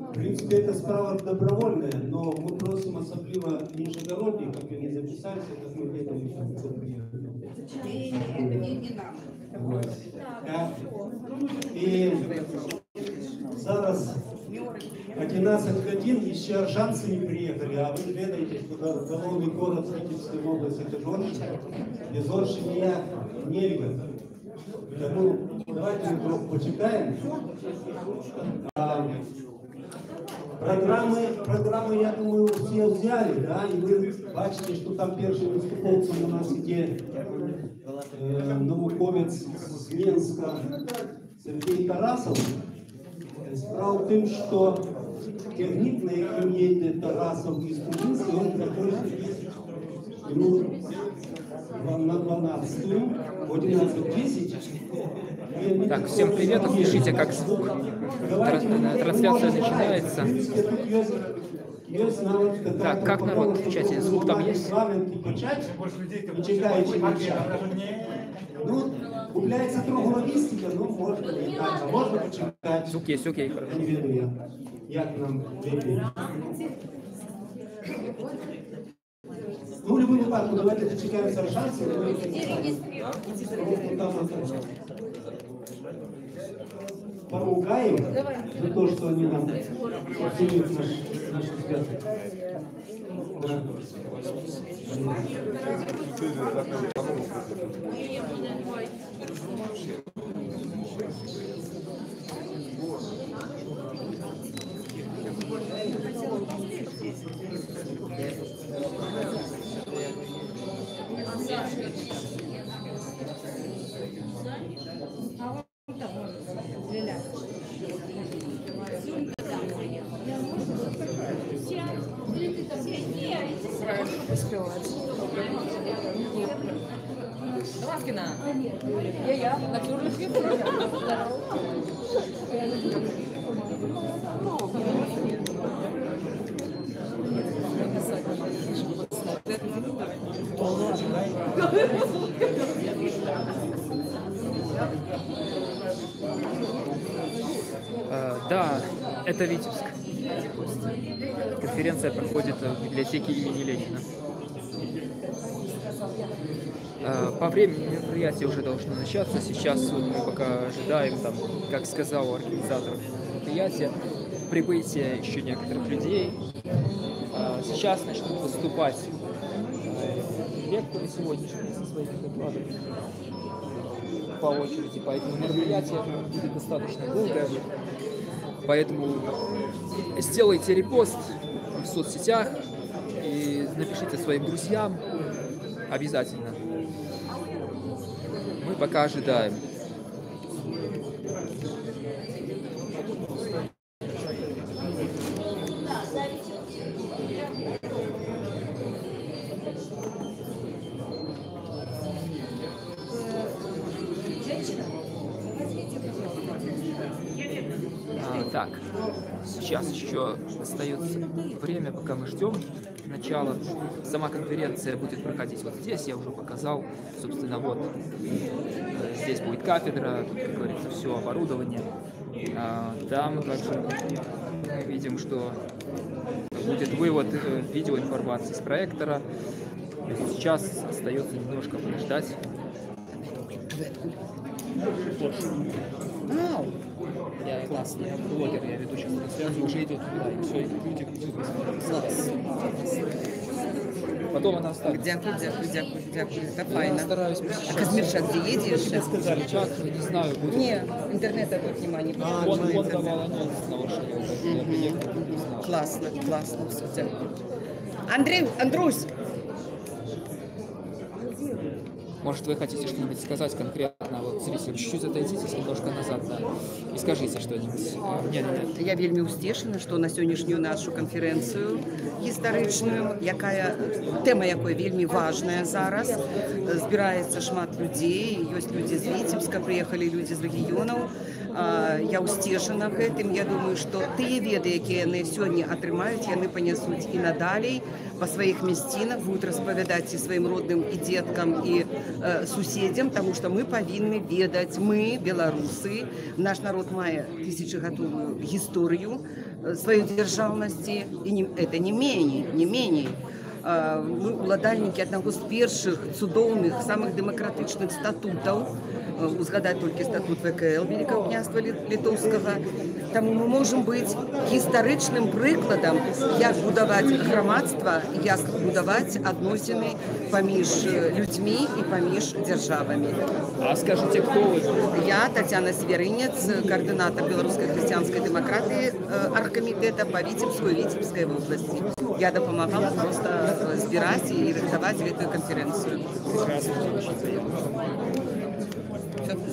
В принципе, это справа добровольная, но мы просим особливо Нижегородние, как они записались, это мы делали. Не нам. І зараз 11 годин, еще аржанцы не приехали, а вы ведаете, что головный город Витебской области это Жоржин, и Жоржин нельзя. Ну, давайте мы просто почитаем. Программы, я думаю, все взяли, да, и вы бачите, что там первым выступленцем у нас идет науковец з Менска Сергій Тарасов. Справа в том, что техник, на якому едет Тарасов из Туниса, он приходит на 12-ю, 11:10. Так, всем привет, пишите, как звук. Трансляция начинается. Так, как народ в чате? Звук там есть? Ну, гуляется трохи логистика, ну, можно почитать. Звук есть, окей, хорошо. Не веду я, як нам вийти. Ну, в любом випадку, давайте дочекаємося шансів. Поругаем за то, что они нам оценят наши взгляды. Ласкина. Я. Натюрлих. Да, это Витебск. Конференция проходит в библиотеке имени Ленина. По времени мероприятие уже должно начаться. Сейчас мы пока ожидаем, там, как сказал организатор мероприятия, прибытие еще некоторых людей. Сейчас начнут выступать лекторы сегодняшние со своими докладами по очереди, поэтому мероприятие будет достаточно долгое. Поэтому сделайте репост в соцсетях и напишите своим друзьям обязательно. Мы пока ожидаем. Так, сейчас еще остается время, пока мы ждем начала. Сама конференция будет проходить вот здесь, я уже показал. Собственно, вот здесь будет кафедра, тут, как говорится, все оборудование. Там также мы видим, что будет вывод видеоинформации с проектора. Сейчас остается немножко подождать. Я классный блогер, я веду сейчас трансляцию, уже идет туда, и все, идут люди, класс. Потом она останется. Дякую. Это файно. Я стараюсь А Казмирша, где едешь? Мне сказали, чат, не знаю, будет. Не, интернета тут нема, не Он давал анонс того, что я приехал, не знал. Классно, все, дякую. Андрусь! Может, вы хотите что-нибудь сказать конкретно, вот, зрителям? Чуть-чуть отойдитесь немножко назад, да, и скажите что-нибудь. Нет. Я вельми ўсцешана, што на сённяшнюю нашу канферэнцыю гістарычную, тэма якой вельмі важная зараз, збіраецца шмат людзей, ёсць людзі з Віцебска, прыехалі людзі з рэгіёнаў. Я ўсцешана гэтым. Я думаю, што тыя веды, якія яны сёння атрымаюць, яны панясуць і надалей па сваіх мясцінах, будуць распавядаць і сваім родным, і дзеткам, і суседзям, таму што мы павінны ведаць, мы, беларусы, наш народ мае тысячагадовую гісторыю сваёй дзяржаўнасці, і это не меней. Мы уладальнікі аднаго з першых цудоўных, самых дэмакратычных статутаў, узгадаць толькі статут ВКЛ Великого княства Літоўскага. Таму мы можам быць гістарычным прыкладам, як будаваць грамадства, як будаваць адносіны паміж людзьмі і паміж дзяржавамі. А скажите, кто вы? Я Татьяна Сверынец, координатор белорусской христианской демократии аргкомитета по Витебской области. Я допомагала просто збирать и рихтовать эту конференцию.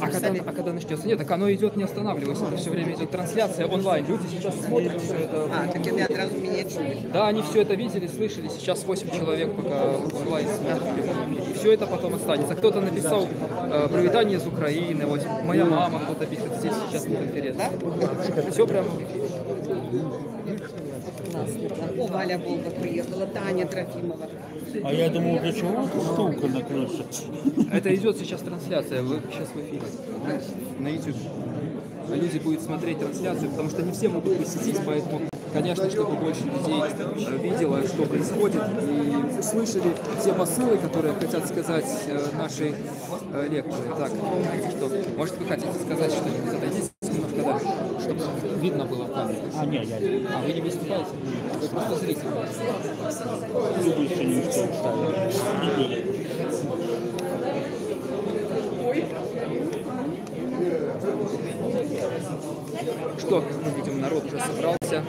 А когда начнется? Нет, так оно идет, не останавливаясь. Это все время идет трансляция онлайн. Люди сейчас смотрят все это. Так они одразу меня чули. Да, они все это видели, слышали. Сейчас 8 человек пока онлайн смотрят. И все это потом останется. Кто-то написал «Привитание из Украины». Вот моя мама, кто-то пишет здесь сейчас на конференции. Все прям... Валя Волга приехала, Таня Трофимова. А я думал, для чего штука на крыше? Это идет сейчас трансляция, вы сейчас в эфире на YouTube. А люди будут смотреть трансляцию, потому что не все могут посетить, поэтому, конечно, чтобы больше людей видело, что происходит, и слышали все посылы, которые хотят сказать наши лекторы. Так, что, может, вы хотите сказать что-нибудь? Отойдите немножко дальше, чтобы видно было в камере. Нет, я не. А вы не выступаете? Вы просто зритель. Зубы еще не вставили. Что, как мы видим, народ уже собрался,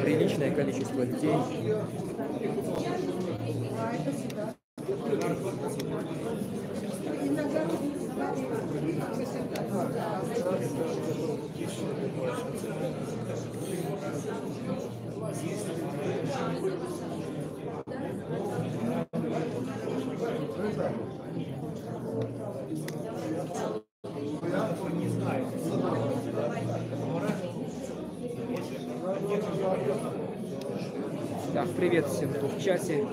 приличное количество людей. Так, привет всем, кто в чате.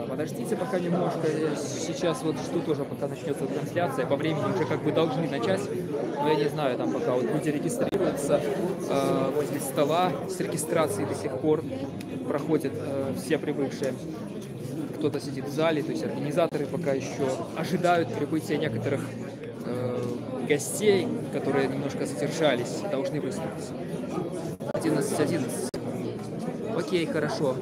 Подождите пока немножко. Я сейчас вот жду тоже, пока начнется трансляция. По времени уже как бы должны начать. Но я не знаю, там пока вот люди регистрируются возле стола с регистрацией до сих пор проходят все прибывшие. Кто-то сидит в зале, то есть организаторы пока еще ожидают прибытия некоторых гостей, которые немножко задержались, должны выступить. 11:11. Окей, хорошо.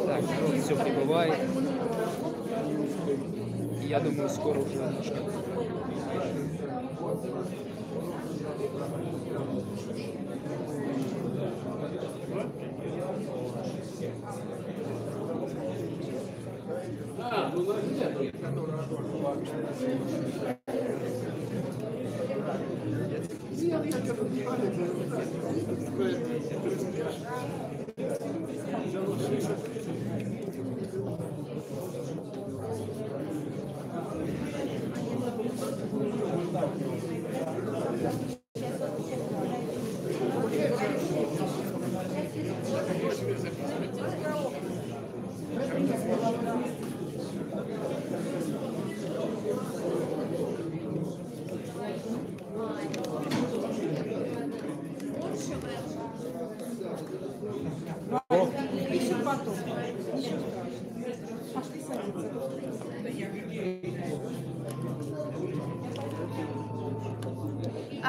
Так, народ все прибывает. Я думаю, скоро уже начнем.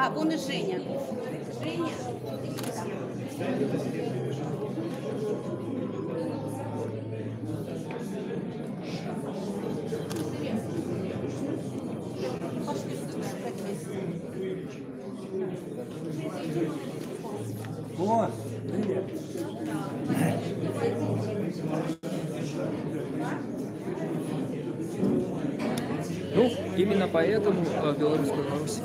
А, вон и Женя. Женя. поэтому в Белорусскую Беларусь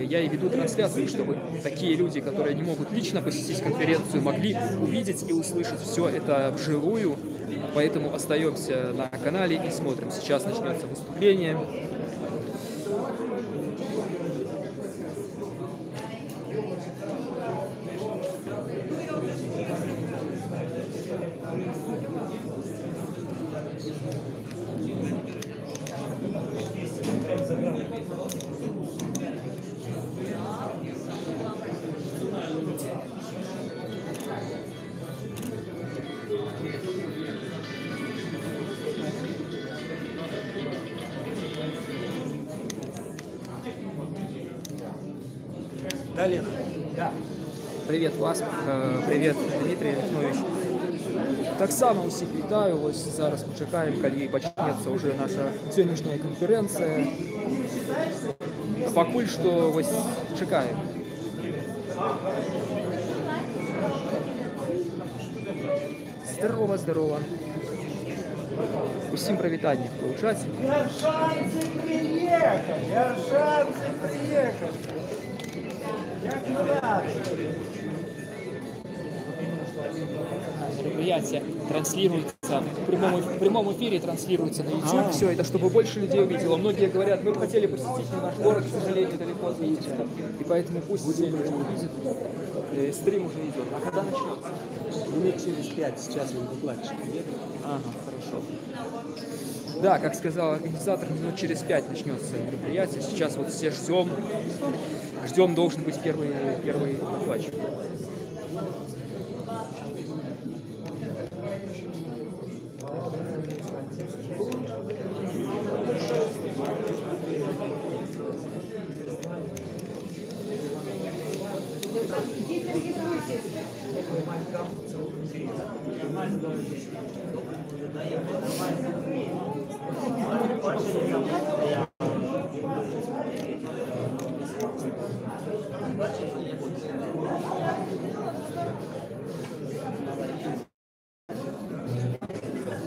я и веду трансляцию, чтобы такие люди, которые не могут лично посетить конференцию, могли увидеть и услышать все это вживую. Поэтому остаемся на канале и смотрим. Сейчас начнется выступление. Далее. Да. Привет вас, привет Дмитрий Ефимович. Так само усіх вітаю, ось зараз почекаємо, коли почнеться вже наша сьогоднішня конференція. Покуль що ось чекаємо. Здорово, здорово. Усім привітання в чаті. Яршанцы приехали! Яршанцы приехали! Як ви раді? Мероприятие транслируется в прямом эфире, транслируется на YouTube. Все это, чтобы больше людей увидело. Многие говорят, мы бы хотели посетить наш город, к сожалению, далеко от Витебска. И поэтому пусть все люди увидят. Стрим уже идет. А когда начнется? Минут через 5, сейчас он докладчик. Ага, хорошо. Да, как сказал организатор, минут через 5 начнется мероприятие. Сейчас вот все ждем, должен быть первый докладчик.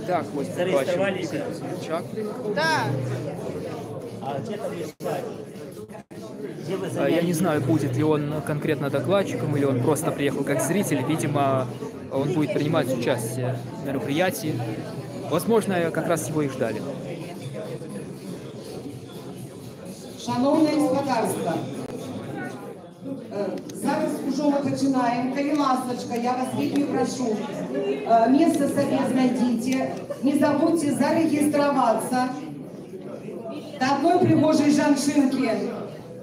Так, вот Зарегистрировались? Чак. Да. А где там искать? Где вы Я заняли? не знаю, будет ли он конкретно докладчиком или он просто приехал как зритель. Видимо, он будет принимать участие в мероприятии. Возможно, как раз его и ждали. Шановне господарство, зараз уже мы починаем. Коли ласточка, я вас вельми прошу, место себе знайдите, не забудьте зарегистрироваться. До одной пригожей жаншинки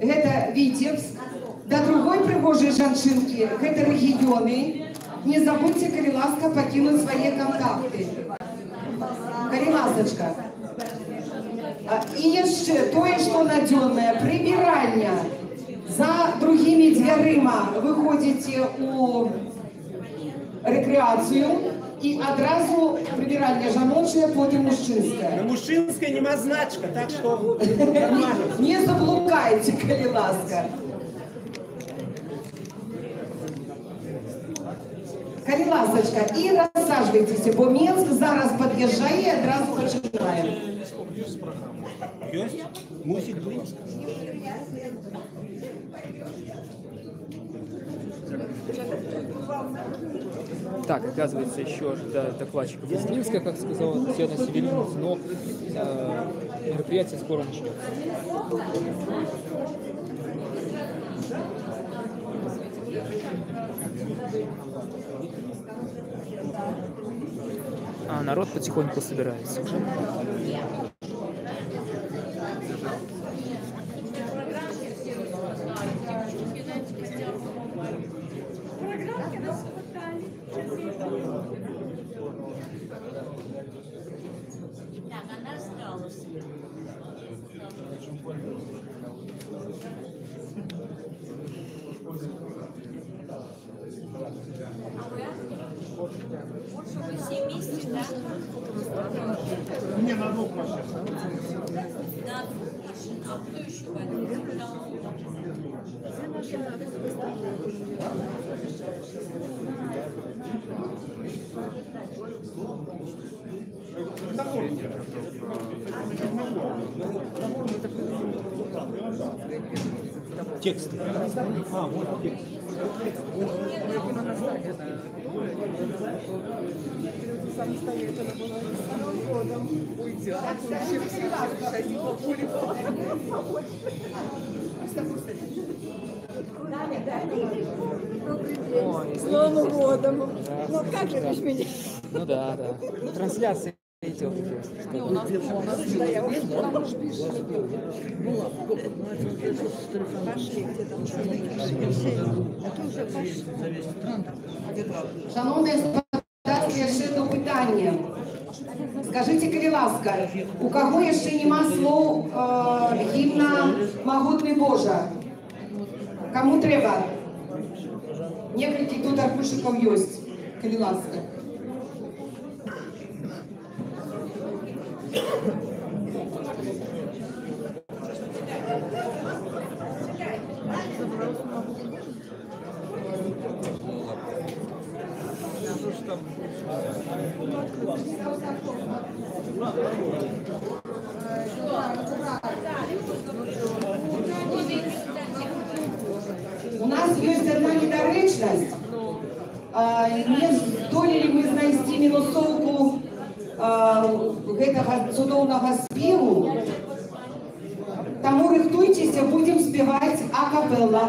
это Витебск, до другой пригожей жаншинки это регионы. Не забудьте, коли ласка, покинуть свои контакты. Коли ласточка. І ще тое, що надзённае, прибірання. За другими дверима ви ходите у рекреацію і одразу прибирання жаноче, потім мужчинське. На мужчинской нема значка, так что нормально. Не заблукайте, коли ласка. Коли ласочка, і розсаджуйтеся, бо Мінськ зараз під'їжджає і одразу починаємо. Есть? Мусить быть. Так, оказывается, еще докладчиков из Минска, как сказала Татьяна Северинец, но мероприятие скоро начнется. А народ потихоньку собирается уже. Все вместе, да? Не, на двух машинах. На двух машин. А кто еще пойдет? Текст. А, вот текст. Ой, С Новым годом! Ну как же без меня? ну да, да. Трансляция идет. Шановне господарство, я ще до питання. Скажіть, будь ласка, у кого ще нема слов гімна «Могутний Боже»? Кому треба? Некілька тут аркушиків є. Будь ласка. У нас есть одна недоречность. Не здолели мы знайти мінусовку гэтага цудоўнага спеву. Таму рыхтуйцеся, будем спеваць акапелла.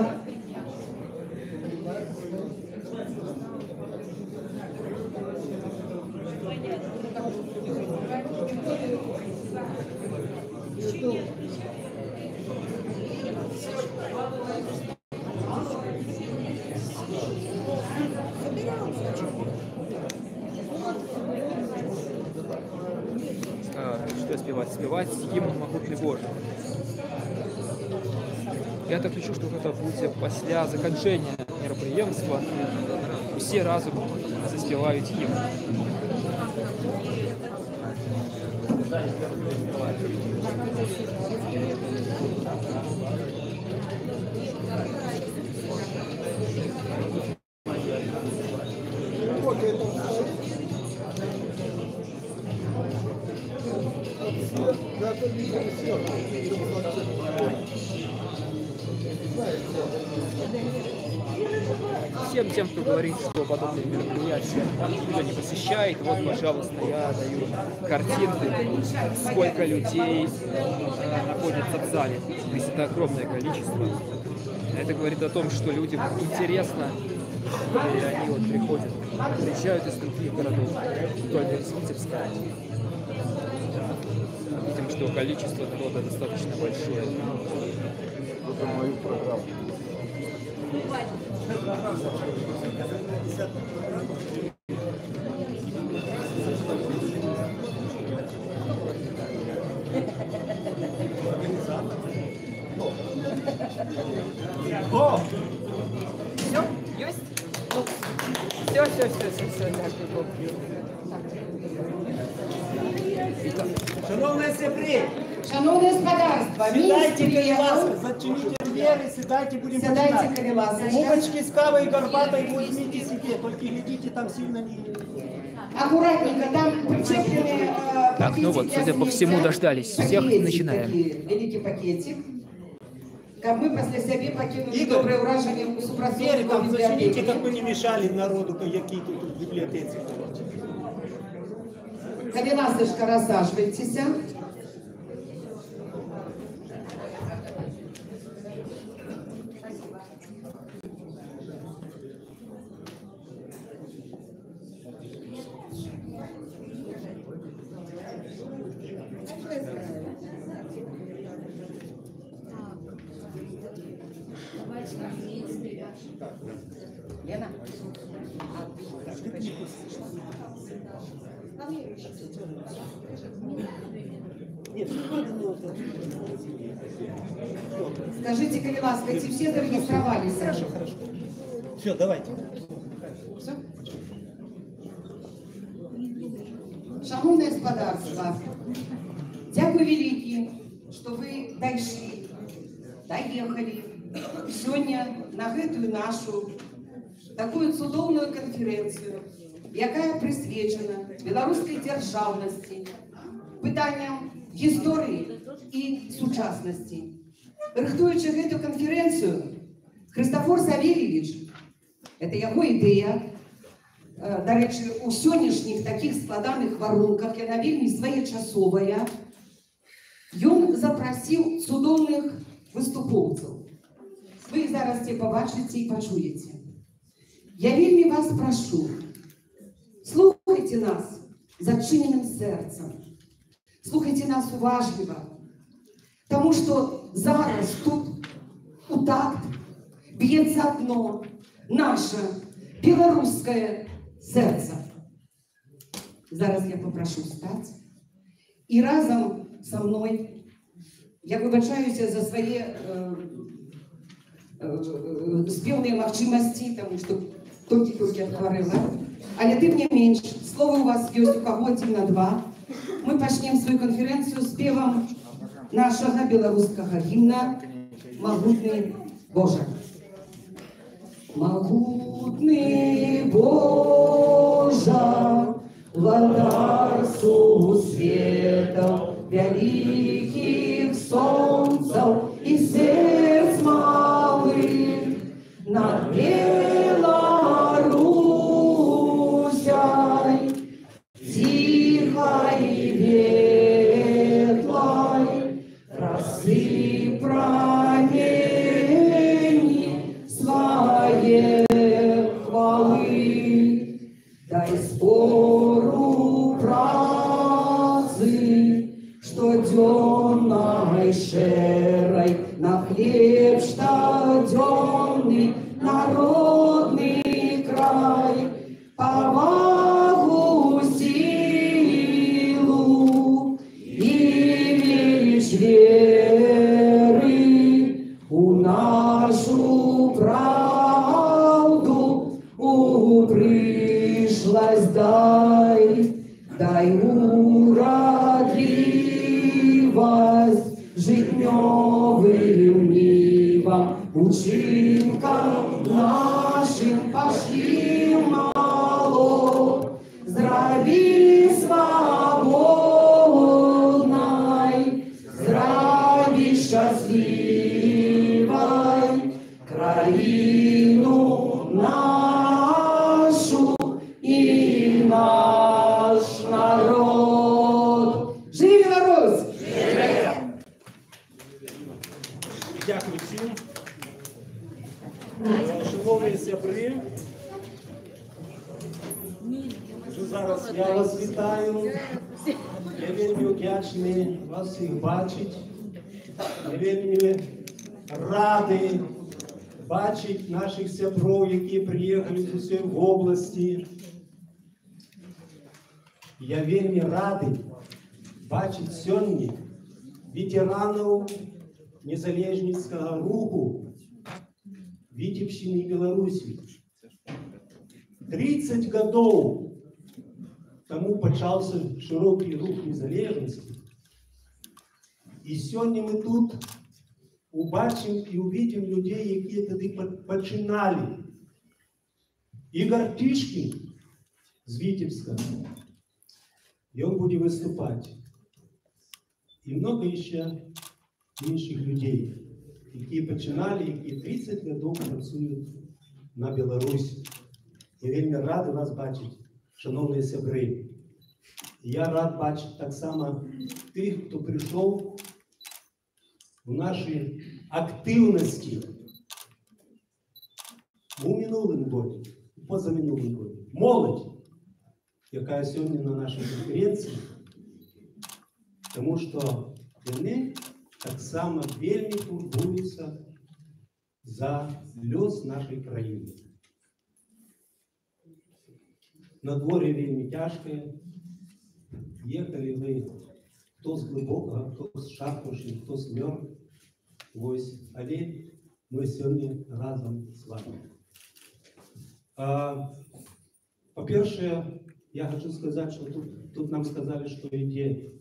Что спевать? Спевать гімн «Могутный Боже». Я так лічу, што гэта будзе пасля заканчэння мерапрыемства. Усе разам заспяваюць гімн. Всем тем, кто говорит, что подобные мероприятия никто не посещает, вот, пожалуйста, я даю картинки, сколько людей находится в зале. То есть это огромное количество. Это говорит о том, что людям интересно, и они вот приезжают из других городов, только из Витебска. Видим, что количество народа достаточно большое. Это мою программу. О! Все? Есть? Все. Шановне сепри, Шановне господарство, сідайте, мій будь ласка, приїхав. зачиніть двері, сідайте, будемо Сідайте, починати. будь ласка. Мухочки с кавой и горбатой возьмите себе, только глядите, там сильно не... Аккуратненько, там прицеплены Так, ну вот, судя по всему, дождались всех, начинаем. Великий пакетик. Как мы после себе покинули Игорь, доброе вражение у Двери супротивника там в зачините, библиотеке. как бы не мешали народу, какие тут в библиотеке. Калинасочка, рассаживайтесь. Лена? Скажите, Калиласка, эти все зарегистрировались? Хорошо. Все, давайте. Все? Шановне господарство, дякую великі, що ви дійшли, доїхали сьогодні на гэтую нашу такую цудоўную конференцію, яка присвячена белорусской державности, питанням історії і сучасності. Рихтуючи эту конференцію, Христофор Савельевич, це його ідея, до речі, у сьогоднішніх таких складаних варунках, яна вельми своєчасовая, він запросив цудовних виступовців. Ви їх зараз побачите і почуєте. Я вельми вас прошу, слухайте нас зачиненим серцем, слухайте нас уважливо, тому що зараз тут у такт б'ється одно наше білоруське серце. Зараз я попрошу встати і разом со мною, я вибачаюся за свої співні можливості, тому що тільки говорила, але тим не менш, слово у вас є у кого один на два. Ми почнемо свою конференцію співом нашого білоруського гімна «Могутний Боже». Могутный Боже, владар света, великих солнцев и сердц малых, над Белорусей, тихой и ветлой, росы промени своей хвалы, дай спору працы, что дённой шерой на хлеб штадённый народный край, повагу, силу и величь веры у нашу правду пришлась дай уродливость житнёвым нивам, учинкам нашим пошли мало, здрави свободной, здрави счастливой, краину нашу и наш народ. Живи Беларусь! Дякую всім. Шановні сябри, зараз я вас вітаю. Я вельми вдячний вас всіх бачити. Я вельми радий бачити наших сябров, які приїхали з усієї області. Я вельми радий бачити сьогодні ветеранів незалежницького руху Витебщины и Беларуси. 30 годов тому почался широкий рух незалежности. И сегодня мы тут убачим и увидим людей, які тоді починали. Ігор Тишкін з Витебска, и он будет выступать. И много ще інших людей, які починали, які 30 років працюють на Білорусі. Я вельми радий вас бачити, шановні сябри. І я рад бачити так само тих, хто прийшов у нашій активності у минулому році, позаминулому році. Молодь, яка сьогодні на нашій конференції, тому що вони так само вельми турбуються за лёс нашей країни. На дворі вельми тяжке. Їхали ви хто з глибокого, хто з Шахмуші, хто з Мьор. Ось, але ми сьогодні разом з вами. По-перше, я хочу сказати, що тут нам сказали, що йде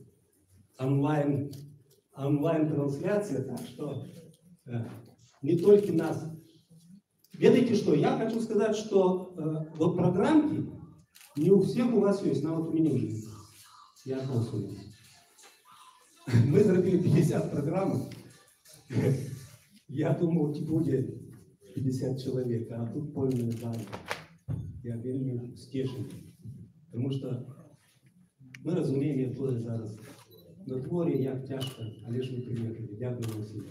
онлайн-трансляция, так что не только нас. Видите что? Я хочу сказать, что вот программки не у всех у вас есть, но вот у меня уже есть. Я голосую. Ми зробили 50 програм. Я думав, ті буде 50 чоловік, а тут повний зал. Я вельми стішений. Тому що ми розуміємо, як зараз на дворі, як тяжко, але ж ви приїхали. Дякую вам всім.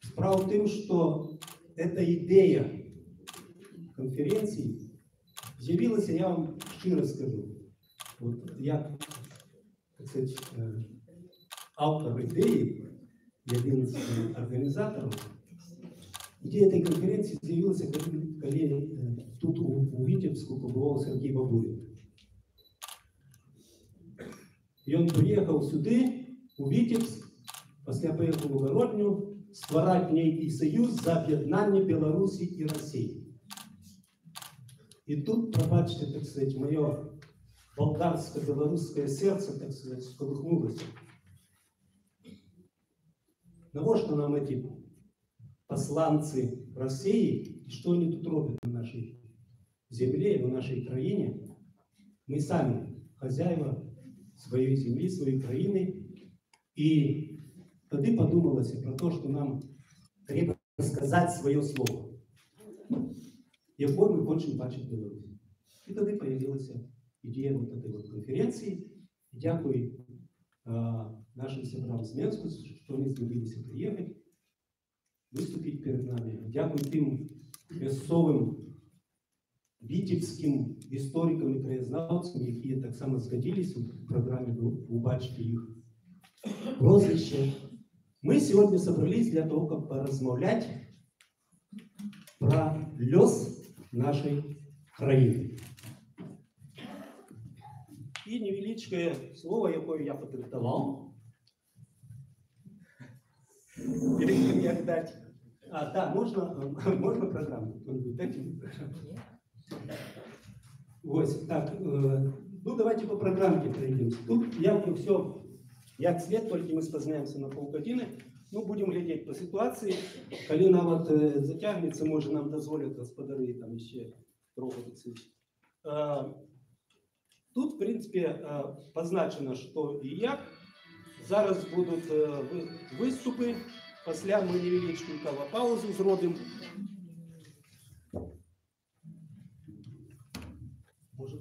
Справа в тим, що ця ідея конференції з'явилася, я вам щиро скажу, от як автор ідеї, один з організаторів, ідея цієї конференції з'явилася, коли тут у Витебску побував Сергій Бабурин. І він приїхав сюди, у Витебск, після поїхав в Огородню, створити некий союз за об'єднання Білорусі і Росії. І тут, пробачте, так сказати, моє болгарсько-білоруське серце, так сказати, сколыхнулося. Навіщо нам эти посланцы России, и что они тут робят на нашей земле, на нашей краине? Мы сами хозяева своей земли, своей краины. И тогда подумалось про то, что нам треба сказать свое слово. Якой мы хочем бачить Беларусь. И тогда появилась идея вот этой вот конференции. И дякую нашим сябрам з Менську, що вони змогилися приїхати, виступити перед нами. Дякую тим місцевим вітебським історикам і краєзнавцям, які так само згодились в програмі, ви бачите їх прозвище. Мы сегодня собрались для того, чтобы поразмовлять про лёс нашей краины. И невеличкое слово, якое я підготував. Перед тем, як дать. Да, можно программу? Вот, так, ну давайте по программке пройдемся. Тут явно все як след, тільки ми спознаємося на полгодини. Ну, будемо глядіти по ситуації. Коли навіть затягнеться, може нам дозволять господарі там ще трогатися. Тут, в принципі, позначено, що і як. Зараз будуть виступи. Після ми невеличку кавопаузу зробимо. Може?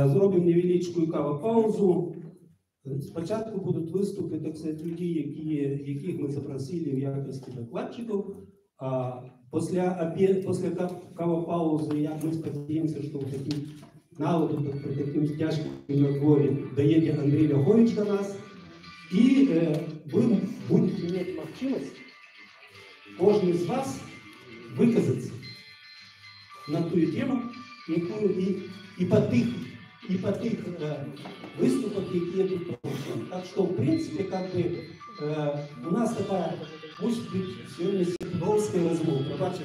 Зробимо невеличку кавопаузу. Спочатку будуть виступи, так сказати, людей, яких ми запросили в якості докладчиків. Після кавопаузи, як ми сподіваємося, що в таким наводом, при таким тяжким надворі доїде Андрій Лягович до нас. І ви будете мати можливість, кожен з вас, виказатися на ту тему, яку и по тих выступах, які тут проходят. Так что, в принципе, как бы у нас такая, может быть, сегодня символская размова. Пробачте.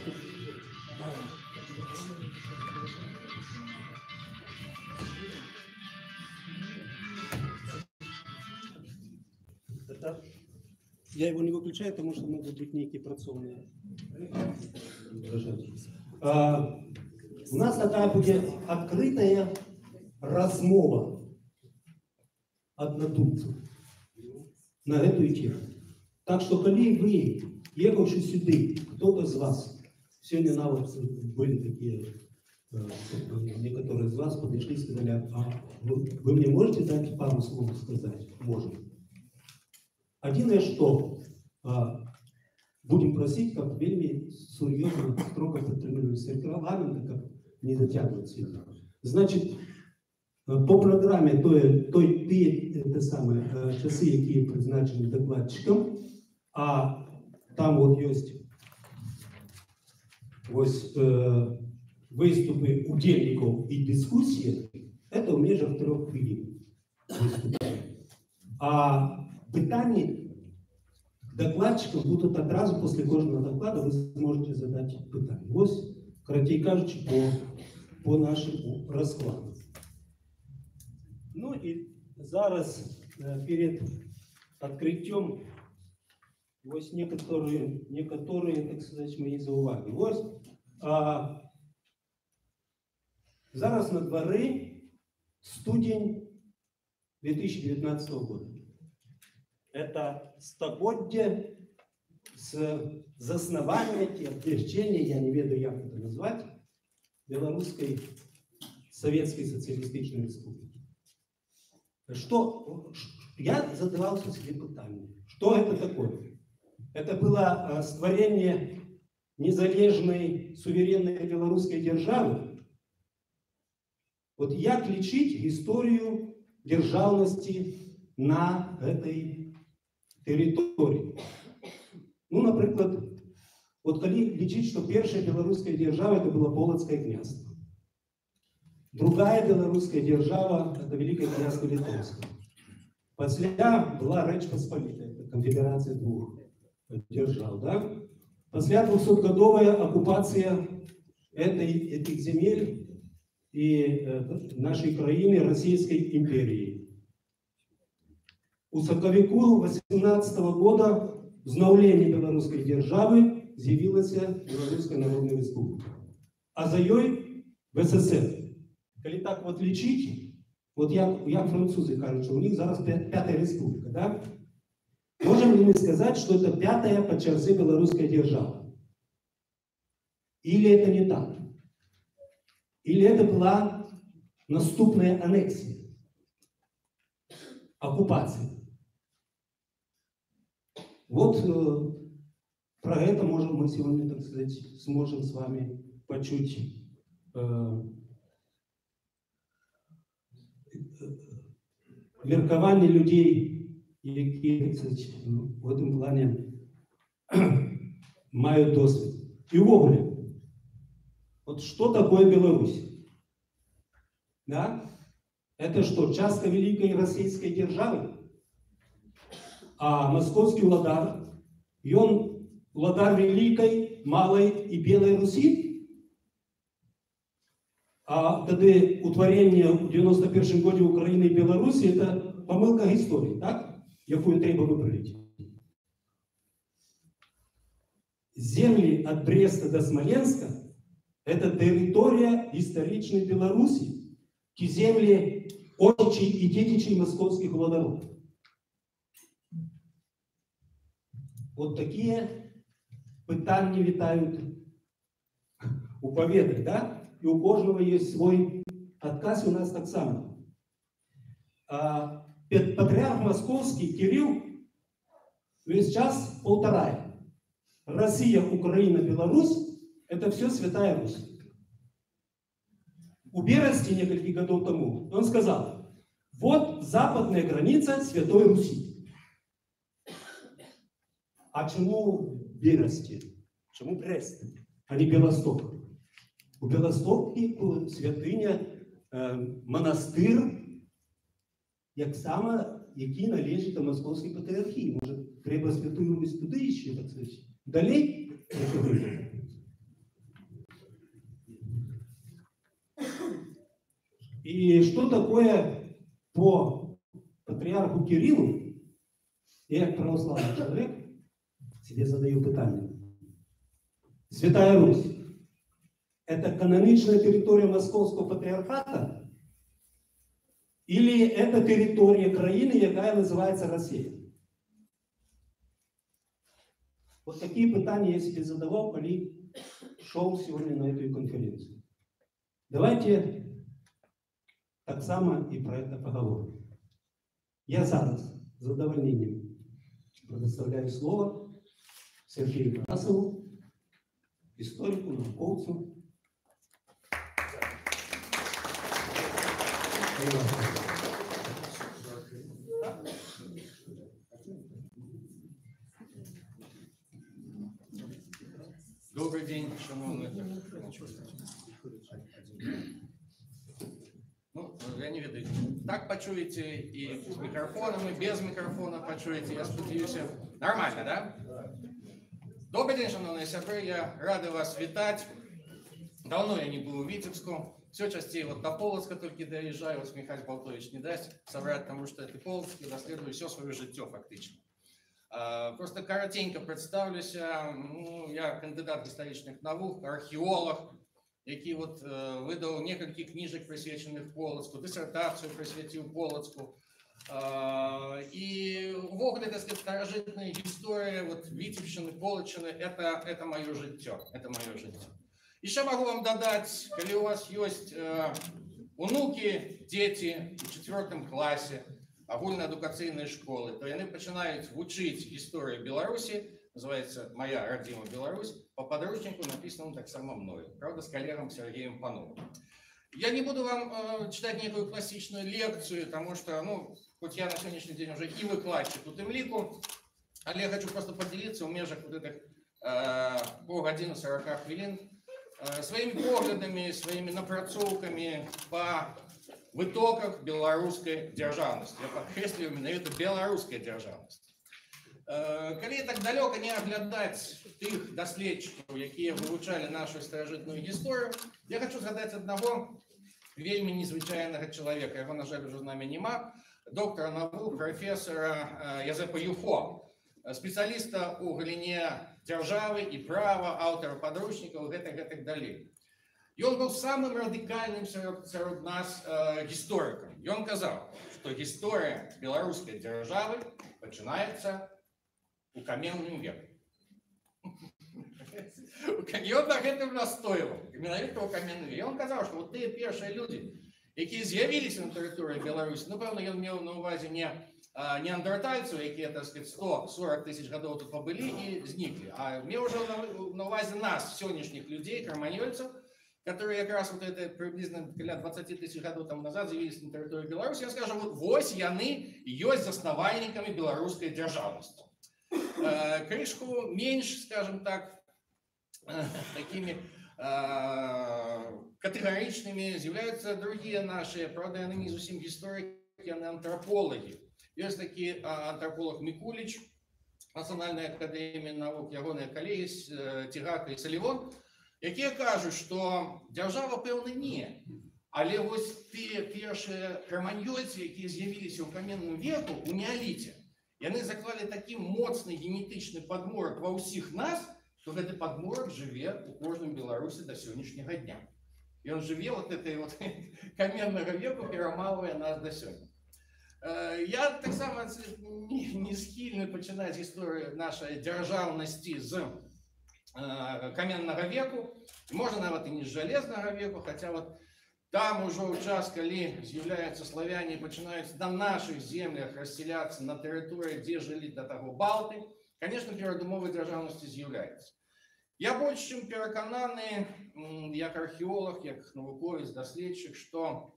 Я его не выключаю, потому что могут быть некие працовные. У нас такая будет открытая размова однодумцев на эту тему. Так что, коли вы, ехавши сюда, кто-то из вас, сегодня навык были такие, некоторые из вас подошли и сказали, а вы мне можете дать пару слов сказать? Можем. Один, что будем просить, как вельми серьезно, строго придерживаться регламента, как не затягивать сильно. Значит, по программе те самые часы, які призначені докладчиком, а там вот есть ось виступи удельників і дискусії, это в межах 3 хвилин. А питання докладчиков будут одразу после кожного доклада, вы сможете задать питання. Ось, коротко кажучи, по нашему раскладу. Ну и зараз перед открытием ось некоторые, так сказать, мои зауваги. Ось Зараз на дворі студень 2019 года. Это стогоддя с заснавання, облегчения, я не ведаю, як это назвать, Белорусской Советской Социалистической Республики. Что, я задавался себе питанием, что это такое? Это было створение незалежной, суверенной белорусской державы. Вот як лічить историю державности на этой территории? Ну, например, вот коли лічить, что первая белорусская держава это было Полоцкое княжество. Другая белорусская держава это Великое княжество Литовское. После была Речь Посполитая, это конфедерация двух держав, да? После 200-годовая оккупация этих земель и нашей краины Российской империи. У сакавіку 18-го года взнаўлення белорусской державы з'явілася Белорусская Народная Республика. А за ёй в СССР. Коли так вот лічить, вот як французы кажут, что у них зараз пятая республика, да? Можем ли мы сказать, что это пятая по черзе белорусская держава? Или это не так? Или это была наступная аннексия, оккупация? Вот про это можем мы сегодня, так сказать, сможем с вами почуть меркование людей, які, кстати, в этом плане мають досвід. И вовремя. Вот что такое Беларусь? Да? Это что, частка великой российской державы? А московский владар, и он владар великой, малой и белой Руси? А тоді утворення у 91-м году України і Білорусі – це помилка історії, так? Яку треба виправити. Земли от Бреста до Смоленска – это территория историчной Беларуси, те земли отчий и детичей московских владаров. Вот такие питання витают у поведок, да? И у кожного есть свой отказ, и у нас так само. Патриарх московский Кирилл весь час полтора. Россия, Украина, Беларусь – это все Святая Русь. У Берости несколько годов тому он сказал, вот западная граница Святой Руси. А чему Берости? Чему Брест, а не Белосток? У Белостокі святиня, монастир, як саме, який належить до Московської патріархії. Може, треба Святую Русь туди ще, так сказати, далі? И что такое по патриарху Кириллу, я как православный человек себе задаю питание. Святая Русь – это каноничная территория Московского патриархата или это территория краины, яка называется Россия? Вот такие питания я себе задавал, когда шел сегодня на эту конференцию. Давайте так само и про это поговорим. Я зараз с задовольнением предоставляю слово Сергею Тарасову, историку, науковцу. Добрый день, шановні. Ну, я не ведаю. Так почуете и с микрофоном, и без микрофона почуете. Я сподіваюся. Нормально, да? Добрый день, шановні сябры. Я радий вас вітати. Давно я не был в Витебску. Все частей вот до Полоцка только доезжаю. Вот Михаил Болтович не даст соврать, потому что это Полоцк, доследую все свое життя фактично. Просто коротенько представлюсь. Ну, я кандидат исторических наук, археолог. які от видав некалькі книжек, присвячених Полоцку, дисертацію присвятив Полоцку. И увогуле, так сказать, старожитная история вот Витебщины, Полочины, это мое життя, это мое життя. Еще могу вам додать, если у вас есть внуки, дети в 4 классе агульноадукаційної школи, то они начинают учить историю Беларуси, называется «Моя родима Беларусь», по подручнику, написанному так само мною, правда, с коллегом Сергеем Пановым. Я не буду вам читать некую классичную лекцию, потому что, ну, хоть я на сегодняшний день уже и выкладчик у Темлику, але я хочу просто поделиться в межах вот этих полгодини 40 хвилин своими поглядами, своими напрацовками по витоках белорусской державности. Я подкреслюю именно эту белорусскую державность. Коли так далеко не оглядать тих дослідчиків, які вивчали нашу старожитну історію, я хочу згадати одного вельми незвичайного чоловіка. Його, на жаль, вже з нами нема. Доктора наук, професора Язепа Юхо, спеціаліста у галині держави і права, автора подручників і так далі. І він був самим радикальним серед нас істориком. І він казав, що історія білоруської держави починається у каменным веку. И он на этом настоял, менавіта у каменным веку. И он сказал, что вот те першие люди, які з'явилися на території Білорусі, ну, певно, він мав на увазі не неандертальців, які, так сказати, 140 тисяч років тут побили і зникли, а мав вже на увазі нас, сьогоднішніх людей, кроманьольців, которые как раз вот это приблизно 20 тысяч годов тому назад з'явилися на території Білорусі. Я скажу, вот вось яны ёсць заснавальнікамі беларускай дзяржаўнасці. Крышку меньше, скажем так, такими категоричными являются другие наши, правда, они не совсем историки, они антропологи. Есть такие антрополог Микулич, Национальная академия наук, ягоные коллеги Тигак и Салівон, які кажуть, що держава, певно, не. Але ось ті перші кроманьольці, які з'явилися у каменному веку, у неоліті, и они заклали таким моцный генетичный подморок во всех нас, что этот подморок живет у кожного белоруса до сегодняшнего дня. И он живет вот этой вот каменного веку, перемалывая нас до сегодня. Я так само не схильный починать историю нашей державности с каменного веку. Можно нават и не с железного веку, хотя вот там уже час, коли з'являються славяне и починают на наших землях расселяться на территории, где жили до того балты, конечно, передумовой державности з'является. Я больше чем переконаний, як археолог, як науковець, дослідчик, что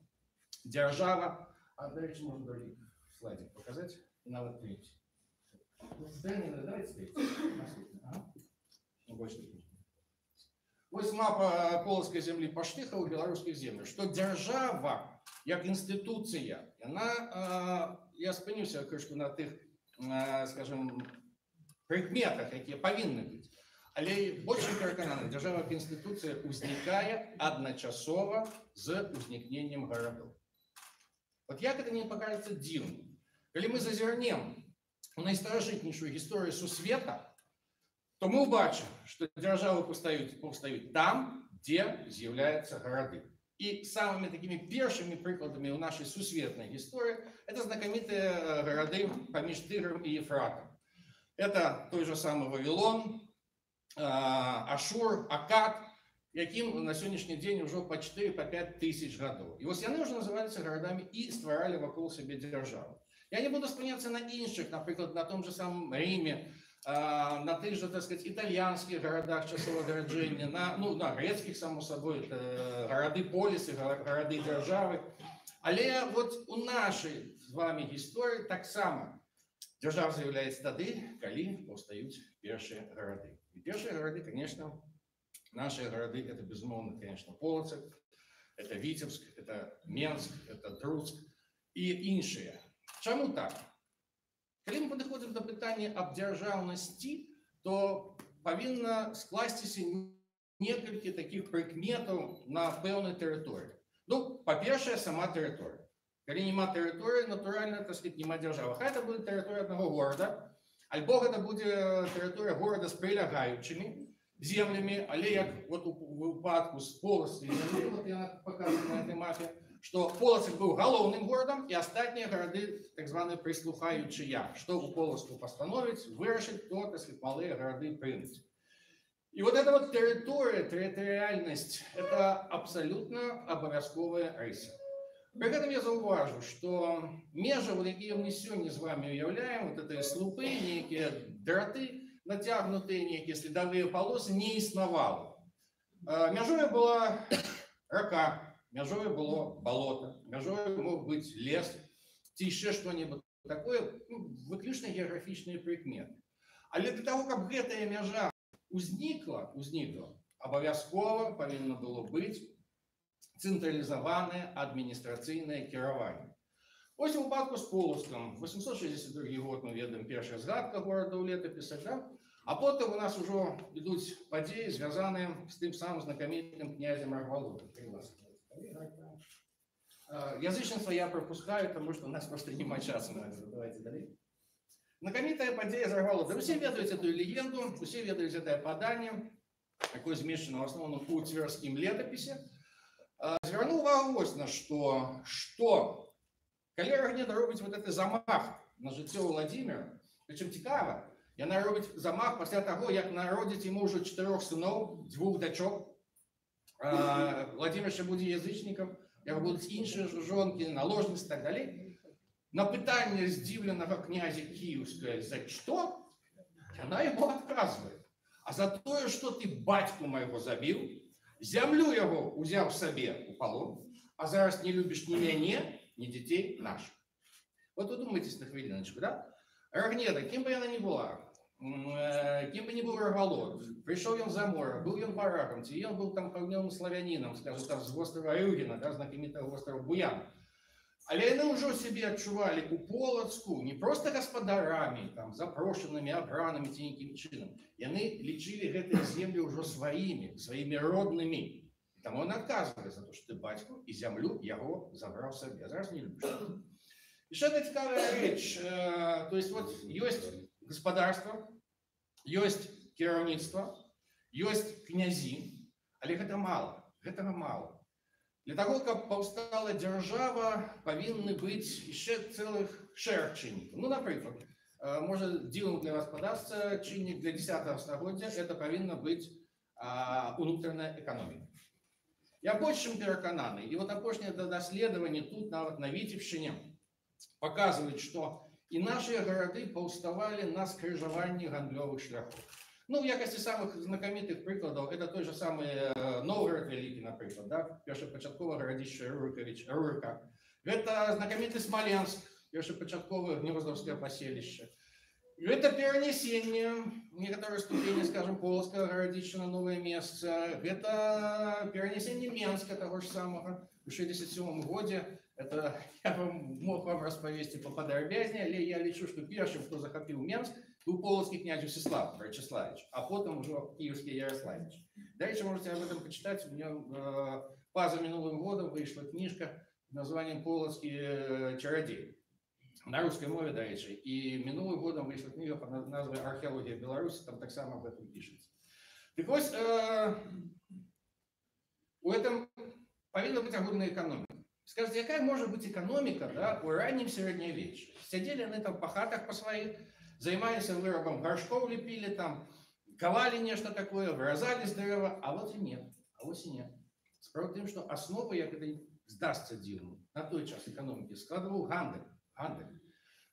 держава, а до речі, можно другий слайдик показать, и нават третий. Давайте третий. Больше не. Ось мапа Полоцкой земли по Штыхову, белорусских землях, что держава, як институция, она, я спинюся крышку на тих, скажем, прикметах, які повинні бути. Але більше переконаний, держава як інституція узникає одночасово з узникненням городов. От як це не покажеться дивним? Коли ми зазирнемо у найстарожитнішую історію сусвета, то мы убачим, что державы повстают там, где з'являются города. И самыми такими первыми прикладами у нашей сусветной истории это знакомитые города поміж Тигром и Ефратом. Это той же самый Вавилон, Ашур, Акад, яким на сегодняшний день уже по 4-5 тысяч годов. И вот они уже называются городами и створали вокруг себе державу. Я не буду спиняться на інших, например, на том же самом Риме, на тих же, так сказать, итальянских городах часового дороджения, на грецких, само собой, города полисы, города державы. Але вот у нашей с вами истории так само держава з'являється тоді, коли повстають перші города. И першие города, конечно, наши города, это безумовно, конечно, Полоцк, это Витебск, это Менск, это Друцк и іншие. Чому так? Коли ми підходимо до питання об державності, то повинно скластися некалькі таких прикметів на певній території. Ну, по-перше, сама територія. Коли нема території, натурально, так сказати, нема держави. Хай це буде територія одного города, або це буде територія города з прилягаючими, землями, але як от у випадку з Полоцком, вот я показываю на этой мапе, что Полоцк был головным городом, и остальные города, так званые прислухаючие, что у Полоцку постановить, вырашить, то, так сказать, малые города принять. И вот эта вот территория, территориальность, это абсолютно обовязковая риса. При этом я зауважу, что межи, вот які мы сегодня с вами уявляем, вот это слупы, некие дроты, натягнутые, некие следовые полосы, не існувало. Межою была река, межою было болото, межою мог быть лес, ці еще что-нибудь такое, ну, выключно географичные прикметы. Але для того, как гэтая межа узнікла, обов'язково повинно было быть централизованное административное кіраванне. Ось у випадку з Полоцком, 862 год мы ведаем першая згадка города у летописах, да? А потом у нас уже идут події, зв'язані з тим самим знаменитым князем Рогволодом. Язычество я пропускаю, потому что у нас просто немає часу на это. Давайте далі. Знакомитая подія з Рогволодом. Все ведают эту легенду, все ведают это подание, такое змешано в основном у Тверским летописи. Звернув увагу ось на що коли Рогнеда робить вот этот замах на життя Владимира, причому цікаво, яна робить замах після того, як народить йому вже 4 синів, 2 дочок. Владимир ще буде язичником, як будуть інші жонки, наложниці і так далі. На питання здивленого князя Київського, за що, вона йому відказує. А за те, що ти батьку моєго забив, землю його узяв собі у полон, а зараз не любиш ні мене, ні дітей наших. От ви думаєтесь на хвилиночку, да? Рогнеда, ким би вона не була, ким би не був Рогволод, прийшов він за море, був він бараком, чи він був там певним славянином, скажімо, там з острова Рюгена, да, знаменитого острова Буян. Але вони вже себе відчували у Полоцку не просто господарами, там, запрошеними, обраними ці яким чином. І вони лічили гэты землі вже своїми родними. Тому він відказує за те, що ти батько і землю його забрав собі. А зараз не любиш. І ще одна цікава річ. То есть вот есть господарство, есть керівництво, есть князі, але гэта мало. Гэтага мало. Для того, как повстала держава, повинны быть еще целых шерх чинников. Ну, например, может, дивом для вас подастся чинник для 10-го століття, это повинна быть внутренняя экономика. Я больше чем переконаний. И вот опошнее доследование тут на Витебщине показывает, что и наши города повставали на скрижовании гандлевых шляхов. Ну, в якости самых знаменитых прикладов, это той же самый Новгород Великий, например, да, першопочатковое городище Рурика. Это знаменитый Смоленск, першопочатковое Гнездовское поселище. Это перенесение в некоторой ступени, скажем, Полоцкого городища на новое место. Это перенесение Менска того же самого в 1967 году. Это я мог вам расповести по подробязнее, але я лечу, что первым, кто захопил Менск, был полоцкий князь Всеслав Вячеславич, а потом уже киевский Ярославич. Дальше можете об этом почитать. У меня поза минулым годом вышла книжка под названием «Полоцкий чародей». На русской мове, до речи. И минулым годом вышла книга под названием «Археология Беларуси», там так само об этом пишется. Так вот, у этого повинна быть огромная экономика. Скажите, какая может быть экономика, да, у раннем средневечья? Сидели они там по хатах по своих, занимались виробом горшков, лепили там, ковали нечто такое, вырезали с дерева, а вот и нет. Справа в том, что основу, як это здастся дивно, на той час экономики складывал гандель.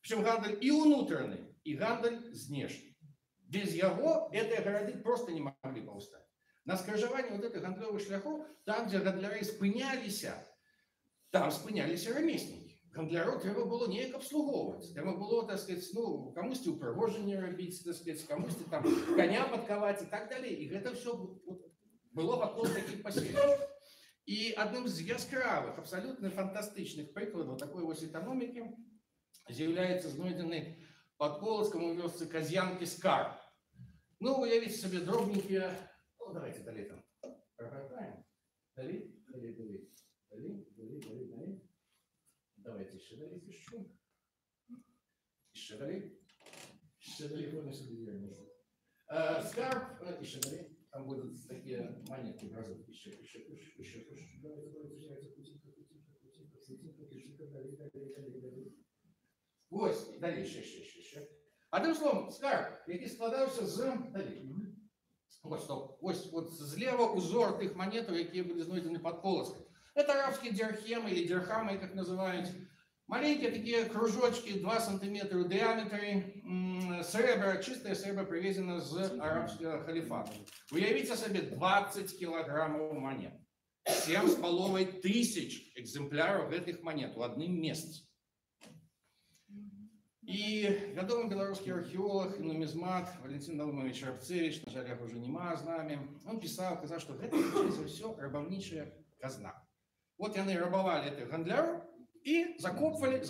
Причем гандель и внутренний, и гандель знешний. Без его эти города просто не могли повстать. На скрижовании вот этих гандлевых шляхов, там, где гандляры спынялись, там спынялись ремесники. Гандляру треба було ніяк обслуговувати. Треба було, так сказати, ну, комусь упригоження робити, так сказати, комусь там коня подковать и так далее. И это все было вокруг таких поселищ. И одним из яскравых, абсолютно фантастичных прикладов такой вот экономики является знайдений под Полоцком у вёсцы Казьянки скарб. Ну, уявите себе дробненькие... Ну, давайте дали там. Прогортаем. Дали. Давайте еще дали пишу. Еще дали. Полностью верно. Скарб, еще дали. Там будут такие монетки образуют. Еще. Ось, далі, ще. Одним словом, скарб, який складався з... Далі. Ось, стоп. Ось зліва узор тих монет, які були знайдені під Полоцком. Это арабские дирхемы или дирхамы, как называют. Маленькие такие кружочки, 2 сантиметра в диаметре, серебро, чистое серебро привезено з арабского халифата. Уявите себе 20 килограммов монет. 7,5 тысяч экземпляров этих монет в одном месте. И вядомый белорусский археолог и нумизмат Валентин Наумович Рабцевич, на жаль, уже нема з нами, он писал, что это все рабовничая казна. Вот они рабовали этих гандляров и закопывали.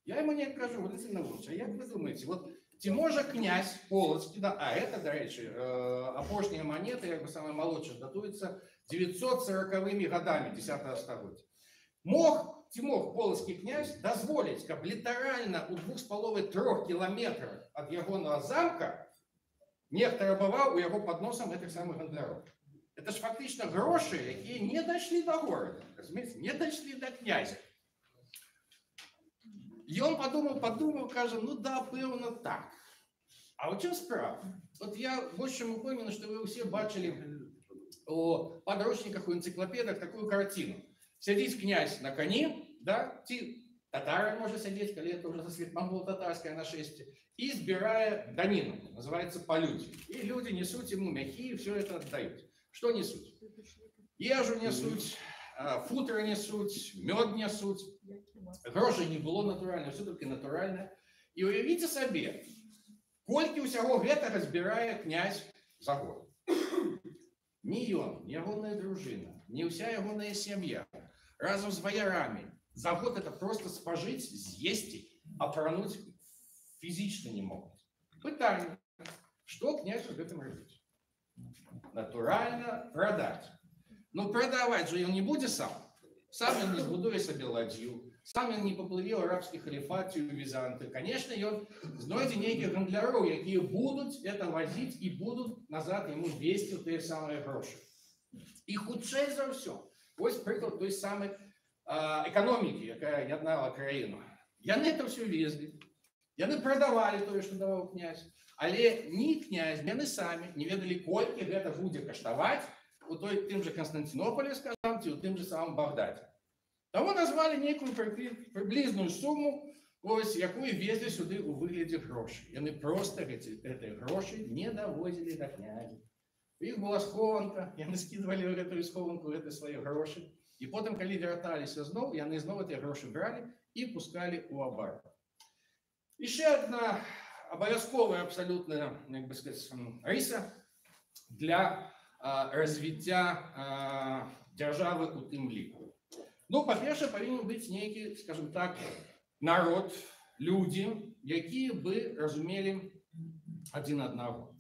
Я ему не кажу, Валентин Наумович, а як вы думаете, вот Тиможа князь Полоцкий, да, а это, до речі, опошняя монета, як би саме молодша, датується 940-ми годами 10-го століття. Тимох, Полоцкий князь, дозволить, как литерально у 2,5-3 километров от ягоного замка нехто рабовал у его под носом этих самых гандляров. Это ж фактично гроши, які не дошли до города, разумеете, не дошли до князя. И он подумал, каже, ну да, певно так. А в чому справа? От я больше чим упевнений, що ви всі бачили у подручниках, у энциклопедах такую картину. Сидит князь на коне, да, татары может сидеть, когда это уже засвет монголо-татарское нашествие, и сбирая данину, называется полюдье. И люди несут ему мехи, и все это отдают. Что несут? Ежу несут, футро несут, мед несут. Грошей не было натурально, все только натурально. И уявите себе, кольки усяго гэтага збирае князь за год. Ни он, ни ягоная дружина, ни вся ягоная семья, разом с боярами, за год это просто спожить, съесть, опрануть физично не могут. Питание, что князь в этом робить? Натурально продать. Но продавать же он не будет сам. Сам он не збудує собі ладью, сам он не поплыве в арабский халифат и в Византы. Конечно, он знайде неких гандляров, які будут это возить и будут назад ему вести те самые гроши. И худшее за все. Ось приклад той самой экономики, яка єднала країну. Яны это все везли, яны продавали то, что давал князь, але ні князь, ні яны самі не ведали, колькі гэта будзе каштаваць у тым же Константинополе, скажем, ці у тым же самом Багдаде. Того назвали некую приблизную сумму, ось, якую везли сюди у вигляді грошей. Яны просто эти гроші не довозили до князя. Их была схованка, яны скидывали в эту схованку свои гроши. И потом, когда вертались знову, яны знову эти гроши брали и пускали у оборот. Еще одна обов'язкова абсолютно, як би сказати, риса для развиття держави у тим ліку. Ну, по-перше, повинен бути некий, скажем так, народ, люди, які би розуміли один одного.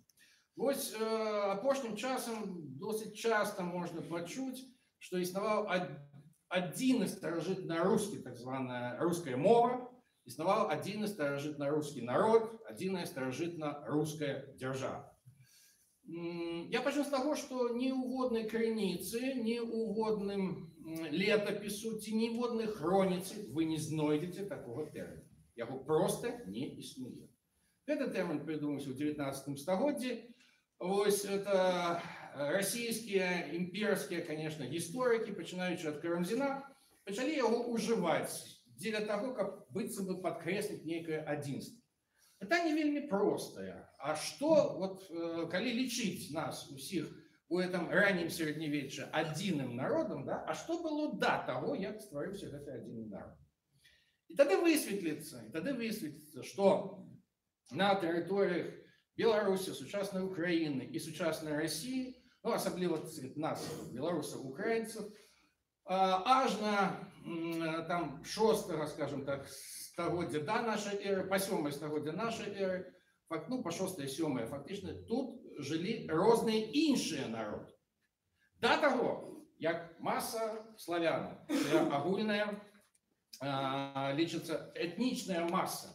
Ось апошнім часом досить часто можна почути, що існував один старожитно-русский, так звана русская мова, існував один старожитно-русский народ, один старожитно-русская держава. Я почну с того, что ни у водной крыницы, ни у водным летопису, ни у водной хроницы вы не знайдете такого термина. Его просто не існує. Этот термин придумался в 19 столетии. Ось это российские, имперские, конечно, историки, починаючи от Карамзина, почали его уживать для того, как быццам бы подкреслить некое одинство. Это не вельми простое. А что, вот, коли лечить нас усіх у этом раннем середньовіччі одним народом, да, а что было до того, як створився этот один народ? И тогда высветлится, что на территориях Беларуси, сучасной Украины и сучасной России, ну, особливо нас, белорусов, украинцев, аж на там 6-го, скажем так, стагоддя до нашей эры, по 7-й стагоддя нашей эры, ну, по 6-й, 7-й, фактично, тут жили різні інші народи. До того, як маса славян, це огульна, лічиться етнічна маса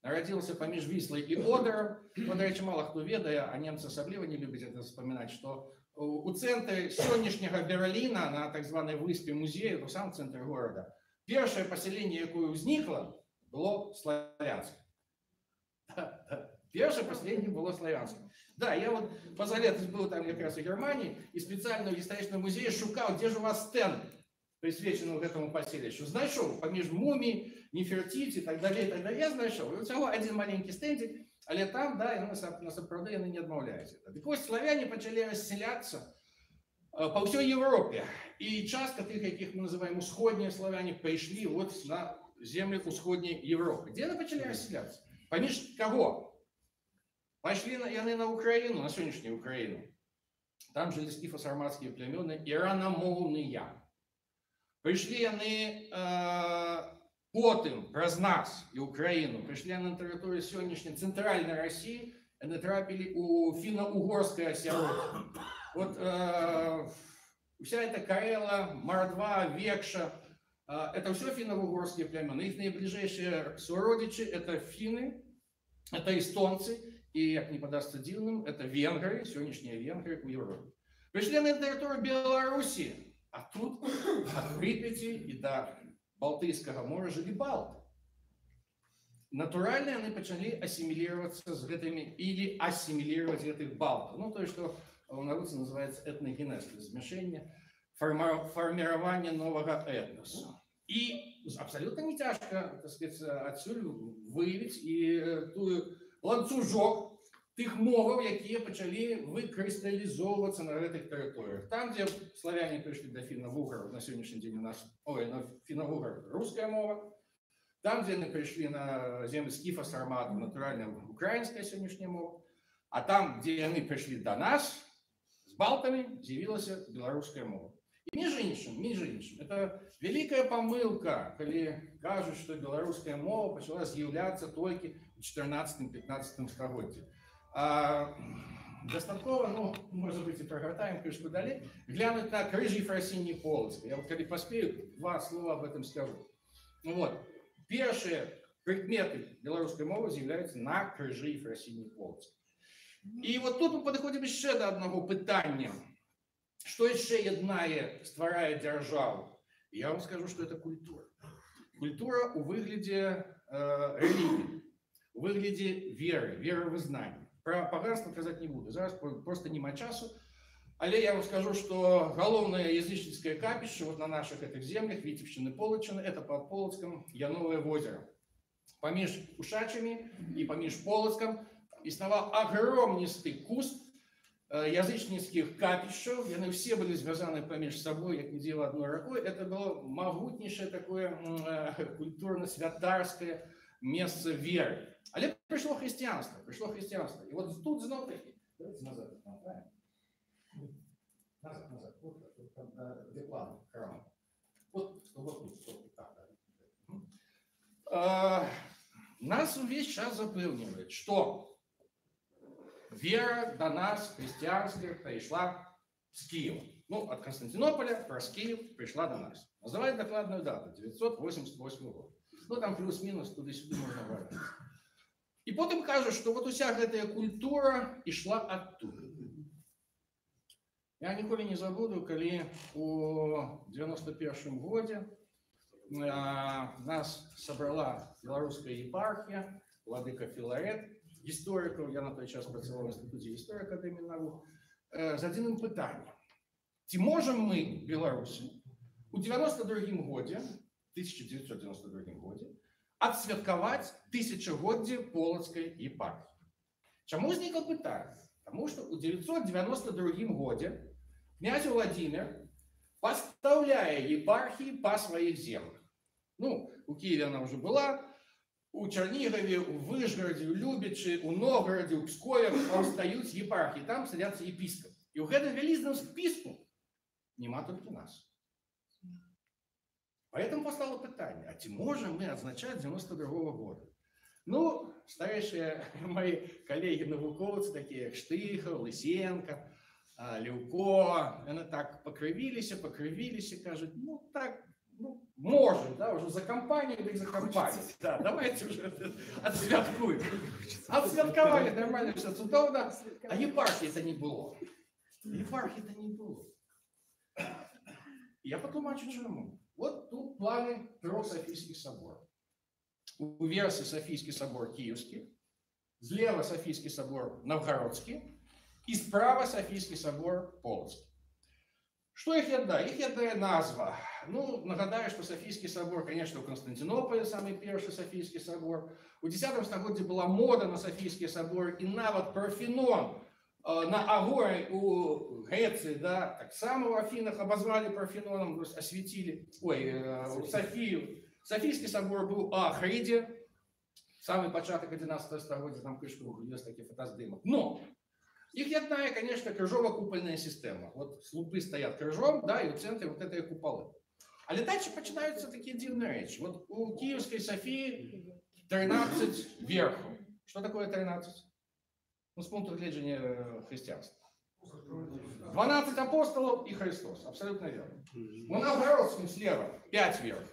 народился поміж Віслай і Одером. До речі, мало хто ведає, а немцы особливо не любят это вспоминать, что у центрі сьогоднішнього Берліна, на так званій виспі музею, в самому центрі города, перше поселення, яке возникло, було славянське. Перше поселення було славянське. Да, я вот позалетось был там как раз в Германии и специально в историческом музее шукал, где же у вас стенд, присвячений этому поселищу. Знайшов, поміж мумій, Нефертити и так далее, я знайшов. І всього один маленький стендик, але там, да, насправді вони не відмовляються. Так ось славяне почали розселятися по всій Європі. І частка тих, яких ми називаємо усходні славяне, прийшли от на землі усходньої Європи. Де вони почали розселятися? Поміж кого? Пошли они на Украину, на сьогоднішню Украину. Там жили скифо-сарматские племена, ираномовные. Пришли они потом, през нас и Украину, пришли они на территорию сьогоднішньої центральной России, и натрапили у финно-угорской осяродья. Вот вся эта Карела, Мордва, Векша, это все финно-угорские племена. Их наиближайшие сородичи – это финны, это эстонцы, и, як не подастся дивным, это венгры, сегодняшние венгры у Европы. Пришли на территорию Беларуси, а тут от Припяти и до Балтийского моря жили балты. Натурально они начали ассимилироваться с этими, или ассимилировать этих балтов. Ну, то есть, что у народа называется этногенез, то есть смешение, формирование нового этноса. И абсолютно не тяжко, так сказать, отсюда выявить и ту ланцюжок тих моваў, якія пачалі выкрысталізоўвацца на гэтых тэрыторыях. Там, дзе славяне прыйшлі да фінно-вугар, на сённяшні дзень у нас, на фінно-вугар руская мова. Там, дзе яны прыйшлі на землю скіфа-сарматаў, натуральна украінская сённяшняя мова. А там, дзе яны прыйшлі да нас, з балтамі з'явілася беларуская мова. І між іншым, это вялікая памылка, калі кажуць, што беларуская мова пачала з'яўляцца толькі ў 14-15 стагоддзі. Дастаткова, ну, можа быць, і прагартаем крышку далей, глянуць на крыжы Ефросініі Полацкай. Я вот калі паспею, два слова об этом скажу. Вот. Першыя прыкметы беларускай мовы з'яўляюцца на крыжы Ефросініі Полацкай. І вот тут мы падыходзім яшчэ да аднаго пытання. Что еще яднае, стварае державу? Я вам скажу, что это культура. Культура у выгляде религии, у выгляде веры, веровызнания. Про паганство сказать не буду, зараз просто нема часу. Але я вам скажу, что головное языческое капище вот на наших этих землях, Витебщины, Полочины, это под Полоцком Яновое озеро. Поміж Ушачами и поміж Полоцком існував огромнистый куст язычніцкіх капішаў, яны все были связаны поміж собой, як не дело одной рукой. Это было могутнейшее такое культурно-святарское место веры. Але пришло христианство. И вот тут знову таки, давайте назад, назад, вот там реклама, храм. Вот тут, так. Нас весь час запевнивает, что вера до нас, христианская, пришла с Киева. Ну, от Константинополя про Киев пришла до нас. Называют докладную дату, 988 год. Ну, там плюс-минус, туды-сюды можно варить. И потом кажут, что вот уся эта культура и шла оттуда. Я никогда не забуду, когда у 91 году нас собрала белорусская епархия, владыка Филарет, историков, я на той час працював в Інституті історії Академії наук, з одним питанням. Ці можемо ми, білоруси, у 1992 году, отсвяткувати тисячогоддя Полоцької єпархії? Чому возникло питання? Тому що у 992 году князь Владимир поставляє єпархії по своїх землях. Ну, у Києві вона вже була, у Чернигове, у Вышгороде, у Любичи, у Новгороде, у Пскове повстают епархии, там садятся епископы. И у этого велизного списку нема только нас. Поэтому постало питание, а ці можем мы отзначать 92 года? Ну, старейшие мои коллеги-науковцы, такие как Штыхов, Лысенко, Левко, они так покривились и кажут, ну так, ну, можем, да, уже за компанию или за компанию. Да, давайте уже отсвяткуем. Отсвятковали, нормально, все цудовно. А епархии-то не было. Епархии-то не было. Я потлумачу чому. Вот тут планы про Софийский собор. У версии Софийский собор Киевский, злева Софийский собор Новгородский и справа Софийский собор Полоцкий. Что їх єднає? Їх єднає назва. Ну, нагадаю, що Софійський собор, конечно, у Константинополя самий перший Софійський собор. У 10 столітті була мода на Софійський собор, і навіть Парфенон на Агорі у Греції, да, так само в Афінах обозвали Парфеноном, освятили, Софію. Софійський собор був у Ахриді, самий початок 11 століття, там кришку є такі фотоздимок. Но их єднає, конечно, крыжово-купольная система. Вот слупы стоят крыжом, да, и в центре вот этой куполи. Але дальше починаються такі дивні речі. Вот у Киевской Софии 13 верхов. Что такое 13? Ну, с пункта глядения христианства. 12 апостолов и Христос. Абсолютно верно. У Новгородском слева 5 верхов.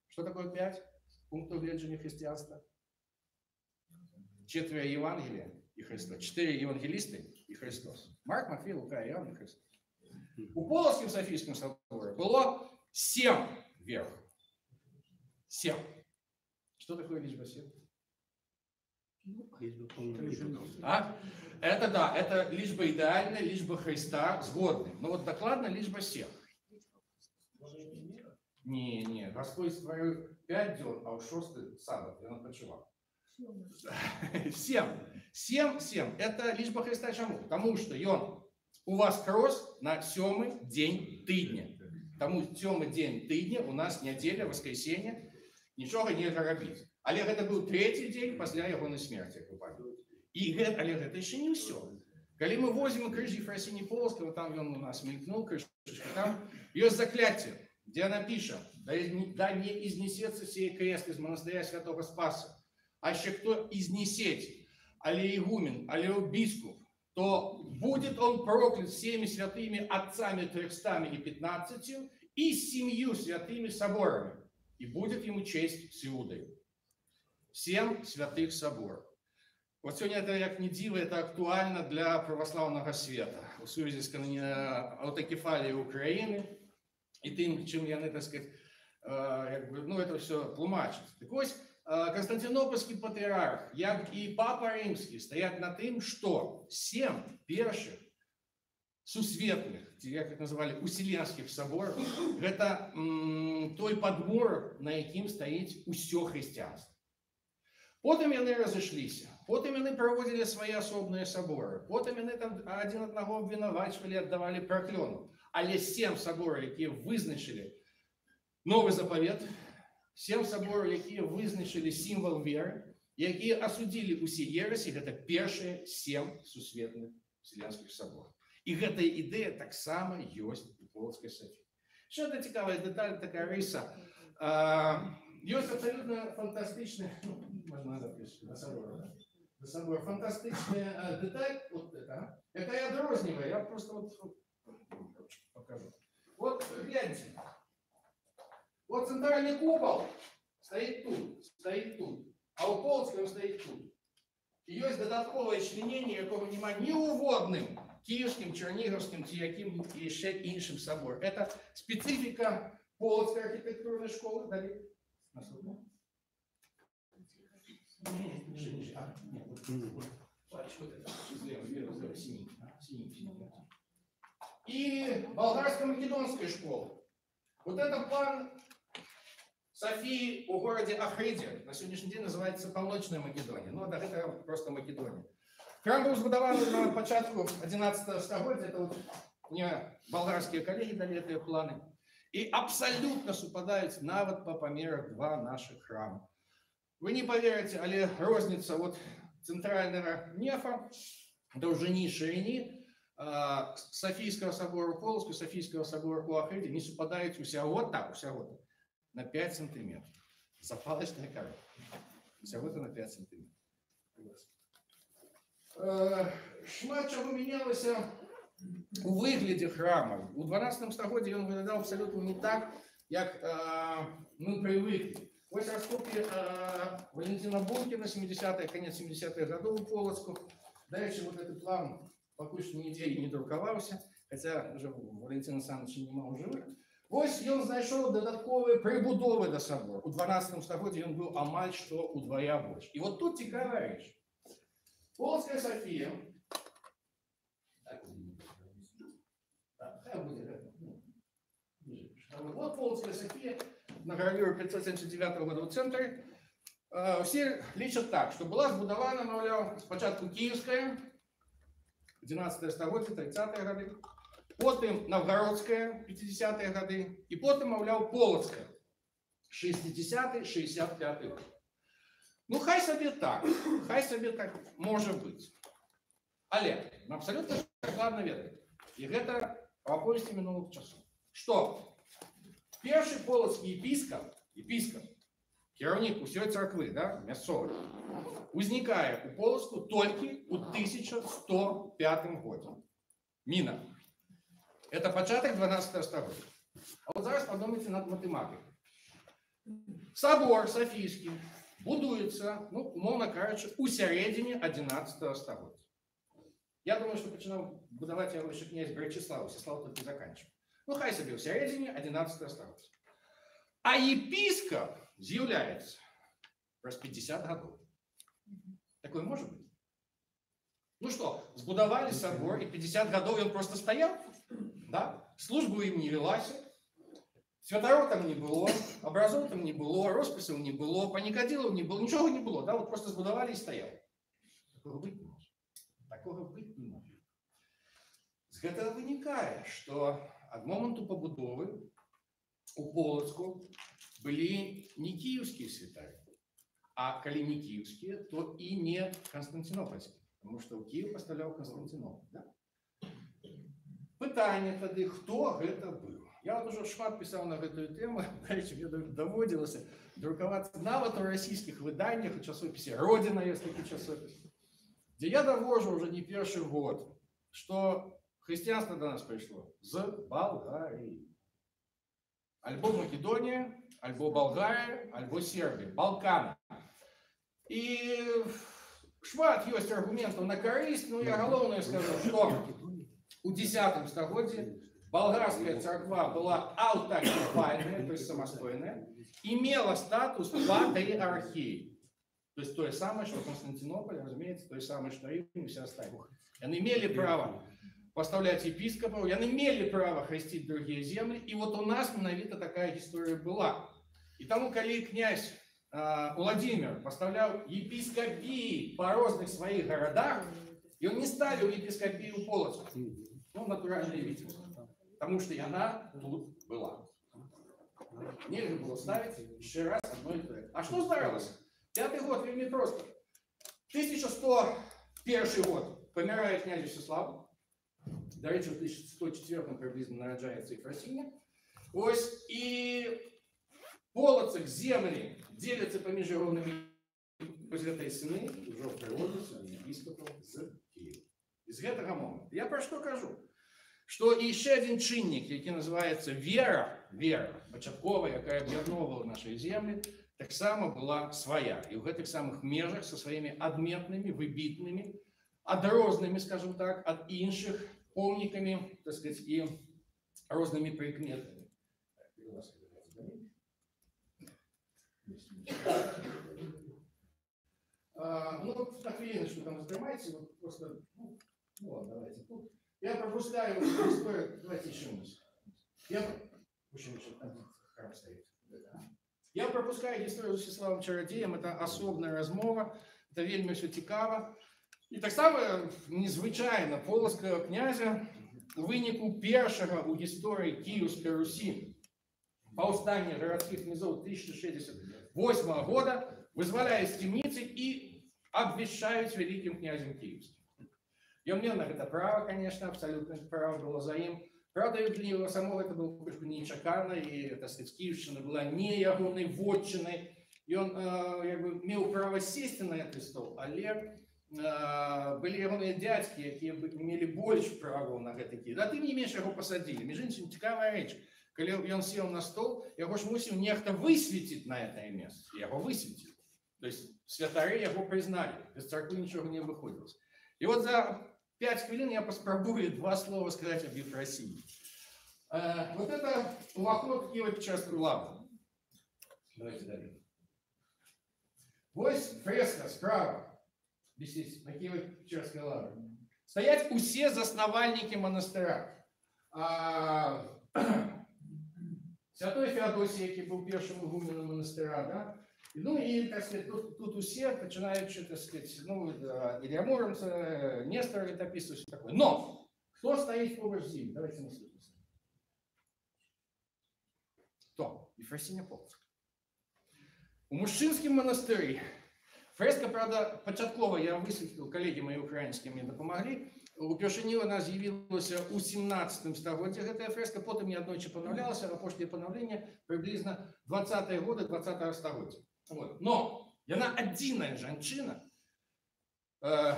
Что такое 5? С пункта глядения христианства. 4 Евангелия и Христос. 4 евангелисты и Христос. Марк, Матфей, Лука, Иоанн и Христос. У Полоцким Софийским соборе было 7 верхов. 7. Что такое лишба 7? А? Это да, это лишба идеальная, лишба Христа сгодный. Но вот докладно лишба 7. Не, Господь створил 5 дел, а у 6 саббат, и он почувал. 7. 7. Это лишба Христа чому? Тому що он у вас крос на 7-й день тижня. Тому 7-й день тижня у нас неділя, воскресенье, нічого не робити. Але це був 3-й день після його смерті, як ви пам'ятаєте. Але це ще не все. Коли ми возимо крижі Фросіні Полоцького, там він у нас мелькнув, кришечка, там є закляття, де напишемо, да не изнесется сей крест из монастыря Святого Спаса, а ще кто изнесет, але игумен, але бискуп, то будет он проклят всеми святыми отцами 315 и 7 святыми соборами, и будет ему честь с Иудой. 7 святых соборов. Вот сегодня это, як не диво, это актуально для православного света. У связи с аутокефалией Украины и тем, чем я, так сказать, ну, это все тлумачить. Так ось, Константинопольский патриарх, як и Папа Римский, стоят на тем, что 7 первых сусветных, як их называли, уселенских соборов, это той подморок, на яким стоит усё христианство. Потім вони розійшлися, потім вони проводили свої особні собори, потім вони там один одного обвинувачували, віддавали прокльону. Але 7 соборів, які визначили новий заповіт, 7 соборів, які визначили символ віри, які осудили усі єресі, це перші 7 сусветних вселенських соборів. І ця ідея так само є у Полоцькій Софії. Ще одна цікава деталь, така риса. Є абсолютно фантастичний, можно написать на собор, фантастичная деталь, вот это, какая дрозневая, я просто вот покажу. Вот гляньте, вот центральный купол стоит тут, а у Полоцкого стоит тут. И есть додатковое членение, якого нема ні уводним Киевским, Черниговским, яким і ще іншим собор. Это специфика Полоцкой архитектурной школы. Далее. И болгарско-македонская школа. Вот это план Софии у городе Ахриде. На сегодняшний день называется Полночная Македония. Ну, да, это просто Македония. Храм был сбудован на початку 11 століття. Это вот мне болгарские коллеги дали эти планы. И абсолютно совпадают навод по померах 2 наших храма. Вы не поверите, але розница вот центрального нефа, довжині и ширині Софийского собора у Полоцкого, Софийского собора у Ахриде не совпадают усього на 5 сантиметров. Запалочная корова. Усього на 5 сантиметров. Шмат чого мінялося у вигляді храму. У 12 столітті він виглядав абсолютно не так, як мы привыкли. Ось раскопки Валентина Бункина, 70-х, конец 70-х годов у Полоцку. Дальше вот этот план пока что нигде и не друкаваўся, хотя уже Валентин Александрович немало живых. Ось ён знайшоў додатковые прибудовы до собора. У 12 стагоддзі он был амаль что удвая больше. И вот тут цікавая речь. Полоцкая София. Вот Полоцкая София на гравюре 579 года в центре. Все лічат так, что была збудована, мовляв, спочатку Киевская, 11 стагоддзя, 30-е годы, потом Новгородская, 50-е годы, и потом, мовляв, Полоцкая, 60-й, 65-й год. Ну, хай собі так, може бути. Але абсолютно складно ведаць. І гэта в аповесці мінулых часоў. Што першы полацкі епіскап, кіраўнік усёй царквы, да, мясцовай, узнікае у Полацку толькі ў 1105 годзе. Міна. Это пачатак 12 стагоддзя. А вот зараз подумайте над матэматыкай. Собор Софийский будуется, ну, умовно кажучи, у середине 11 стагоддзя. Я думаю, что починав будовать его еще князь Гречислав, Всеслав тут не заканчивал. Ну, хай себе, в середине 11 стагоддзя. А епископ з'является раз 50 годов. Такое может быть? Ну что, сбудовали собор, и 50 годов он просто стоял? Да? Службу им не велась. Святаро там не было, образов там не было, росписов не было, паникадилов не было, ничего не было, да, вот просто сбудовали и стоял. Такого быть не может. Такого быть не может. З гэтага вынікае, што ад моманту пабудовы у Полацку былі не киевские святари, а калі не киевские, то и не константинопольские, потому что Киев поставлял Константинополь. Да? Пытанне тады, хто гэта быў. Я вот уже шмат писал на эту тему, мне доводилось друковаться нават у российских выданнях, у часописе «Родина», есть такой часопис, где я довожу уже не первый год, что христианство до нас пришло с Болгарии. Альбо Македония, альбо Болгария, альбо Сербия, Балканы. И шмат есть аргументов на користь, но я головное скажу, что у 10 стагоддзі болгарская церква была аутокефальная, то есть самостойная, имела статус патриархии. То есть то же самое, что Константинополь, разумеется, то же самое, что Рим и все остальные. Они имели право поставлять епископов, они имели право хрестить другие земли, и вот у нас менавіта такая история была. И тому, коли князь Владимир поставлял епископии по разных своих городах, и он не ставил епископию Полоцку, ну, натуральный витязь, потому что и она тут была. Нельзя было ставить еще раз одно и то же. А что здаралось? 5-й год, вельми просто. 1101 год помирает князь Всеслав. До речі, в 1104 приблизно народжається Ефросинья. Ось, і Полоцк, землі діляться поміж ровними позлятой сини, вже приводяться епископів з Києва. І з гэтага моменту. Я про що кажу? Що ще один чинник, який називається вера початкова, яка об'єднувала наші землі, так само була своя. І в гэтых самих межах со своїми адметними, вибітними, адрозними, скажем так, от інших помниками, так сказать, и разными прикметами. Ну вот так что там разбираете, вот просто, ну ладно, давайте тут. Я пропускаю историю, давайте еще раз. Храм стоит. Я пропускаю историю с Всеславом Чародеем, это особная размова, это вельми все цікаво. І так само незвичайно полоцького князя у виніку першого у історії Київської Русі повстання городських князів 1068 года визволяють з темниці і обвіщають великим князем Київським. І он мел на это право, конечно, абсолютно право было за им. Правда, для него самого это было нечаканно, и, так сказать, Киевщина была не ягоной вотчиной, и он имел право сесть на этот стол, але были ягоныя дядькі, якія мелі больш правоў на гэты Киев. А ты не менш яго пасадзілі. Між іншым, цікавая рэч. Калі ён сел на стол, яго ж мусіў нехта высветіць на это место. Яго высветіў. То есть святары яго признали. Без церкви ничего не выходило. И вот за 5 хвилин я попробую 2 слова сказать об Ефросинии. Вот это уваход в Киево-Печерскую лавру. Давайте далее. Вот фреска справа висит на Киево-Печерской лавре. Стоять усе заснавальники монастыря. Святой Феодосий, який був першим игуменом монастыря, да? Ну и, так сказать, тут усе начинают что-то сказать, ну, Илья Муромец, Нестор летописец, все такое. Но кто стоит побольше с ним? Давайте мы слушаем. Кто? Ефросиня Полоцька. У Мужчинскім монастырі фреска, правда, початкова, я висвітлив, колеги мої українські мені допомогли. Упершыню вона з'явилася у 17 стагоддзі, гэтая фреска, потім неаднойчы поновлялася, а апошняе поновлення приблизно 20-е годы 20-го стагоддзя. Вот. Но яна адзіная жанчына,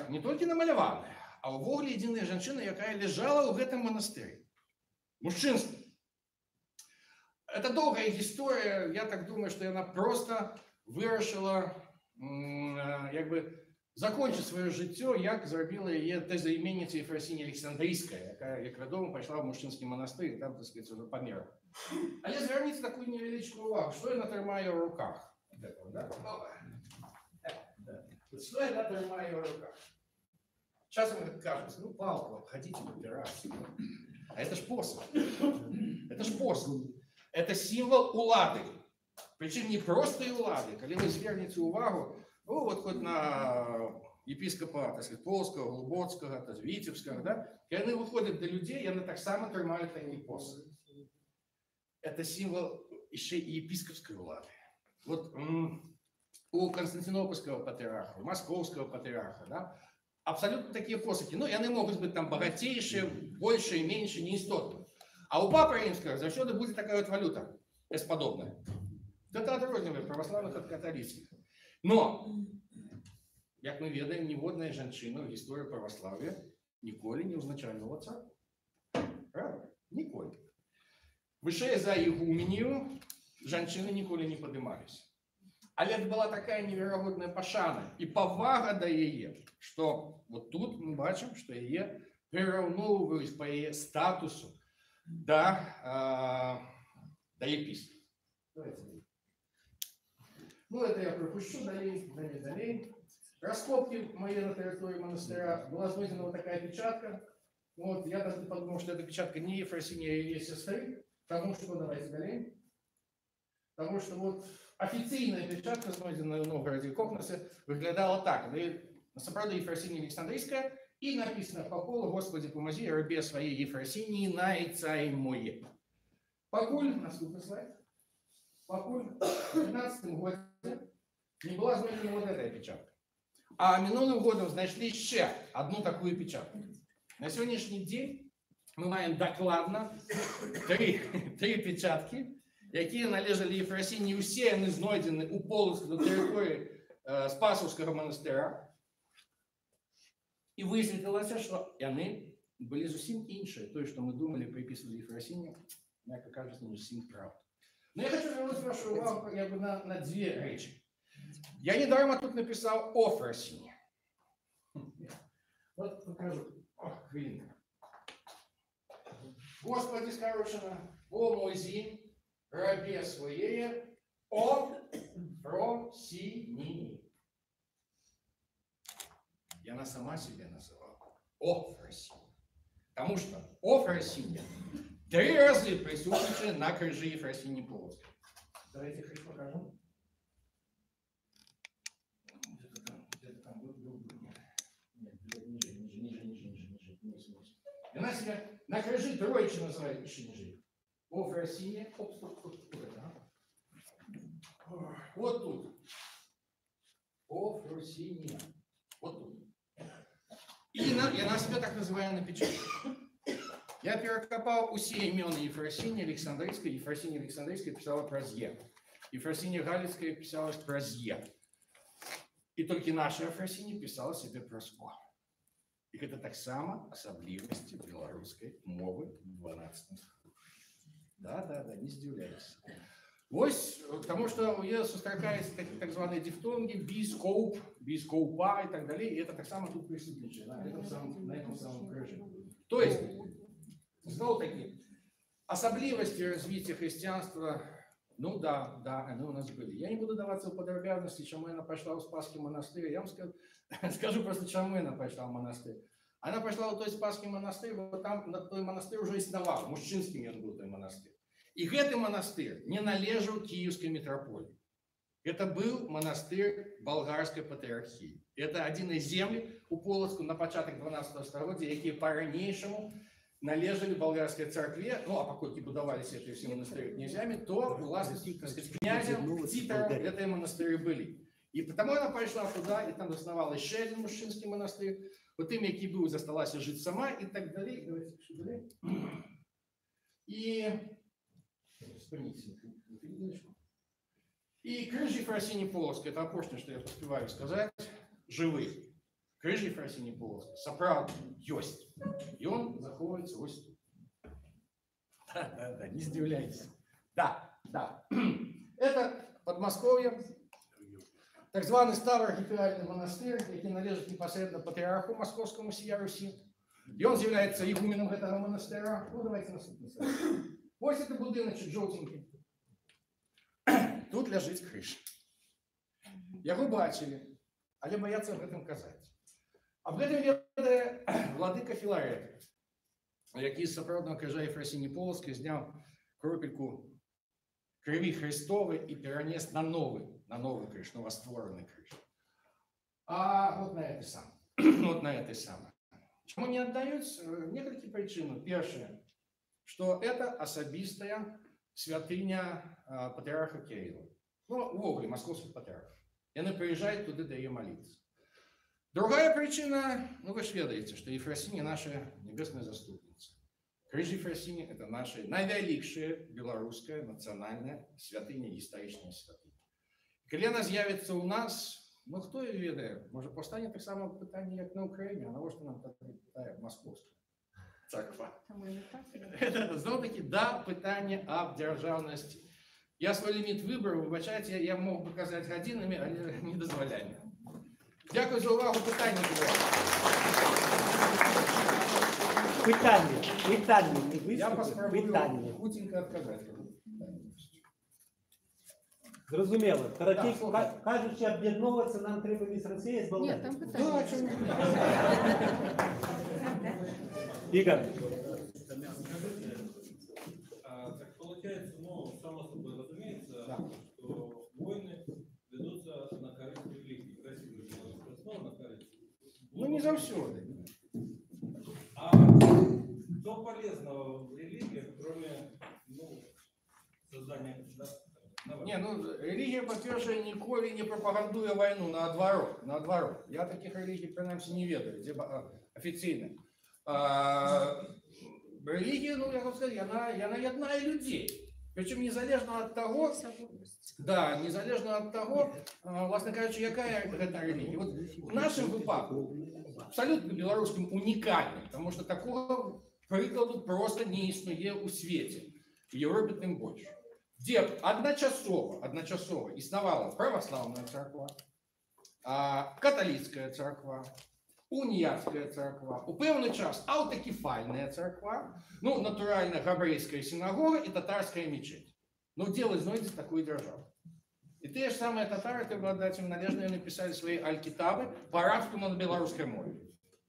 не толькі намаляваная, а ўвогуле адзіная жанчына, якая лежала ў гэтым монастырі. Мужчынстве. Это долгая история, я так думаю, что она просто вырашила, как бы, закончить свое життя, як зробила її тезоіменниця Єфросинія Олександрійська, яка, як відомо, пішла в Мужчинський монастир, і там, так сказати, вже померла. Але зверніть таку невеличку увагу, що вона тримає в руках. Что я тримаю в руках? Часом кажется, ну, палку, обходите, попираться. А это ж посох. Это ж посох. Это символ улады. Причем не просто улады. Когда вы звернете увагу, ну, вот хоть на епископа, так сказать, Полоцького, Глубоцкого, Витебского, да, и они выходят до людей, и они так само тримают они посох. Это символ еще и епископской улады. Вот у Константинопольского патриарха, у Московского патриарха, да, абсолютно такие посохи. Ну, и они могут быть там богатейшие, больше, меньше, неистотные. А у Папы Римского завсёды будет такая вот валюта, бесподобная. Это отродневая православных от католических. Но, як мы ведаем, ніводная жанчына в истории православия ніколі не узначального отца. Правда? Ніколі. Вышэй за игумению жанчыны ніколі не поднимались. Але это была такая невероятная пашана и повага до яе, что вот тут мы бачим, что яе прираўноўваюць по яе статусу до епископа. Ну, это я пропущу, далее. Раскопки мои на территории монастыря. Была найдена вот такая печатка. Вот, я даже подумал, что эта печатка не Ефросинии, а ее сестры. Потому что, давайте далее. Потому что вот официальная печатка, найденная в Новгороде Кокнесе, выглядала так. Насправді Ефросинія Олександрійська, и написано по полу: «Господи, помози рабе своей Ефросинии найцаемое». Покуль, наступный слайд. Покуль в 2015 году не была знайдена вот эта печатка. А минулым годом знайшли еще одну такую печатку. На сегодняшний день мы маем докладно три печатки, які належали Ефросинії. Усі вони знайдені у Полоцькій території Спасовського монастиря. І висвітлилося, що вони були зовсім інші. То, що ми думали, приписували Ефросинії, м'яко кажучи, не зовсім правда. Но я хочу звернути вашу увагу на дві речі. Я недаром тут написал о Ефросинії. Вот покажу. Хвилинка. Господи, скорочено, помози рабе своей Ефросинии. И она сама себя называла Ефросинія. Потому что Ефросинія 3 раза присутствует на крыже Ефросинии Полоцкой. Давайте хоть покажу. И она себя на крыше троечи называет еще ниже. Ефросинія. Вот тут. Ефросинія. Вот тут. И она себя так называет на печати. Я перекопал все имена Ефросинии Александрийской. Ефросиния Александрийская писала про З'е. Ефросиния Галицкая писалась про З'е. И только наша Ефросиния писала себе про Ско. И это так само особливости белорусской мовы в 12 столетии. Да, не здивляйтесь. Ось, тому що є сустракаються такі так звані дифтонги, біскоп, біскопа і так далі, і це так само тут присутствує на этом самом крыже. То есть, знову таки, особливости развития христианства, ну да, они у нас были. Я не буду даваться в подробности, чему она пошла в Спасский монастырь. Я вам скажу просто, чему она пошла в монастырь. Она пошла в той Спасский монастырь, вот там той монастырь уже існував, мужчинским он был той монастырь. И этот монастырь не належал Киевской митрополии. Это был монастырь Болгарской патриархии. Это один из земель у Полоцку на початок 12 століття, які по-ранейшему належали болгарской церкви, ну а поскольку будовались эти все монастыри князьями, то власти князем титулом этой монастыри были. И потому она пошла туда, и там основала еще один мужчинский монастырь. Вот им, який был, засталась жить сама, и так далее. И Крыжий Фросиний Полоцкий, это опошне, что я успеваю сказать, живые. Крыжий Фросиний Полоцкий, сапраўды ёсць. И он заховывается вот тут. Да, не здивляйтесь. Да. Это Подмосковье, так званый Ставро-Гипиальный монастырь, который належит непосредственно патриарху московскому сия Руси. И он является игуменом этого монастыря. Ну, давайте наступный слайд. Вот это будиночек желтенький. Тут лежит крыша. Його бачили, але бояться об этом казати. Об этом ведає владика Філарет, який з сапраўдного крижа Єфросинії Полоцької зняв кропельку крові Христової і перенес на новий криж, новостворений криж. А вот на это самое. Чему не отдают? Некоторые причины. Первое, что это особистая святыня патриарха Кирилла. Ну, увогуле, московских патриархов. И они приезжают туда, да и молиться. Другая причина, ну вы же ведаете, что Ефросинья наша небесная заступница. Крыж Ефросиньи – это наша наивеликшая белорусская национальная святыня, историчная святыня. Когда она з'явится у нас, ну кто ее ведает? Может, постане так само питання, як на Украине, а на что нам так питає московська церква? Это, знову-таки, да, питання об державности. Я свой лимит вибору, вибачайте, я мог бы казати годинами, але не дозволяю. Дякую за увагу. Питання. Я поспробую хутенько відказати. Зрозуміло. Кажучи, об'єднуватися нам треба із Росії, з Болгарії. Ні, там питання. Ігор. Так получается, ну, само собой разумеется, что войны ведутся на корысть религии. Россия снова на корысть. Ну, не завсёды. А что полезного в религии, кроме, ну, создания государства? Не, ну, религия, по-перше, ніколи не пропагандує войну, наоборот. Я таких религий, принаймні, не ведаю, где официально. Религия, ну, я хочу сказать, она єднає людей. Причем незалежно от того, власне кажучи, яка это религия. Вот в нашем випадку, абсолютно белорусским уникальным, потому что такого прикладу просто не існує у світі. В Європі тим більше. Где одночасово існувала православная церква, католицкая церква, уніатська церква, у певний час аутокефальная церква, ну, натурально габрейская синагога и татарская мечеть. Ну, делать, знаете, такую державу. И те же самые татары, те обладатели належные, написали свои аль-китабы по-арабскому на белорусской мове,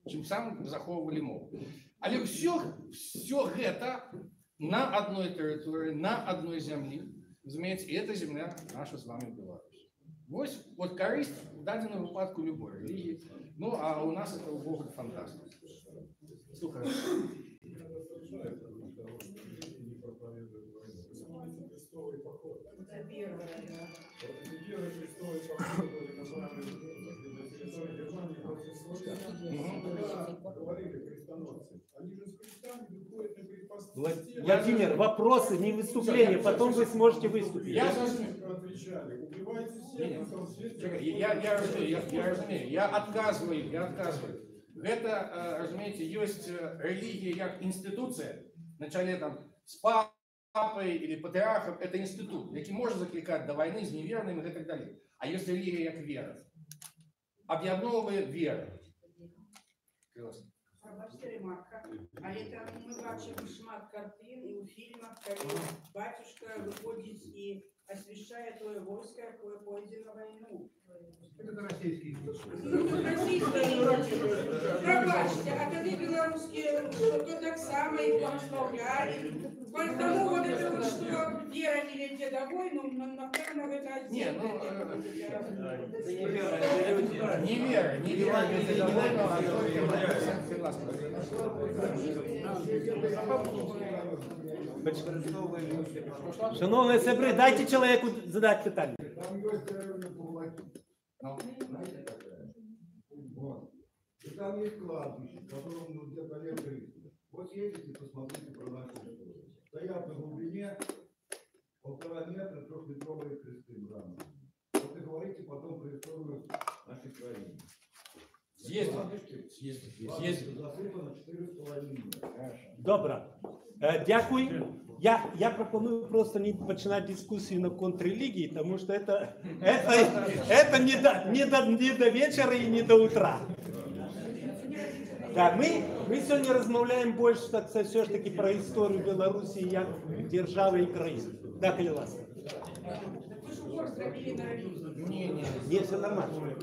чим самым заховывали мову. Але все это на одной території, на одной землі, розумієте, і це земля наша з вами Білорусь. Ось, от користь в даденому випадку любої релігії, ну, а у нас це в Богу фантастика. Слухай. Владимир, вопросы, не выступления, потом вы сможете выступить. Я разумею, я отказываю. Это, разумеете, есть религия как институция, вначале там папой или патриархом – это институт, який може закликати до війни з невірними і так далі. А є релігія як віра. Об'єдновує віру. Пробачте, ремарка. Але там ми бачимо шмат картин і у фільмах, коли батюшка виходить і освящає твоє військо, яке пойде на війну. Это российский. Пробачте, а тоді білоруські, то так само і благословляли. Потому вот это вот, что вера не летит домой, ну, напевно, это Не, ну, не вера, не вера. Шановні сябри, дайте чоловіку задати питання. И там есть кладбище, в котором где-то лет 300. Вот съездите, посмотрите про нашу историю. Стоят на глубине 1,5 метра 3-метровые кресты брамы. Вот и говорите потом про историю нашей краины. Съездите. Засыпано 4,5 метра. Добре. Дякую. Я пропоную просто не починати дискусію на контррелігії, тому що це не до вечора і не до утра. Так, ми сьогодні розмовляємо більше, так це все ж таки про історію Білорусі як держави і країни. Так, или ласка? Ні, все нормально.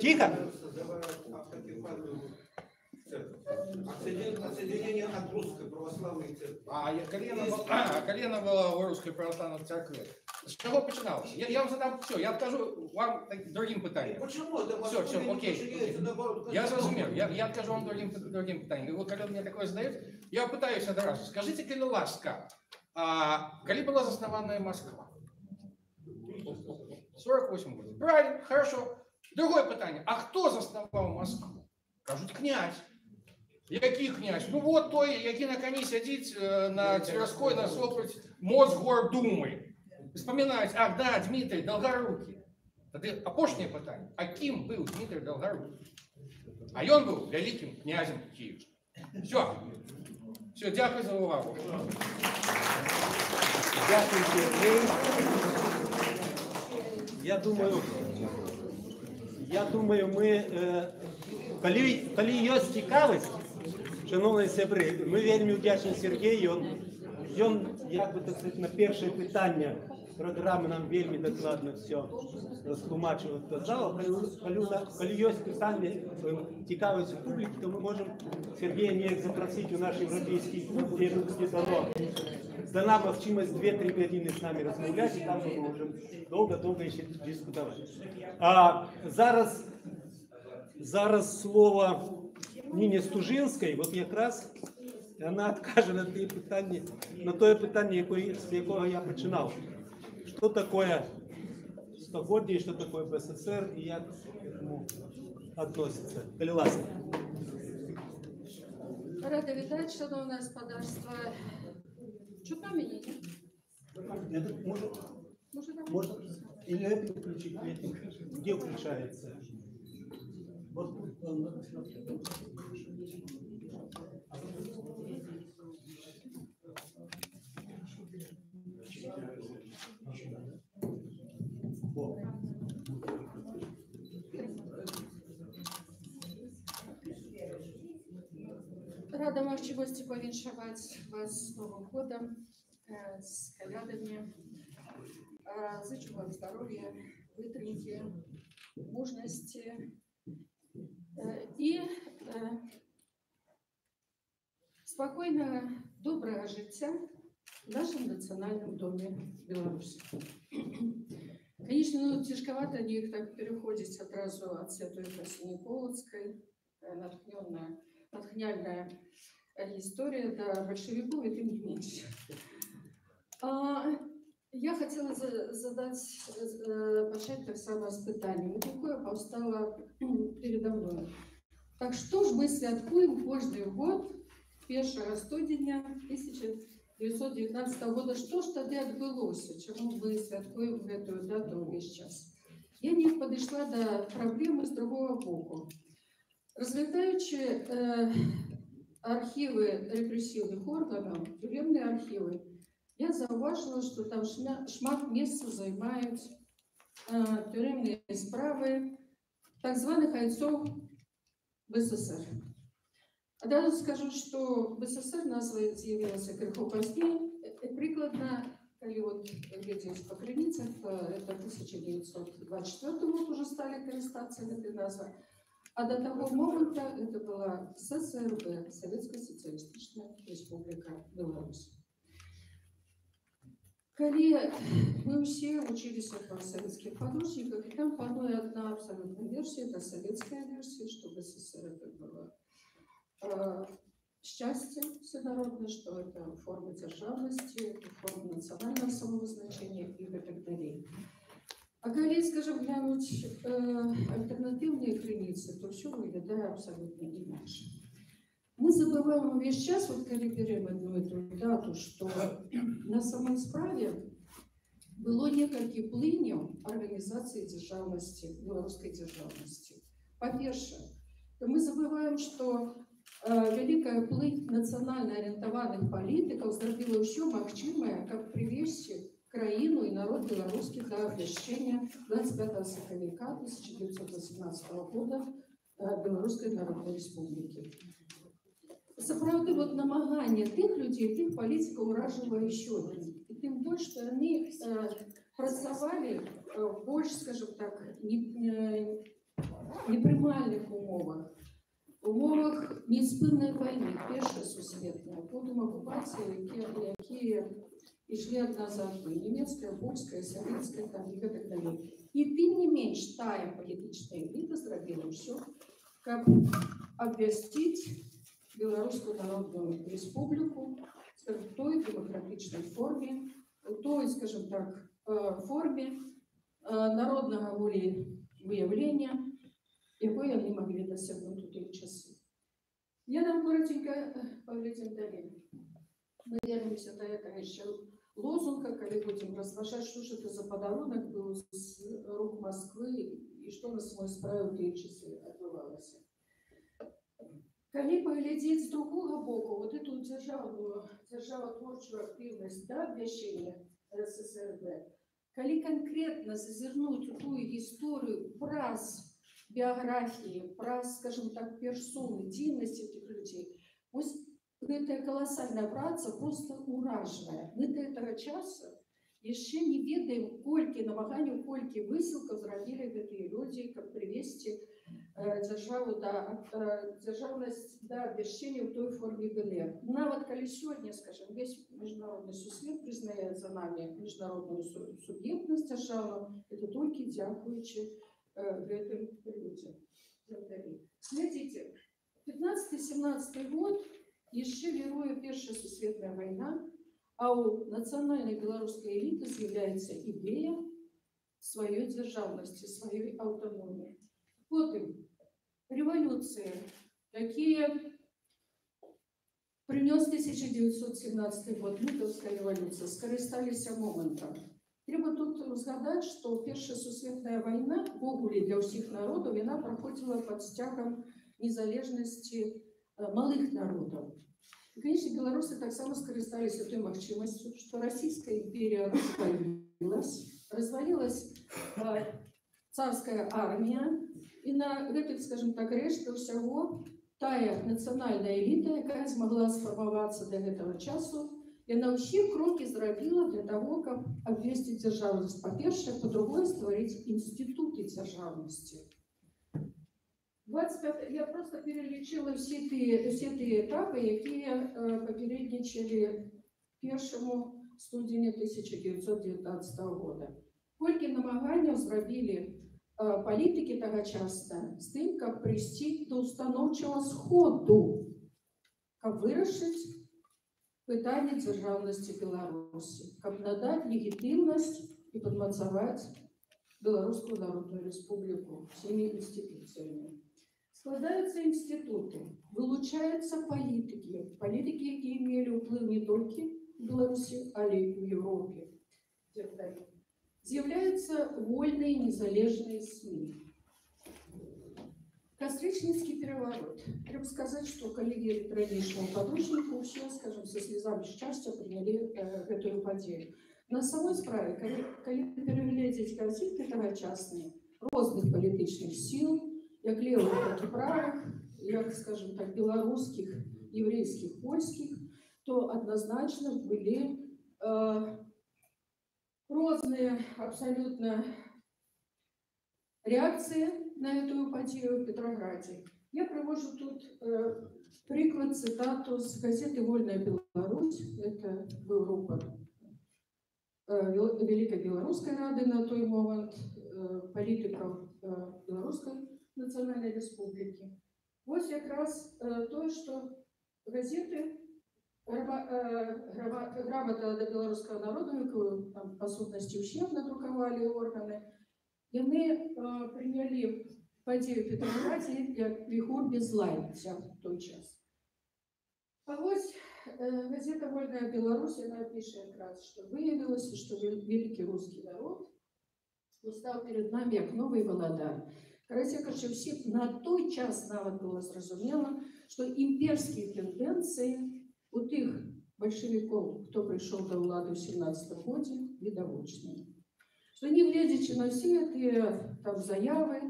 Тихо. Отсоединение от русской православной церкви. Колено было у Русской православной церкви. С чего починалось? Я вам задам все, я откажу вам другим питанням. Почему? Все, окей. Я зрозумів, я откажу вам другим питанням. Ви коли мені таке задаєте, я питаюся одразу. Скажіть, будь ласка, коли була заснована Москва? 48 років. Правильно, хорошо. Друге питання. А хто заснував Москву? Кажуть, князь. Який князь? Ну от той, який на коні сидить на Тверской, насоплюють Мосгордуми. Вспоминають, ах, да, Дмитрий Долгорукий. Тоді опошнє питання. А ким був Дмитрий Долгорукий? А він був великим князем Київським. Все, дякую за увагу. Дякую. Я думаю, ми, коли є цікавість, шановні сябри, ми вельми вдячні Сергію, він, як би так сказати, на перше питання програми нам вельми докладно все розтлумачив, казав, коли є питання, цікавість у публіки, то ми можемо Сергія ніяк запросити у наш європейський клуб, де до нам можливість 2-3 години з нами розмовляти, і там ми можемо довго ще дискутувати. А зараз слово Ніні Стужинській, от якраз вона відкаже на те питання, з якого я починав. Що таке стогоддя, що таке БССР і як к этому відноситься. Коли ласка. Рада вітати, шановне господарство. Чутно мені? Можно или это включить, где включается? Рада можливості повіншувати вас з Новим годом, з колядами. Зичу вам здоровья, вытримки, мужности и спокойного, доброго життя в нашем национальном доме Беларуси. Конечно, тяжковато них так переходить сразу от Святой Краснополоцкой, натхняльная история до большевиков, и тем не меньше. Я хотела почать так само з питанням, яке повстало передо мною. Так що ж ми святкуємо кожен год 1 студня 1919 року? Що ж тоді відбулося? Чому ми святкуємо цю дату весь час? Я не підійшла до проблеми з другого боку. Розглядаючи архивы репрессивных органов, тюремные архивы, я зауважила, что там шмат месца займают тюремные справы так званых айцов БССР. Одразу скажу, что БССР назва з'явилася крыху пазней. Прикладно, коли вот глядеть по границах, это 1924 год уже стали користаться этой назвой. А до того момента это была ССРБ, Советская Социалистическая Республика Беларусь. Коли мы все учились в советских подручниках, и там панует одна абсолютная версия, это советская версия, что в СССР это было счастье всенародное, что это форма державности, это форма национального самовозначения и так далее. А коли, скажем, глянуть альтернативные границы, то все выглядит абсолютно иначе. Мы забываем весь час, вот когда берем одну эту дату, что на самой справе было несколько плынів организации державности, белорусской державности. По-перше, мы забываем, что великая плынь национально ориентованных политиков зробила все махчимое, как привести країну и народ белорусский до обвящения 25 сакавіка 1918 года Белорусской Народной Республики. Сапраўды, вот намагання тых людей, тых політиків уражила еще один. И тем больше, что они працавали больше, скажем так, непрымальных умовах неспынной войны, Першая сусветная, потом оккупации, якія ішли одна за одной, немецкая, польская, советская, там, и так далее. И тем не меньше, тая политическая элита зробила все, как обвестить Белорусскую Народную Республику в той демократичной форме, в той, скажем так, форме народного волеявления, якой они могли досягнуть в те часы. Я нам коротенько поглядим далее. Мы вернемся до этого еще лозунга, когда будем разважать, что же это за подарунок был с рук Москвы и что на самой справе в те часы отбывалось. Коли поглядеть с другого боку, вот эту державотворчую активность, да, обвящения РССРБ, коли конкретно зазирнуть в ту историю праз биографии, праз, скажем так, персон, дзейнасці этих людей, вось гэтая колоссальная праца просто уражвае. Мы до этого часу еще не ведаем, колькі намаганняў, колькі высілкаў зрабілі гэтыя люди, как привести державу до державность до обвящения в той форме ГДР. Нават коли сегодня, скажем, весь международный сусвет признает за нами международную субъектность державу, это только дякуючи гэтым людям. Смотрите, 15-17 год еще веруя Першая сусветная война, а у национальной белорусской элиты з'является идея своей державности, своей автономии. Потом революции, какие принес 1917 год, Лютовская революция, скористались моментом. Треба тут згадать, что Першая сусветная война в огуле для всех народов, она проходила под стягом незалежности малых народов. И, конечно, белорусы так само скористались этой махчимостью, что Российская империя развалилась царская армия, и на гэтых, скажем так, рэшту всего тая национальная элита, якая смогла сформоваться до этого часу, и она все кроки зробила для того, как обвести державность. По-перше, по-другое, створить институты державности. 25, я просто перелічила все ті етапи, які попередничали першому студені 1919 года. Колькі намаганняў зрабілі політики того часа з тим, как прийти до установчого сходу, как вырашить питання державности Беларуси, как надать легитимность и подмацовать Белорусскую Народную Республику всеми институциями. Складаются институты, вылучаются политики, которые имели вплыв не только в Беларуси, но и в Европе. З'являются вольные незалежные СМИ. Стрічницький переворот. Треба сказать, что коллеги ранейшего подручника все, скажем, со слезами счастья приняли эту подею. На самой справе, коли переглядеть картинки тогочасные разных политических сил, як левых, так и правых, як, скажем так, белорусских, еврейских, польских, то однозначно были разные абсолютно реакции на эту подею в Петрограде. Я привожу тут приклад, цитату с газеты «Вольная Беларусь». Это группа Великой Белорусской Рады на той момент, политиков Белорусской Национальной Республики. Вот как раз то, что газеты грамота до белорусского народа, якую там, по сутности ущерб надрукавали органы, яны прийняли подію в Петрограді як віхур безлайця в той час. А ось газета «Вольная Беларусь» она пишет как раз, что выявилось, что великий русский народ стал перед нами как новый володар. Короче, всі на той час навіть було зрозуміло, що імперські тенденції у тих большевиків, хто прийшов до влади в 17-му році, видовочні. Что не глядячи на все эти там заявы,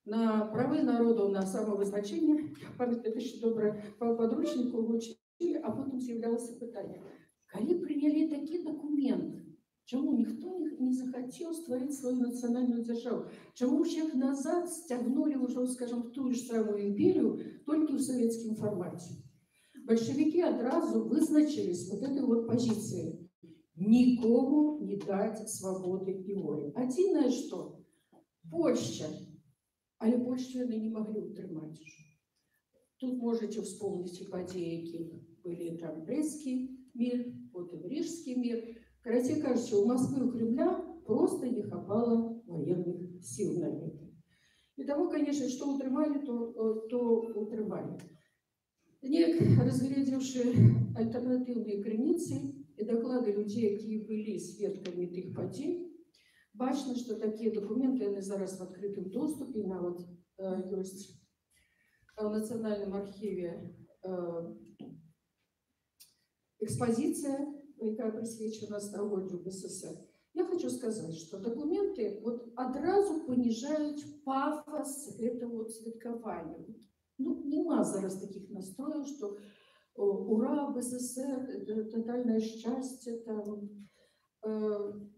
на правы народу, на самовизначение, пам'ятаю, ще добре по подручнику вчили, а потім з'являлося питання, коли прийняли такі документи, чому ніхто не захотів створити свою національну державу? Чому всіх назад стягнули уже, скажем, в ту ж саму імперію, тільки в совєтському форматі? Большевики одразу визначились вот этой вот позицией. Никому не дать свободы и воли. Одиное что? Польща. Але Польщу они не могли утримать. Тут можете вспомнить и подеи, які были там Брестский мир, вот и Рижский мир. Короче, кажется, у Москвы и у Кремля просто не хватало военных сил на это. И того, конечно, что утримали, то утримали. Нек, разглядевши альтернативные границы, и доклады людей, які були свідками тих подій, бачно, що такі документи вони зараз в відкритому доступі, навіть є в Національному архіві експозиція, яка присвячена століттю СССР. Я хочу сказати, що документи одразу понижають пафос цього святкування. Ну, нема зараз таких настроїв, що ура, в СССР, тотальное счастье, там,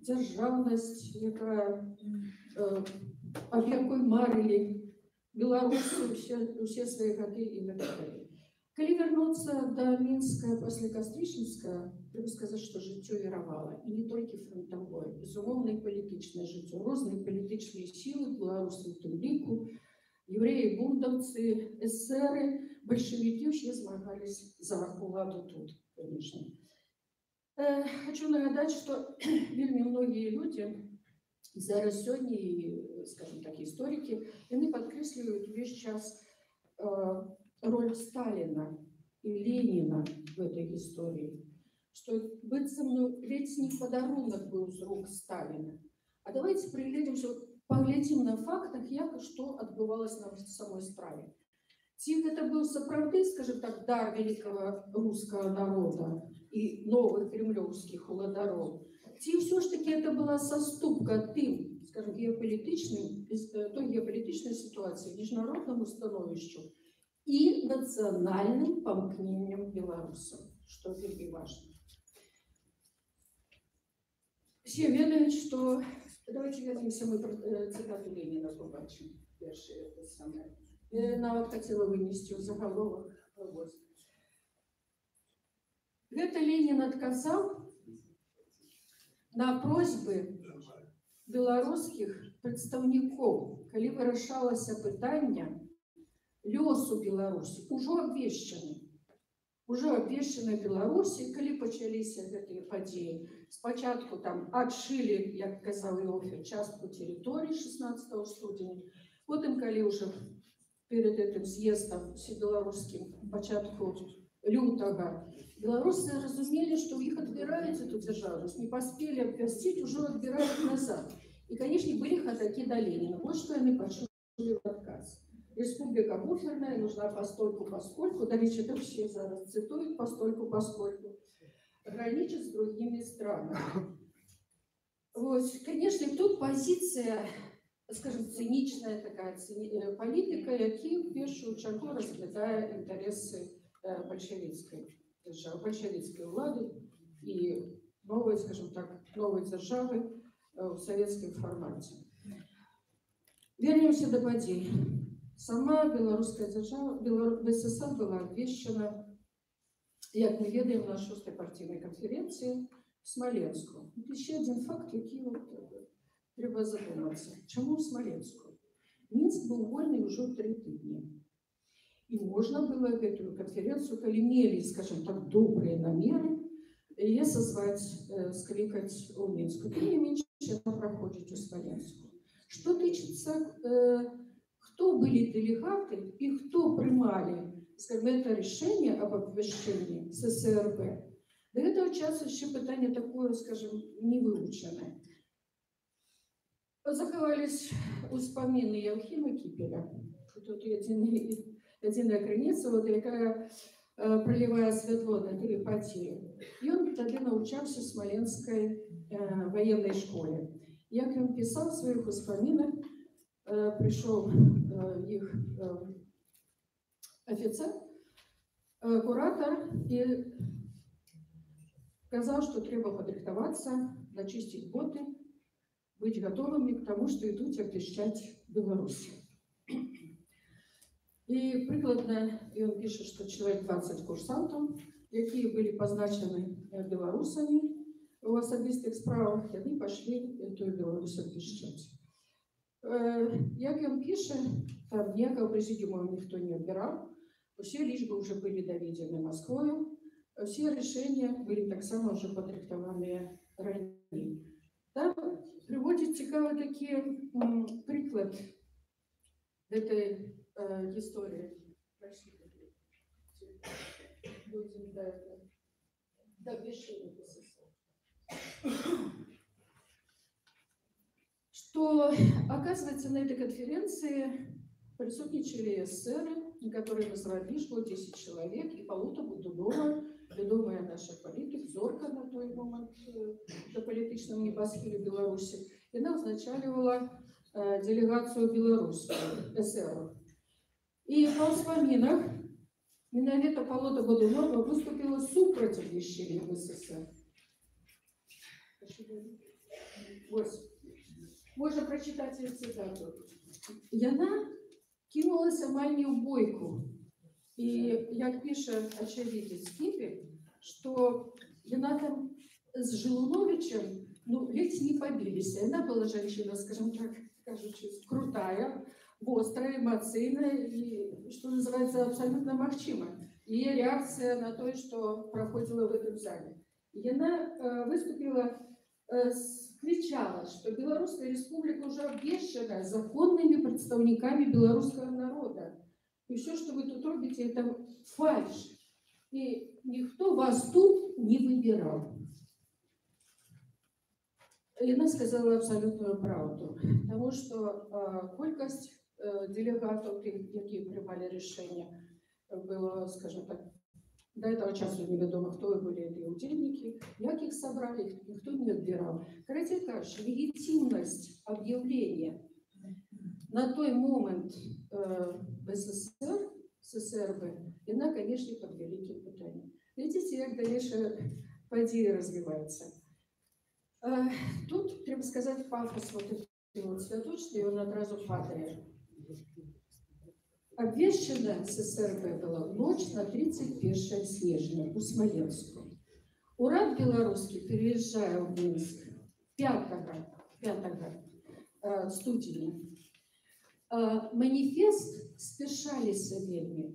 державность, об якой марили белорусы все свои годы и так далее. Коли вернуться до Минска после Костричинска, треба сказать, что життя віровало. И не только фронтовое, безумовно, и политичное життя. Разные политические силы, белорусы в тем лику, евреи, бундовцы, эсеры, большевики все змагались за владу тут, конечно. Хочу нагадать, что вельми многие люди, зараз сьогодні, і, скажем так, історики, вони підкреслюють весь час роль Сталина и Ленина в этой истории. Что ведь не подарунок был с рук Сталина. А давайте поглядим на фактах, як что отбывалось на самой справе. Ці это был сапраўды, скажем так, дар великого русского народа и новых кремлевских уладаров. Ці все ж таки это была соступка тим, скажем, той геополітичной ситуации, международному становищу и национальным помкнением белорусов, что вельми важно. Все ведают, что... Давайте вернемся, мы цитату Ленина побачим. Першее это самое. Нават хотела вынести в заголовок. Гэта Ленин отказал на просьбы белорусских представников, калі вырашалася пытання лёсу Беларусі, уже обвешчаны Беларусі, калі пачаліся гэтыя падзеі. Спачатку там адшылі, як казаў Іофер, частку тэрыторыі 16 студзеня, потым, калі уже перед этим съездом всебелорусским початку лютого, белорусы разумели, что их отбирают эту державность, не поспели обвестить, уже отбирают назад. И, конечно, были ходоки до Ленина. Вот что они почувствовали в отказ. Республика Буфер и нужна постольку, поскольку, да речь это все зараз цитуют, постольку, поскольку, граничит с другими странами. Вот, конечно, тут позиция, скажем, циничная такая політика, які в першу чергу розглядає інтереси большевицької влади і нової, скажем так, нової держави в советском формате. Вернемся до подій. Сама белорусская держава, БССР была обвещена, як ми ведаємо, на 6-й партійній конференції в Смоленську. Це ще один факт, який треба задуматися. Чому в Смоленську? Мінськ був вольний вже 3 тижні. І можна було эту конференцию, коли имели, скажем так, добрые намеры, ее созвать, скликать у Минску. Тем не меньше, она проходит у Смоленску. Что тычется, кто были делегаты и кто принимали, скажем, это решение об обвещении ССРБ. До этого часу еще питание такое, скажем, не выученное. Заховались успомины Явхима Кипеля. Тут єдина криниця, яка проливає світло на телепатію. І він тоді навчався в Смоленській воєнній школі. Як він писав в своїх успоминах, прийшов їх офіцер, куратор, і сказав, що треба підрихтуватися, начистити боти, бути готовими к тому, що йдуть обвіщати Білорусь. І прикладно він пише, що чоловік 20 курсантів, які були позначені білорусами у особистих справах, вони пішли цю Білорусь обвіщати. Як він пише, там ніякого президіуму ніхто не обирав, всі лічби вже були доведені Москвою, всі рішення були так само вже підрихтовані раніше. Там приводить цікавий такий приклад цієї истории. Что, оказывается, на этой конференции присутствовали эсеры, которые назвали шло 10 человек, и Полута Будунова, ведомая наша политик, зорка на той момент до политичном небосхиле Беларуси, и она означала делегацию белорусскую, эсеров. И по вспоминах Минавета Полота Бодунова выступила супротив вещей в СССР. Можно прочитать ее цитату. И она кинулась амаль не в бойку. И, как пишет очевидец Кипель, что она там с Жилуновичем, ну, ведь не побились. Она была женщина, скажем так, крутая, острая, эмоциональная и, что называется, абсолютно махчима. Ее реакция на то, что проходило в этом зале. И она выступила, кричала, что Белорусская республика уже обвешена законными представниками белорусского народа. И все, что вы тут робите, это фальшь. И никто вас тут не выбирал. И она сказала абсолютную правду, потому что колькость делегатов, які приймали рішення, было, скажем так, до этого часу неведомо, кто были эти удельники, як их собрали, их никто не отбирал. Короче, кажется, легитимность объявления на той момент в СССР, ССРБ, она, конечно, под великим питанием. Видите, как дальше події развивается. Тут, треба сказать, пафос вот этого святочства, и он одразу падает. Обвещена ССРБ была в ночь на 31 снежня у Смоленску. Уряд белорусский, переезжая в Минск 5 студені, маніфест спішалися вельми.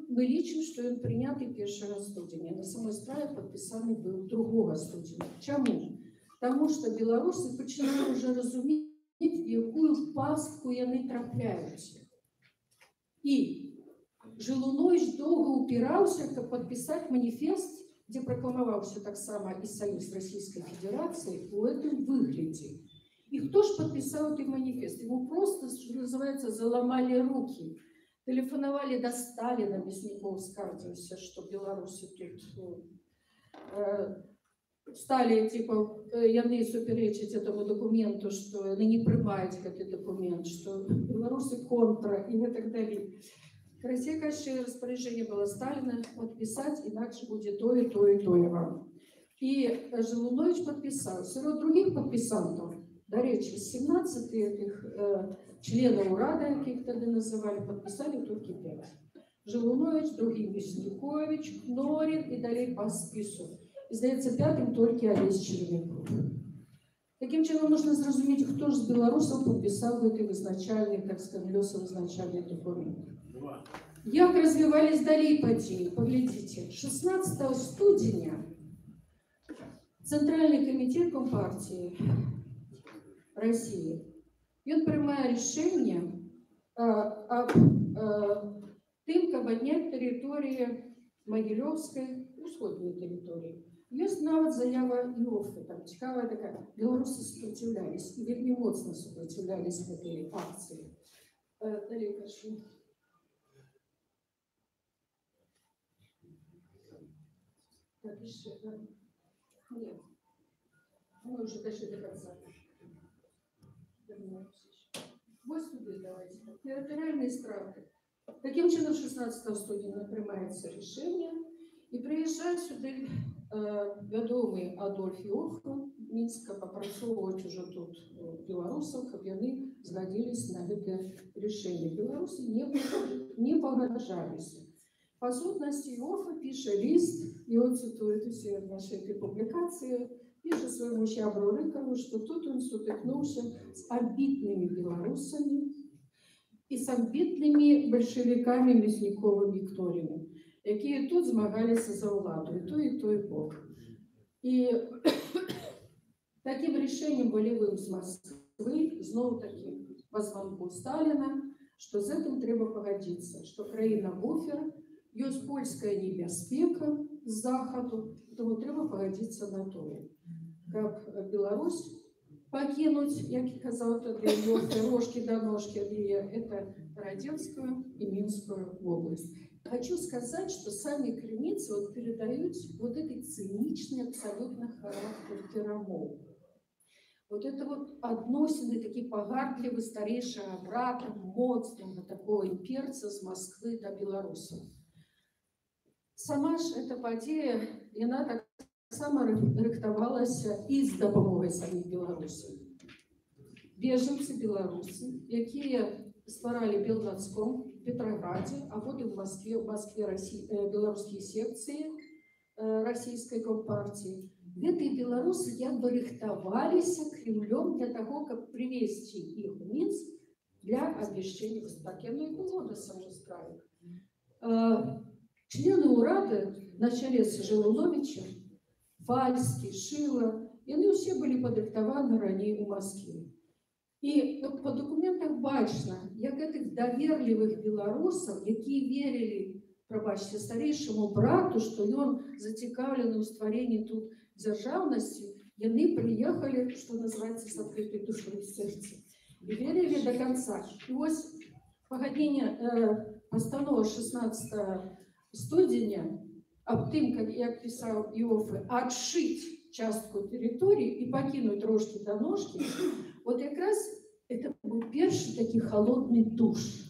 Ми лічимо, що він прийнятий 1 студені. На самой справі підписаний був 2 студені. Чому? Тому що білоруси починали вже розуміти, в яку пастку вони трапляються. І Жилунович довго упирався, підписати маніфест, де прокламувався так само і Союз Російської Федерації у цьому вигляді. І хто ж підписав цей маніфест? Йому просто, що називається, заламали руки. Телефоновали до Сталина, Мясников скардился, что белорусы тут стали, типа, яны суперечить этому документу, что они не приймають этот документ, что белорусы контра и так далее. Красивейшее распоряжение было Сталина подписать, иначе будет то и то и то и вам. И Желунович подписал. Среди других подписантов, до речи, 17 этих членов Урада, каких тогда называли, подписали только 5. Желунович, другий Мясникович, Кнорин и далее по списку. И, здається, 5-м только Олесь Червяков. Таким чином нужно зрозуміти, хто ж з білорусів підписав эти визначальні, так сказати, визначальні документи. Як розвивались далі події? Поглядите, 16 студеня Центральный комитет Компартии России, он приймає рішення об тим, каб адняць території Могилевской, усходней території. Есть нават заява Иоффе, там цікавая такая, белорусы сопротивлялись, и вельми моцно сопротивлялись этой акции. Далее, прошу. Так, еще, да? Нет. Мы уже дошли до конца. Вот сюда давайте. Территориальные страты. Таким чином 16 студня приймається рішення, і приїжджає сюди відомий Адольф Іоффе, Мінська, попрацьовувати вже тут білорусів, щоб вони згодились на це рішення. Білоруси не погоджались. По сутности Иоффе пишет лист, и он цитует все наши эти публикации, пишет своему щабру Рыкову, что тут он сутыкнулся с амбитными белорусами и с амбитными большевиками Мясниковым Викториным, которые тут змагались за владу, и той бок. И таким решением волевым с Москвы, снова таки по звонку Сталина, что с этим треба погодиться, что країна буфер, есть польская небяспека с заходу, тому треба погодиться на то, как Беларусь покинуть, як казал тогда Иоффе, рожки до ножки, это Родинскую и Минскую область. Хочу сказать, что сами крымицы вот передают вот этот циничный абсолютно характер тирамов. Вот это вот относины такие погардливые старейшего брата, моцного такого имперца с Москвы до Беларуси. Сама ж эта подія, вона так само рихтувалася і з допомогою самих білорусів. Біженці білоруси, які створили Белнацком в Петрограді, а потім в Москве белорусские секции Российской Компартии. Эти белорусы як бы рихтовались Кремлем для того, как привести их в Минск для обвещения выступления и года самоустраивания. Члены Урада на чоле з Желуновичем, Фальский, Шила, и они все были подрихтованы ранее в Москве. И по документах бачно, як этих доверливых белорусов, які вірили, пробачте, старейшему брату, что он зацікавлений у створении тут державности, они приехали, что называется, с открытой душой в сердце. И верили до конца. И вот погодение постанова 16 студеня об тым, как писал Иоффе, отшить частку территории и покинуть рожки до ножки, вот как раз это был первый такой холодный душ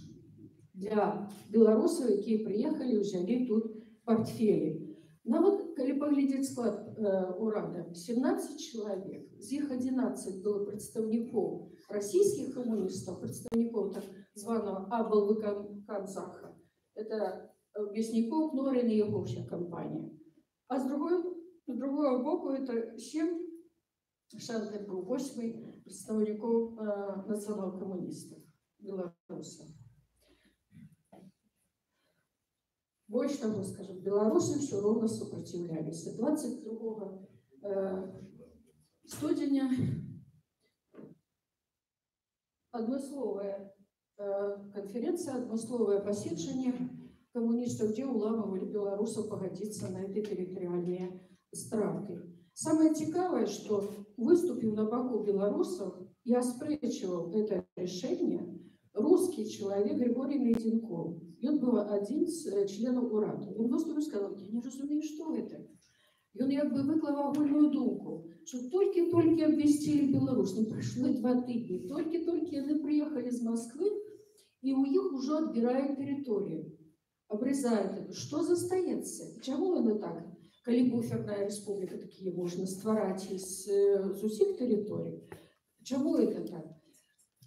для белорусов, которые приехали и взяли тут портфели. Ну вот, коли поглядеть склад Урада, 17 человек, из них 11 было представников российских коммунистов, представников так званого Абл-Канзаха. Это Мясников, Кнорин и его вся компания. А с другого боку это 7 Шантель был 8 представников национал-коммунистов белорусов. Больше того скажем, белорусы все ровно сопротивлялись. 22 студеня однословая конференция, однословое посещение коммунистов, где уламывали белорусов погодиться на эти территориальные страты. Самое цікавое, что выступил на боку белорусов и оспречивал это решение русский человек, человек Григорий Найденков. Он был один з членів УРАДу. Він выступил і сказав: я не розумію, що це. І він якби виклав агульну думку, що тільки обвестили Білорусь, не пройшло 2 тижні, тільки вони приїхали з Москви, і у них вже відбирають територію, обрізають. Що застається? Чому воно так? Коли буферна республіка такі можна створити з усіх територій? Чому це так?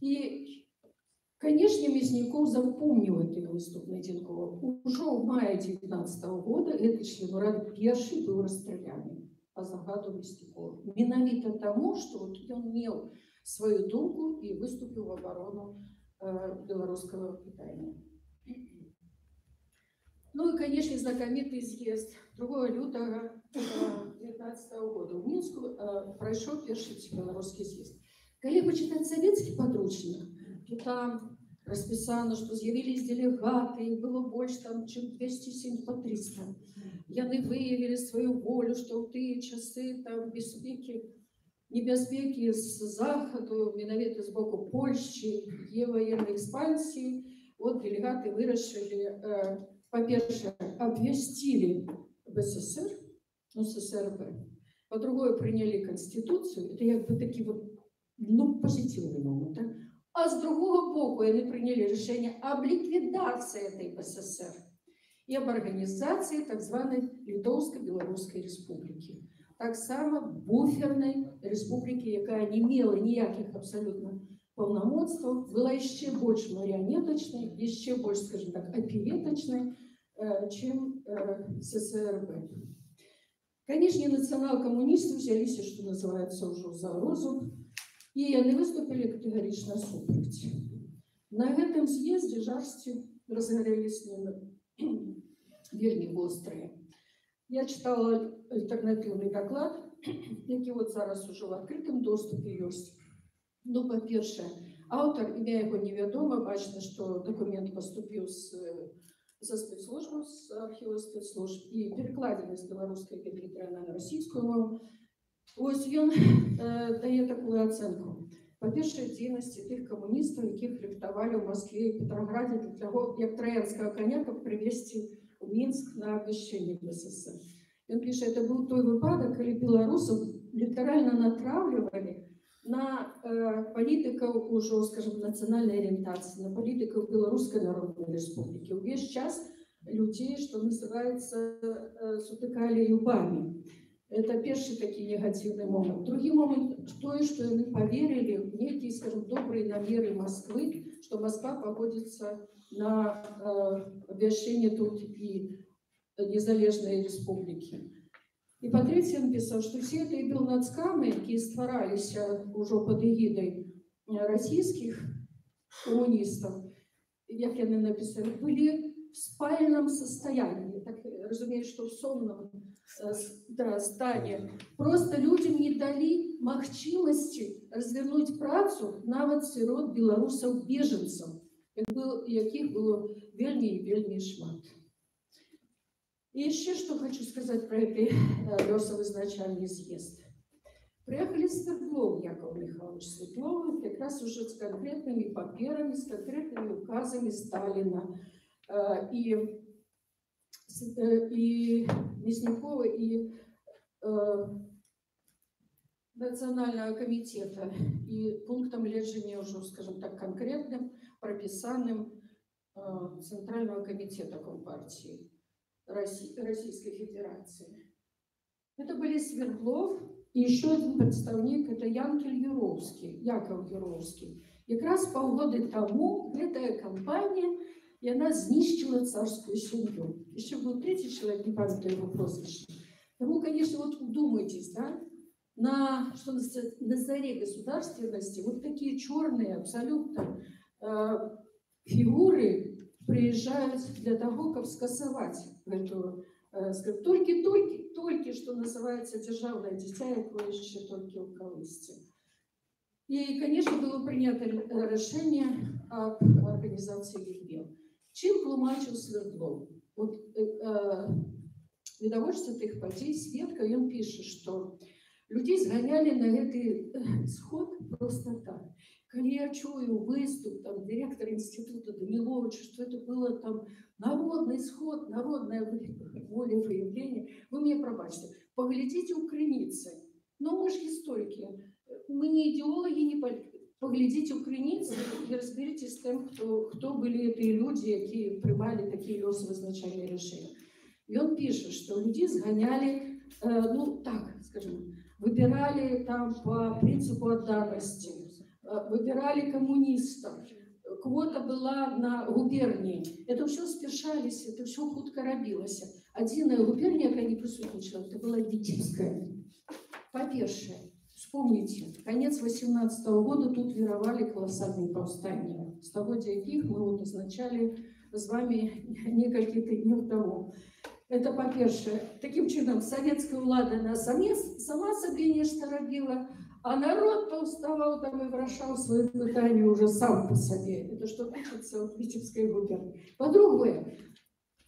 И, конечно, Мясников запомнил этот выступ Найденкова. Уже в мае 2019 года этот член УРАД первый был расстрелян по загаду Мясникова. Менавіта тому, что вот он имел свою думку и выступил в оборону белорусского питания. Ну и, конечно, знакомитый съезд 2 лютого 2019 года в Минску прошел первый белорусский съезд. Коли почитать советский подручник, то там расписано, что з'явились делегаты, их было больше, там, чем 207 по 300. Яны выявили свою волю, что в тыя часы там небяспеки з заходу, менавіта з боку Польши, є военной экспансии. Вот делегаты вырашили, по-перше, обвестили БССР, ну, СССРБ, по-другое, приняли Конституцию. Это как бы такие вот, ну, позитивный момент, да? А с другого боку они приняли решение об ликвидации этой БССР и об организации так званой Литовско-Белорусской республики. Так само буферной республики, яка не имела никаких абсолютно полномочий, была еще больше марионеточной, еще больше, скажем так, опереточной, чем СССРБ. Конечно, национал-коммунисты взялись, что называется, уже за розу, и они выступили категорично супротив. На этом съезде жарсти разгорелись вельми острые. Я читала альтернативный доклад, який вот зараз уже в открытом доступе есть. Ну, по-перше, автор, ім'я його невідомо, бачно, що документ поступив со спецслужб, з архіву спецслужб, і перекладений з білоруської комп'ютера на російську мову. Ось він дає таку оценку. По-перше, діяльності тих комуністів, яких рихтували в Москві і Петрограді для того, як троянського коня привезти в Мінськ на обвещення в СССР. Він пише, це був той випадок, коли білорусів літерально натравлювали на политиков уже, скажем, национальной ориентации, на политиков Белорусской Народной Республики. Весь час людей, что называется, сутыкали юбами. Это первый такой негативный момент. Другой момент, что они поверили в некие, скажем, добрые намеры Москвы, что Москва погодится на обвящение тут и незалежной республики. И по-третье, он писал, что все эти белнацкамы, которые створались уже под эгидой российских коммунистов, как они написали, были в спальном состоянии. Так, разумеется, что в сонном стані. Просто людям не дали махчимости развернуть працу нават сирот белорусов-беженцев, яких было вельми шмат. И еще что хочу сказать про этот лесовозначальный съезд. Приехали Свердлов, Яков Михайлович Свердлов, как раз уже с конкретными паперами, с конкретными указами Сталина и Мясникова, и Национального комитета, и пунктом лежения уже, скажем так, конкретным, прописанным Центрального комитета Компартии Российской Федерации. Это были Свердлов и еще один представник, это Янкель Юровский, Яков Юровский. Как раз полгода тому эта компания, и она знищила царскую семью. Еще был третий человек, не помню его прозвище. Тому, конечно, вот вдумайтесь, да, на, что на заре государственности вот такие черные абсолютно фигуры приезжают для того, как скасовать эту, только, что называется, державное дитя, якое еще только у колысти. И, конечно, было принято решение об организации Литве. Чем тлумачил Свердлов? Вот недовольство тих подій, свідка, и он пишет, что людей сгоняли на этот сход просто так. Коли я чую выступ там, директора института Даниловича, что это было там народный сход, народное волевыявление, вы мне пробачьте, поглядите у Крыницы. Но мы же историки, мы не идеологи, не политики. Поглядите у Крыницы и разберитесь с тем, кто были эти люди, которые принимали такие лёсовызначальные решения. И он пишет, что людей сгоняли, ну так, скажем, выбирали там по принципу отданности, выбирали коммунистов, квота была на губернии. Это все спешались, это все худко робилось. Одна губерния, яка не присутничала, это была Витебская. По-перше, вспомните, конец 18 года тут вировали колоссальные повстания. С того, яких мы вот назначали с вами несколько дней тому. Это по-перше. Таким чином, советская влада она сама себе нечто робила, а народ повставал там и вращал свои пытания уже сам по себе. Это что пишется в Витебской губернии. По-другое,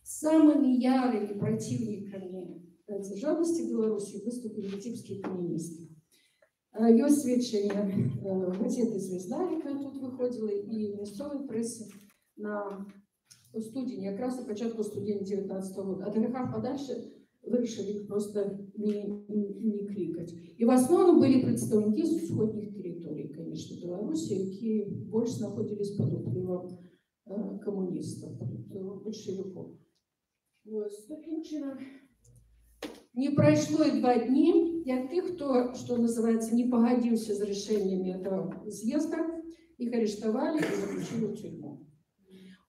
самыми ярыми противниками державности Беларуси выступили витебские коммунисты. Есть сведчення газети «Звезда», яка тут виходила, і місцевої преси на студені, якраз у початку студені 19-го року. А до греха подальше вирішили їх просто не кликать. І в основному були представники з сходних територій, звісно, Білорусі, які більше знаходились під впливом комуністів, большевиків. Ось таким чином. Не прошло и 2 дні, як тих, хто, что называется, не погодился с решениями этого съезда, их арестовали и заключили в тюрьму.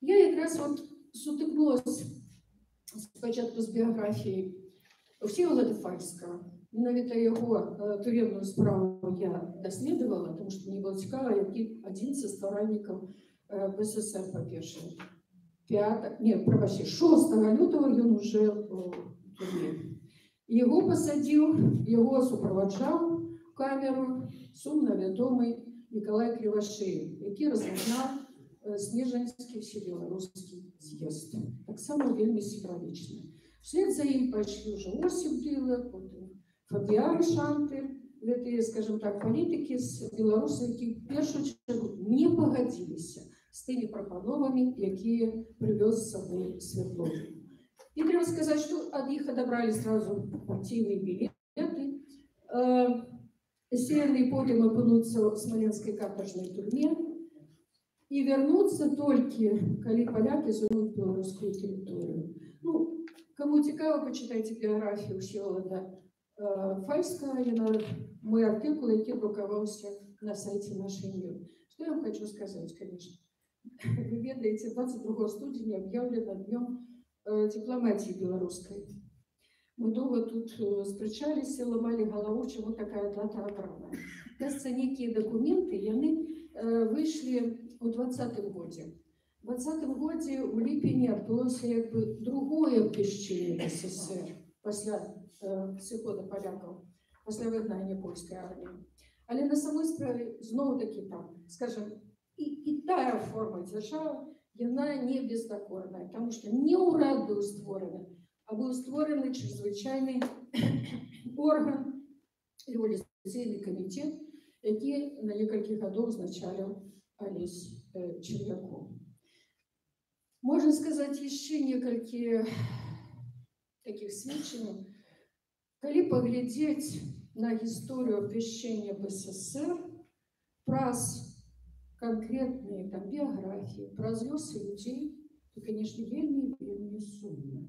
Я якраз вот сутикнулась спочатку з біографією Всеволода Фальського. Навіть його тюремну справу я дослідувала, тому що мені було цікаво, який один зі стваральників БССР, по-перше. 6 лютого він уже в тюрмі. Його посадив, його супроводжав в камеру сумно відомий Николай Кривошеєв, який розпочинав Снежинський всебелорусский з'їзд. Так само вельми символічно. Вслед за ним пошли вже Осип Дилок, Фабіан Шантер, эти, скажем так, політики з Білорусі, які в першу чергу не погодилися з тими пропановами, які привез з собою Свердлов. И треба сказать, что от них отобрали сразу партийные билеты. Северные потом окунутся в Смоленской каторжной тюрьме и вернуться только, когда поляки займут белорусскую территорию. Ну, кому цікаво, почитайте биографию Всеволода Фальського, мой артикул, який друкувався на сайте «Нашей мир». Что я вам хочу сказать, конечно. Вы ведаете, 22 студня объявлено днем дипломатии белорусской. Мы долго тут встречались, ломали голову, чему такая дата обрана. Кажется, некие документы, и они вышли в 20-м году. В 20-м году в липені відбулося якби другое обвіщення СССР після приходу поляків, після вигнання польської армії. Але на самой справі знову-таки там, скажем, і та форма держави, вона не бездокорна, тому що не уряд був створений, а був створений чрезвичайний орган, революційний комітет, який на кілька років означав Олесь Червяков. Можно сказать еще несколько таких сведчень. Коли поглядеть на историю обвещения в СССР, праз конкретные там биографии, праз лёсы людей, то, конечно, вельми сумно.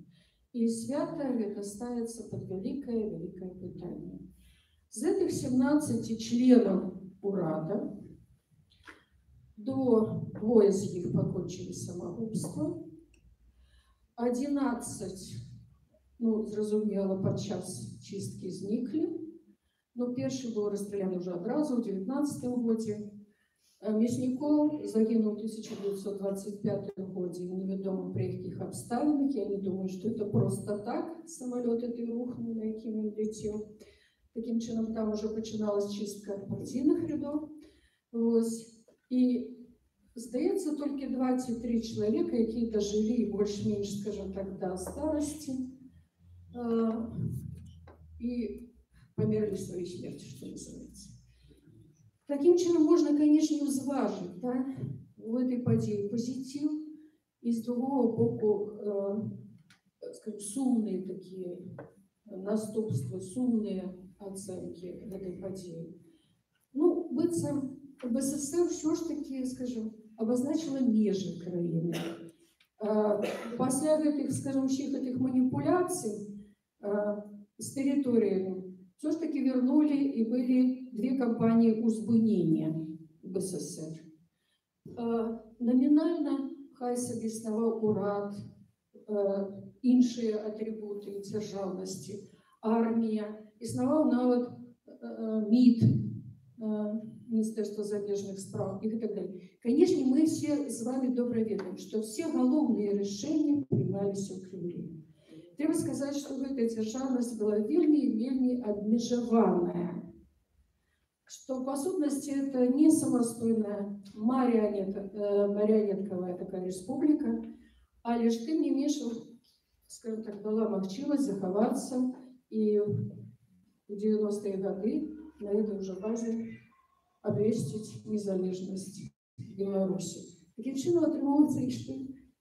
И свято это ставится под великое пытание. Из этих 17 членов Урада двое з них покончили самогубство, 11, ну, зрозуміло, подчас чистки зникли, но перший був розстріляний вже одразу у 19-му році. Мясніков загинув в 1925 году в невідомих при яких обставинах. Я не думаю, що це просто так, самоліт цей рухнув, на яким він летів. Таким чином, там уже починалась чистка партійних рядов. Ось. І, здається, тільки 23 чоловіка, які дожили більш-менш, скажімо так, до старості і померли своєю смертю, що називається. Таким чином можна, звісно, зважити, да, у этой події позитив, і з другого боку, скажем, сумні такі наступства, сумні оценки этой події. Ну, быццам БССР все ж таки, скажем, обозначила межи краіны. Пасля гэтых, скажем, всіх этих маніпуляцій з територіями все ж таки вернули і були дві кампанії узбунення БССР. Номінально хай собі існував УРАД, інші атрибути державності, армія, існував навіть МІД, Министерство замежных справ и так далее. Конечно, мы все с вами добро ведаем, что все головные решения принимались у Кремля. Треба сказать, что эта державность была вельми обмежеванная, что по сутности это не самостойная марионетковая такая республика, а лишь тем не меньше, скажем так, дала махчилась заховаться и в 90-е годы на этой уже базе обвестить незалежность Беларуси. Таким чином атрымоўваецца, што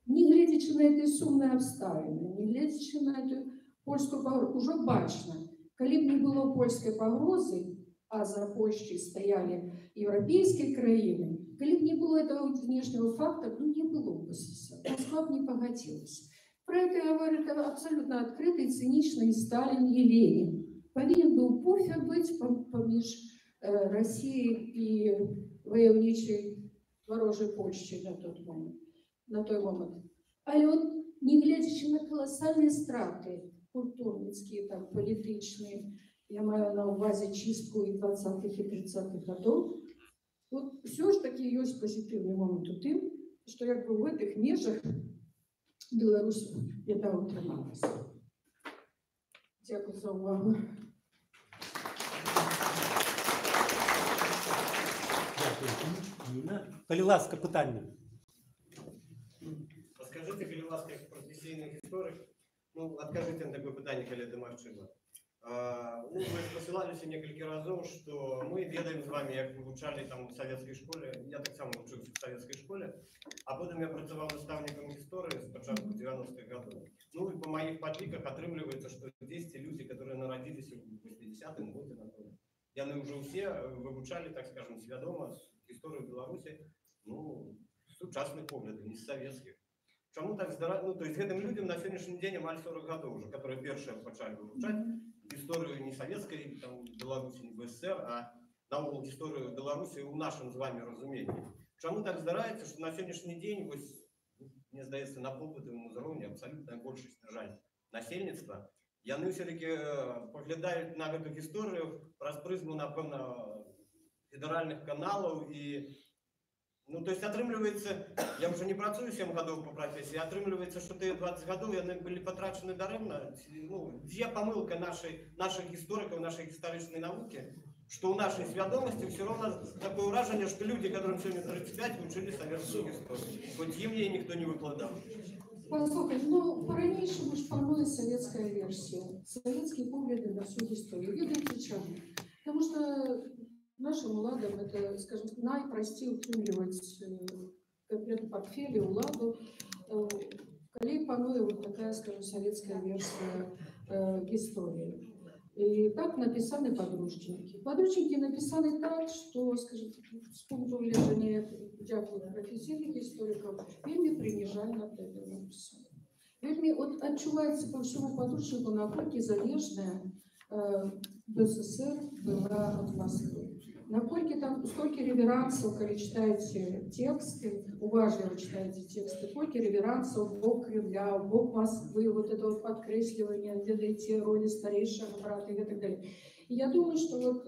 не гледзячы на этой сумнай абставіны, не гледзячы на эту польскую пагрозу, уже бачна, калі б не было польскай пагрозы, а за Польшчай стаялі еўрапейскія краіны, калі б не было этого внешнего фактора, ну не было бы СССР, Москва бы не погодилась. Про это говорят абсолютно открыто и цинично и Сталин, и Ленин. Повинен был буфер быть поміж Россией и войовничей ворожей Польши на той момент. Але от, не глядячи на колоссальные страты культурницкие, там, політичні, я маю на увазі чистку и 20-х и 30-х годов, вот все ж таки есть позитивный момент у тем, что як бы в этих межах Беларусь это утрималась. Дякую за увагу. Коли ласка, питання. Скажите, коли ласка, як професійний історик, ну, откажите на такое питание, коли это мовчимо. Ну, вы посылались несколько разов, что мы ведаем с вами, как вы учали там в советской школе, я так само учился в советской школе, а потом я працевал наставником истории с початку 90-х годов. Ну, и по моих подпиках отрымливается, что здесь те люди, которые народились в 80-м году, яны уже все вывучали, так скажем, свядома историю Беларуси, ну, сучасных поглядов, не советских. Чому так здоров... Ну, то есть этим людям на сегодняшний день амаль 40 годов уже, которые первые начали вывучать историю не советской, там, Беларуси, не БССР, а наогул историю Беларуси у нашем с вами разумении. Чому так здарається, що на сьогоднішній день, ось, мені здається, на побутовому уровне абсолютно більшість, на жаль, насельництва, яны все-таки поглядають на эту історію праз призму, напевно, федеральных каналов и, ну, то есть отрымливается, я уже не працую 7 годов по профессии, отрымливается, что ты 20 годов были потрачены даремно. Ну, где помылка наших историков, нашей исторической науки, что у нашей свядомости все равно такое уражение, что люди, которым сегодня 35, учили советскую историю. Хоть им ей никто не выкладал. Послухайте, ну, по-ранейшему ж панує советская версия, советские погляды на всю историю. Видите, чему? Потому что нашим уладам это, скажем, найпростее утримливать конкретно портфелі, уладу, коли панує вот такая, скажем, советская версия истории. И так написаны подручники. Подручники написаны так, что, скажем, с пункту гледжання, дякую професійних істориків, вельми принижально это написано. Вельми от отчувається по всему подручнику, насколько залежная БССР была от Москвы. Насколько там, сколько реверансов, когда читаете тексты, уважливо читаете тексты, сколько реверансов в бок Кремля, в бок Москвы, вот это вот подкресливание, видите, роли старейшего брата и так далее. И я думаю, что вот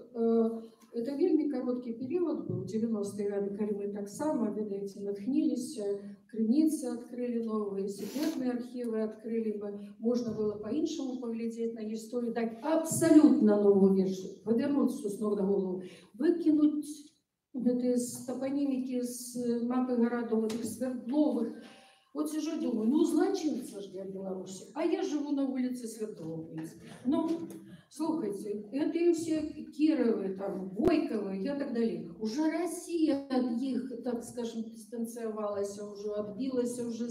это вельми короткий период был, 90-е годы, когда мы так само, видите, натхнились, крыницы открыли новые, секретные архивы открыли бы, можно было по-иншему поглядеть на историю, дать абсолютно новую версию, повернуться с ног до головы, выкинуть это из топонимики, с мапы городов, этих свердловых, Вот сижу и думаю, ну злочинца ж для Беларуси, а я живу на улице Святого Принципа. Ну, слухайте, это и все Кировы, там, Бойковы и так далее. Уже Россия от них, так скажем, дистанцировалась, уже отбилась, уже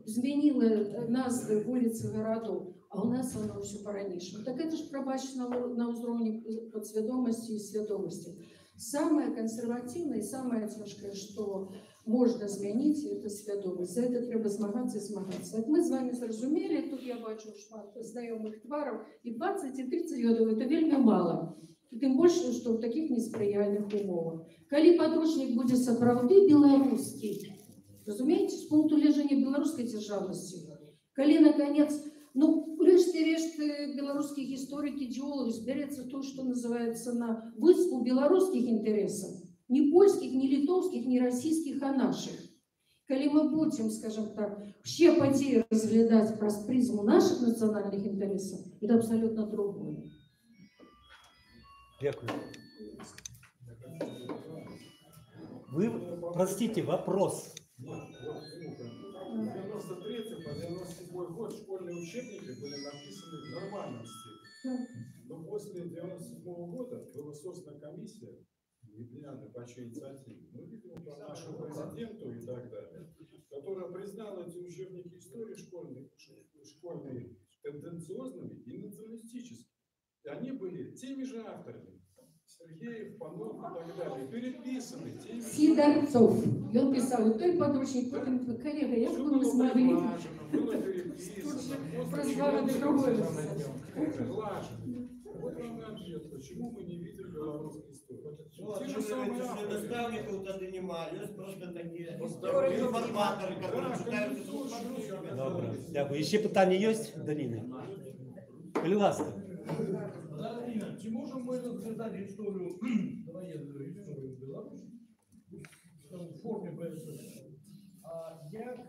зменила назвы вулиц и городов. А у нас оно все по-ранейшему. Так это же пробачено на уровне подсведомости и сведомости. Самое консервативное и самое тяжкое, что можно змянить, это свядомість. За это треба змагатися і змагатися. Як ми з вами зрозуміли, тут я бачу шмат знайомих тварів, і 20, і 30 років – це вельми мало. І тим більше, що в таких несприяльних умовах. Коли подручник буде сапраўды белорусский, разумеете, с пункту лежения белорусской державности, коли, наконец, ну, решт белорусских историк, идеологов сберется то, что называется на выспу белорусских интересов, не польских, не литовских, не российских, а наших. Коли мы будем, скажем так, все подеи разглядать про призму наших национальных интересов, это абсолютно другое. Дякую. Вы, простите, вопрос. В 93-м по 97-й год школьные учебники были написаны в нормальном стиле. Но после 97-го года была создана комиссия по чьей инициативе, ну, видимо, по нашему президенту и так далее, которая признала эти учебники истории школьные тенденциозными и националистическими. И они были теми же авторами. Сергеев, Панов и так далее, переписаны. Сидорцов. И он писал, и той подручник, потом коллега, я бы мы смогли. Было переписано. Прозвали другое. Вот вам ответ, почему мы не видим белорусской истории. Ну, те же самые авторы. Наставников тогда немає, есть просто такие информаторы, которые читают слушают. Добре, дякую. Ще питання є, Даніни? Будь ласка. Чи можемо ми розглядати історію, воєнну історію Білорусі в формі БССР, як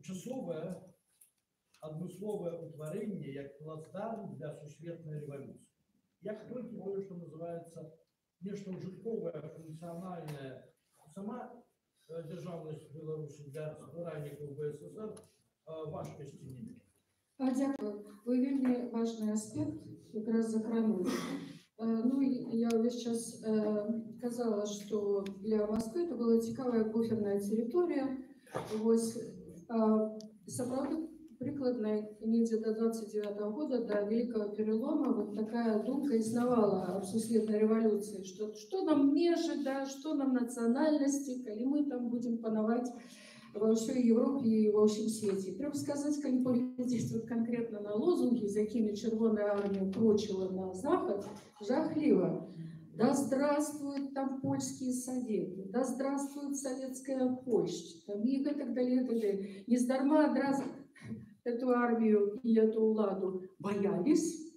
часове, адмислове утворення, як плацдарм для сусветної революції? Як тільки то, що називається нечто ужиткове, функціональне, сама державність Білорусі для створальників БССР важкості не має? Дякую. Ви вельми важний аспект якраз закранули. Ну, я весь час казала, что для Москвы это была цікавая буферная территория. Ось, сапраўды, прикладно, недзе до 29-го года, до Великого Перелома, вот такая думка изнавала об сусветной революции, что нам мешать, да, что нам национальности, коли мы там будем пановать во всей Европе и во всем свете. Треба сказать, коли поглядеть конкретно на лозунги, за якими Червоная армия крочила на Запад, жахливо. Да здравствуют там польские советы, да здравствует советская Польша, там и так далее, так далее. Нездарма одразу эту армию и эту уладу боялись,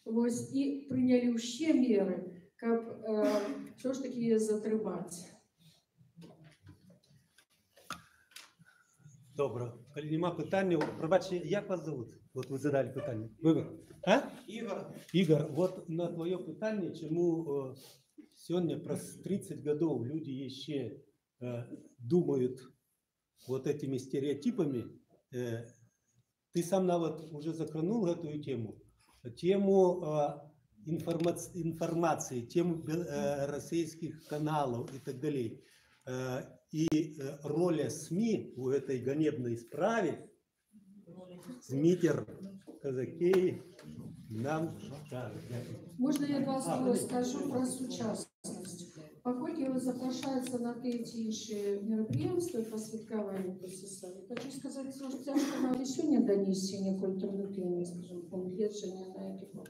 вот, и приняли все меры, как что ж таки затрымать. Добре. Коли нема питання, пробачте, як вас зовут? От ви задали питання. Ви? А? Игорь. Игорь, вот на твое питание, чему сегодня про 30 годов люди еще думают вот этими стереотипами, ты сам навод уже затронул эту тему информации, тему российских каналов и так далее. И роля СМИ в этой ганебной справе, Змитер, казаки, нам... Да, можно я два слова скажу про сучасность? Покольки запрошаються на эти інші мероприятия по святкованию БССР, хочу сказать, что тяжко нам і сьогодні донесення культурної теми, скажімо, погледження на эту.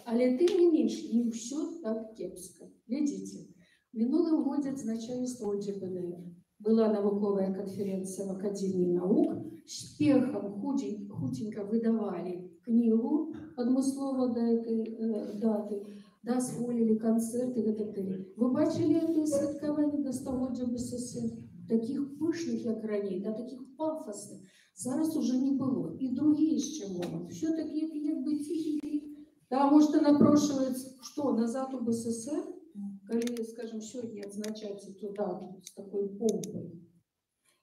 Але тим не менш, не все так кепсько. Глядите, минулым году начальство ОДПНР была науковая конференция в Академии наук, спехом худенько выдавали книгу адмыслова до этой даты, дозволили концерты и так далее. Вы бачили это святкування до 100-ліття БССР? Таких пышных, як ранее, да таких пафосных, зараз уже не было. И другие ще можуть. Все-таки это как бы тихий. Да, может, и напрошивается, что, назад у БССР? Коли, скажем, сегодня отзначать эту дату с такой помпой.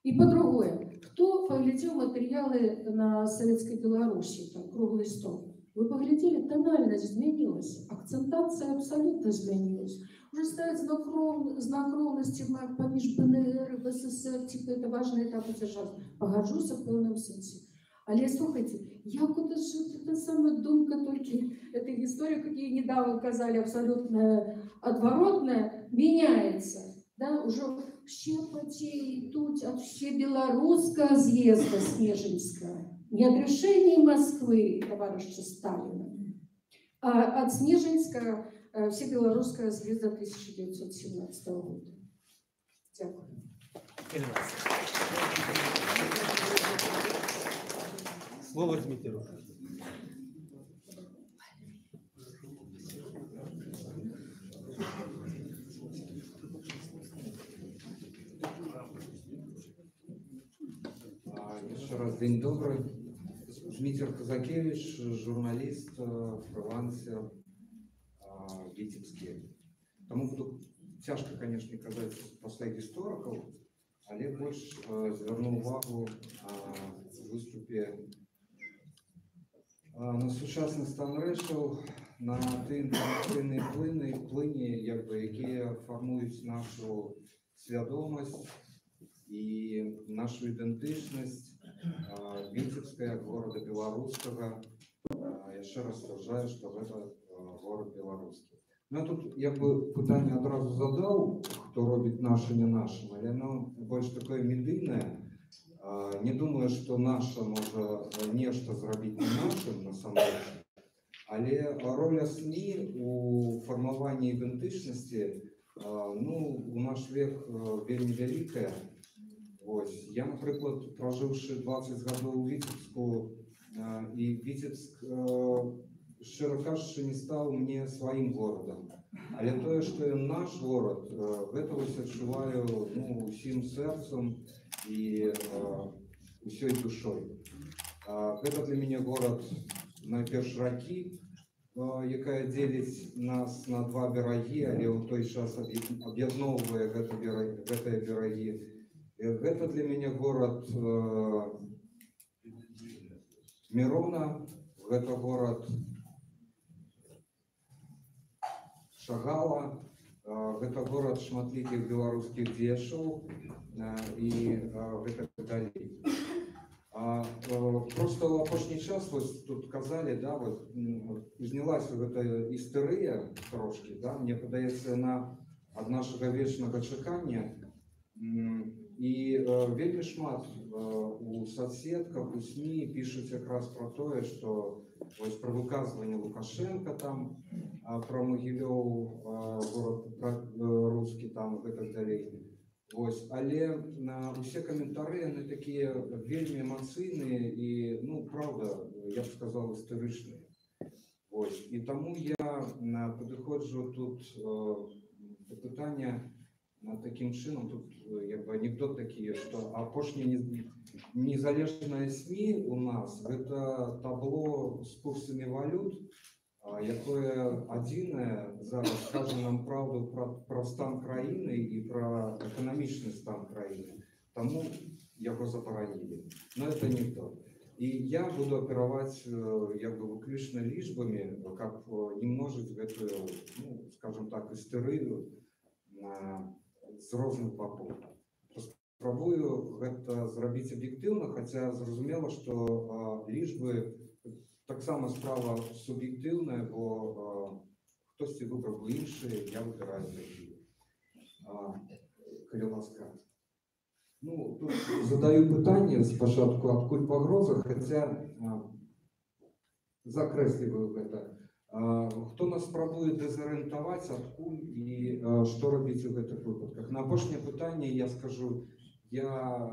И И по-другое, кто поглядел материалы на Советской Беларуси, там, круглый стол? Вы поглядели, тональность изменилась, акцентация абсолютно изменилась. Уже ставить знак ровности поміж БНР и БССР, типа это важный этап державы. Погоджуся в певному сенсі. Але слухайте, як от це саме думка тільки этой истории, как ей недавно казали, абсолютно отворотная, меняется. Да? Уже все потеют тут от всебелорусского съезда Снежинского. Не от решений Москвы, товарища Сталина, а от Снежинского всебелорусского съезда 1917 года. Дякую. Слово возьмите руку. Еще раз день добрый. Дмитрий Казакевич, журналист, фрилансер, Витебский. Тому буду тяжко, конечно, казать последних историков, але больше звернул увагу в выступе на сучасний стан речей, на ті інформаційні плині, які формують нашу свідомість и нашу идентичность Витебска, як города белорусского. Я ще раз стверджаю, что это город белорусский. Ну, я тут питання одразу задав, хто робить наше, не наше, але воно більш таке медийне. Не думаю, що наше може нечто зробити не нашим, насамрэч. Але роль СМІ у формуванні ідентичності, ну, у наш век вельми велика. Ось. Я, наприклад, проживши 20 років у Витебску, і Витебск, щиро кажучи, не став мені своїм городом. Але те, що наш город, этого відчуваю, ну, усім серцем і усією душою. Це для мене город, найперш, раки, яка ділить нас на два береги, але у той час об'єдновує ці береги. Это для меня город Мирона, это город Шагала, это город шматликих белорусских дешев и это далее. Просто в апошний час, вот тут казали, да, вот узнялась вот эта истерия трошки, да, мне подается на от нашего вечного чекания. І вельмі шмат у соцсетках, у СМІ пишуть якраз про те, що ось про виказування Лукашенка там, про Могилев, город русский там і так далі. Ось, але усі коментарі, вони такі вельмі емоційні і, ну, правда, я б сказав, історичні. Ось, і тому я підходжу тут до питання таким чином, тут анекдот такие, что апошние незалежные СМИ у нас это табло с курсами валют, якое одине зараз скаже нам правду про стан країни і про економічний стан країни. Тому його заборонили. Но это не то. И я буду оперировать выключно лишбами, как не множить в эту, ну, скажем так, истерию з різних боків. Спробую це зробити об'єктивно, хоча зрозуміло, що лічби так само справа суб'єктивна, бо хтось вибрав інше, я вибираю такі. Коли ласка. Ну, тут задаю питання спочатку, откуль погроза, хоча закреслюю це. Хто нас спробує дезорієнтувати, откуль і що робити в таких випадках? На опошнє питання я скажу, я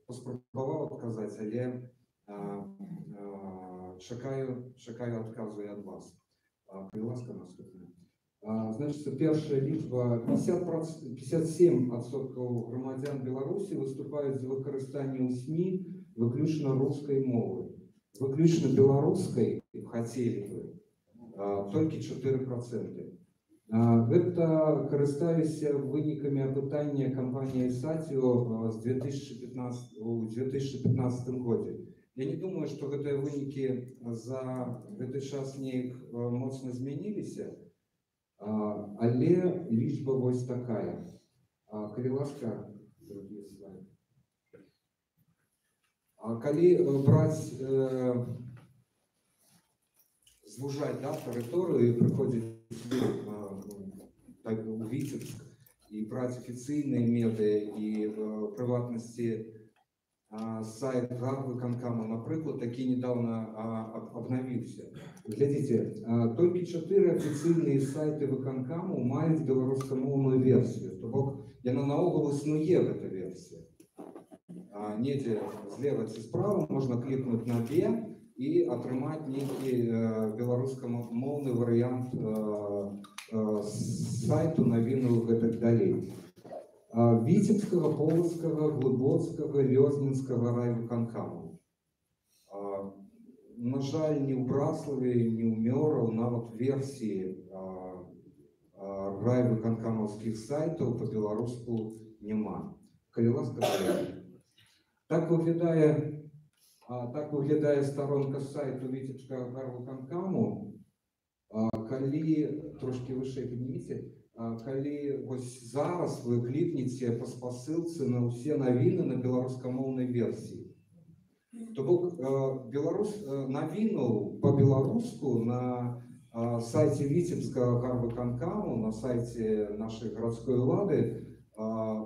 поспробував відказати, але чекаю відказу і від вас. Будь ласка, наступне. Значить, перша лічба. 57% громадян Білорусі виступають за використання у СМІ виключно русської мови. Виключно білоруської хотіли би. Только 4%. Гэта карыстаюся вынікамі апытання кампаніі Сатіо з 2015 годзе. Я не думаю, што гэтыя вынікі за гэты час неяк моцна змяніліся, але лічба вось такая. Калі ласка, другие слайды. Калі браць, звужаць тэрыторыю і прыходзіць у Віцебск і браць афіцыйныя медыа і прыватнасці сайт гарвыканкама, напрыклад, такі недавно обновился. Глядите, только 4 официальные сайты выканкаму маюць беларускамоўную версію. То бок, яна наогул існуе эта версия. Недзе злева ці справа можна клікнуць на B і атрымаць нейкі беларускамоўны варыянт сайту, навіну і гэтак далей. Віцебскага, Полацкага, Глыбоцкага, Лёзнінскага райвыканкаму. На жаль, ні ў Браславе, ні ў Мёраў нават версіі райвыканкамаўскіх сайтаў па-беларуску няма. Калі ласка, так выглядае сторонка сайту Віцебскага райвыканкаму. Калі трошки вышэй падніміце, калі вось зараз вы клікнеце па спасылцы на ўсе навіны на беларускамоўнай версіі. То бок навіну па-беларуску на сайте Віцебскага гарвыканкаму, на сайте нашай гарадской улады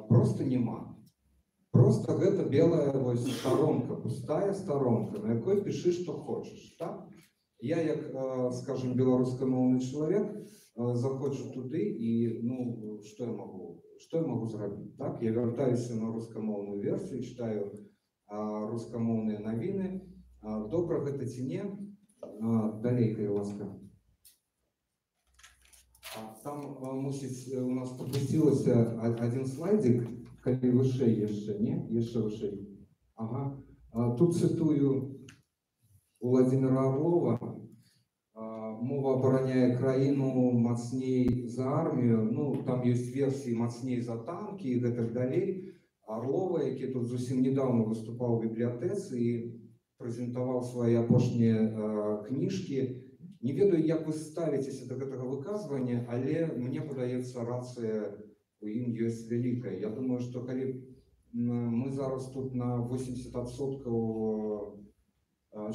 просто няма. Просто гэта белая вось сторонка, пустая сторонка, на якой пішы, што хочаш. Так? Я, як, скажем, беларускамоўны чалавек, заходжу туды і, ну, што я магу зрабіць? Так? Я вяртаюся на рускамоўную версію, читаю рускамоўныя навіны. Добра гэта ці не? Далей, калі ласка. Там, мусіць, у нас пропусцілася один слайдик, калі вышэй яшчэ, не? Яшчэ вышэй. Ага. Тут цитую Владимира Орлова. Мова абараняе краіну мацней за армію. Ну, там ёсць версіі мацней за танкі і гэтак далей. Орлова, які тут зусім недавно выступаў у бібліятэцы і прэзентаваў свае апошнія кніжкі. Не ведаю, як вы ставіцеся да гэтага выказвання, але мне падаецца, рацыя у ім ёсць вялікая. Я думаю, што калі мы зараз тут на 80%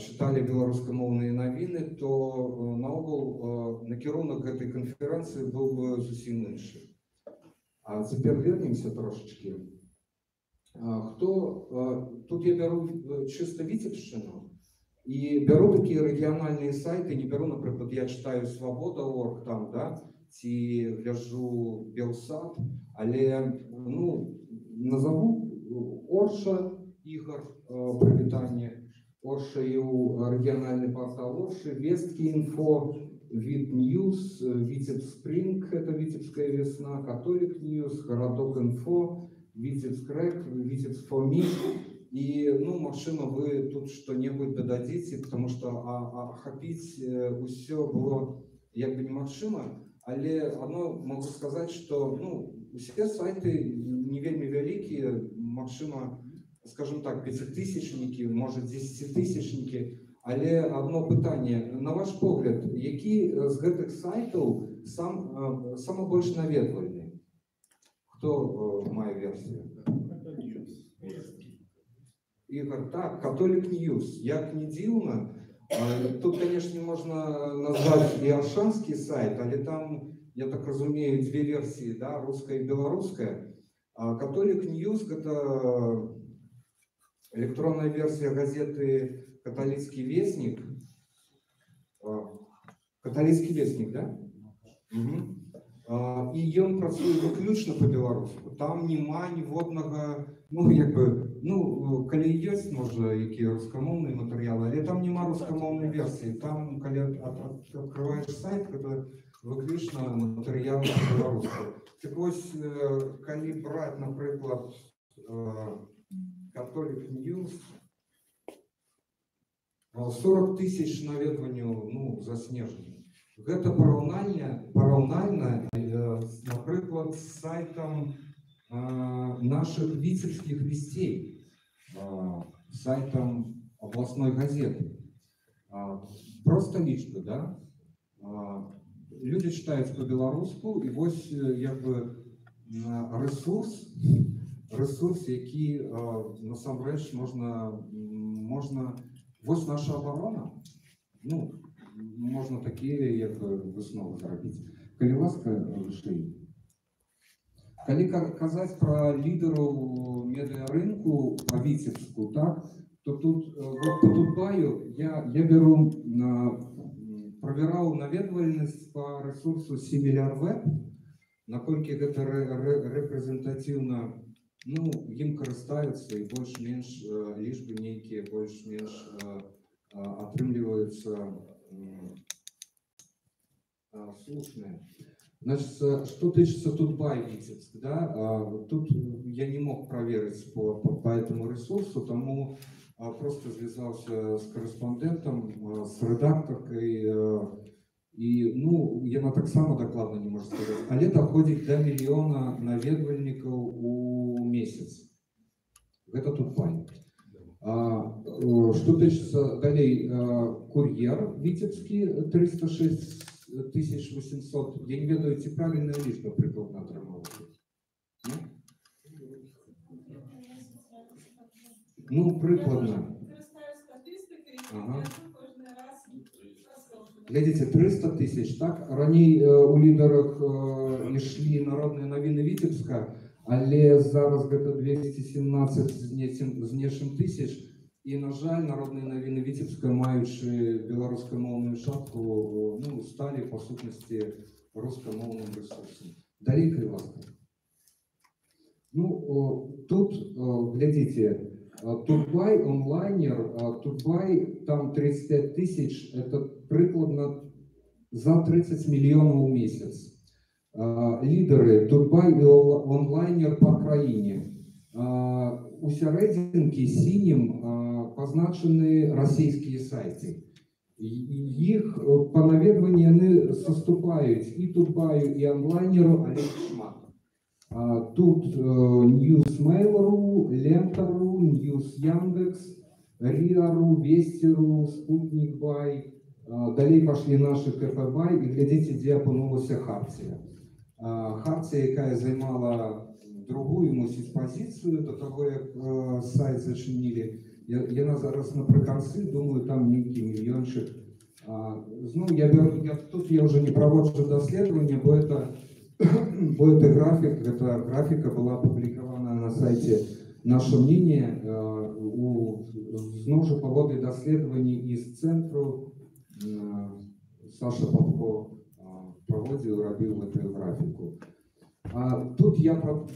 читали беларускамоўныя навіны, то наогул накірунак гэтай канферэнцыі быў бы зусім іншы. А цяпер вернемся трошечки. Тут я беру чисто Віцебшчыну і беру такія рэгіянальныя сайты, не беру, напрыклад, я читаю Свабода.орг там, да, ці гляджу Белсат, але, ну, назову Орша, Ігор, прывітанне. Оршаю региональный портал Орши, Вестки.Инфо, Вит.Ньюс, Витебспринг, это Витебская весна, Католик.Ньюс, Городок.Инфо, Витебскрэк, Витебсфоми. И, ну, машина, вы тут что-нибудь додадите, потому что охопить все было як бы немагчыма, але одно могу сказать, что, ну, все сайты не вельмі вялікія, магчыма, скажем так, 5000-нікі, может 10-тысячнікі, але одно пытанне. На ваш погляд, які з гэтых сайтаў самы больш наведвальны? Хто мае версію? Ігор, так, Католик.Ньюс. Як не дзіўна, тут, конечно, можно назвать и аршанскі сайт, але там, я так разумею, две версии, да, русская и белорусская. Католик.Ньюс — это электронная версия газеты «Католицкий вестник». «Католицкий вестник», да? Угу. І ён працуе выключна по-беларуску. Там нема ніводнага, ну, як бы, ну, калі ёсць, можа, якія рускамоўныя матэрыялы, але там нема рускамоўнай версіі. Там, калі открываешь сайт, это выключна матэрыялы по-беларуску. Так вось, калі браць, напрыклад, Католик.Ньюс, 40 000 наведванняў, ну, за снежень. Гэта параўнальна, напрыклад, з сайтам наших віцебскіх вестей, сайтам областной газеты. Просто лічбы, да? Люди читаюць по-беларуску, і вось як бы ресурс, які насамрэч можна, вось наша оборона, ну, можна такія як бы высновы зрабіць. Калі ласка, вышэй. Калі казаць пра лідараў медыарынку па Віцебску, так, то тут вот по Дубаю я беру, правяраў наведвальнасць па ресурсу SimilarWeb, наколькі гэта рэпрэзентатыўна, ну, ім карыстаюцца і больш-менш лічбы нейкія больш-менш атрымліваюцца слушныя. Значит, что тычется Тутбай Витебск, да, тут я не мог проверить по этому ресурсу, тому просто связался с корреспондентом, с редакторкой, и, ну, яна таксама докладно не может сказать, але доходит до 1 миллиона наведвальников у месяц. Это Тутбай. Что тычется далей, Курьер Витебский 306 800, я не ведаю, ці правильная лічба прикладна атрымалася. Ну, прикладно. Ага. Глядите, 300 тысяч, так? Раней у лідарах ішлі народныя навіны Витебска, але зараз гэта 217 з нечым тысяч. І, на жаль, народныя навіны Віцебска, маючы беларускамоўную шапку, ну, сталі, па сутнасці, рускамоўным ресурсам. Далей, калі ласка. Ну, тут, глядите, Тутбай онлайнер, Тутбай, там 35 тысяч, это прикладно за 30 миллионов в месяц. Лидеры Тутбай и онлайнер по краине. У сярэдзінкі сінім позначены расійскія сайты. Іх па наведванні яны саступаюць і Тутбаю, і онлайнеру, але шмат. Тут Newsmail.ru, Лента.ру, News Яндекс, Риа.ру, Вести.ру, Спутник.бай, далей пошли наши КП.бай, і глядзіце, дзе апынулася Хартія. Хартія, якая займала другую, мусіць, пазіцыю до того, як сайт зачынілі. Яна зараз напрыканцы, думаю, там нейкі мільёнчык. Зноў, тут я уже не праводжу даследавання, бо это график, эта графика была опубликована на сайте «Наше мнение». Зноў жа паводле даследаваний из центру Саша Попко проводил, рабіў эту графику. Тут я про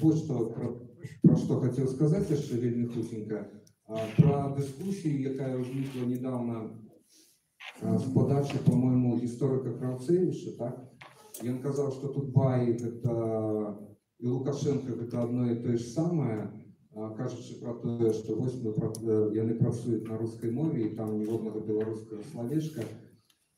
что хотел сказать, яшчэ вельмі хутенька, про дискуссию, якая ўзнікла недавно с подачи, по-моему, историка Крауцевича, так? Он сказал, что Тутбай это и Лукашенко это одно и то же самое, кажучи про то, что яны працуюць на русской мове, и там ніводнага беларускага словечка,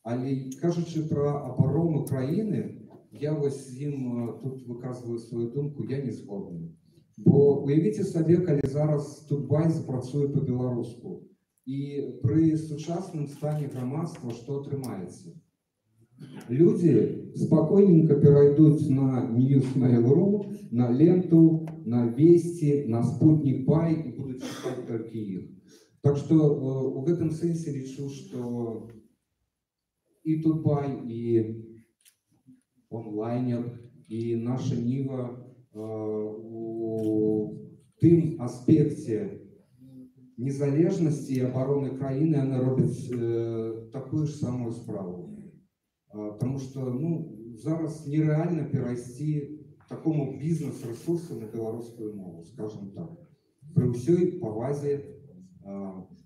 але кажучи про оборону краіны, я вось з ім тут выказываю свою думку, я не згодны. Бо уявіце сабе, калі зараз Тутбай запрацуе по-беларуску, і пры сучасным стане грамадства што атрымаецца? Люди спокойненько перейдут на Newsmail.ru, на Ленту, на Вести, на Спутник.бай и будут читать только их. Так что в этом сенсе лечу, что и Тутбай, и онлайнер, и наша Нива у тым аспекте незалежности и обороны краины она робит такую же самую справу. Потому что, ну, зараз нереально перейти такому бизнес-ресурсу на белорусскую мову, скажем так. При всей повазе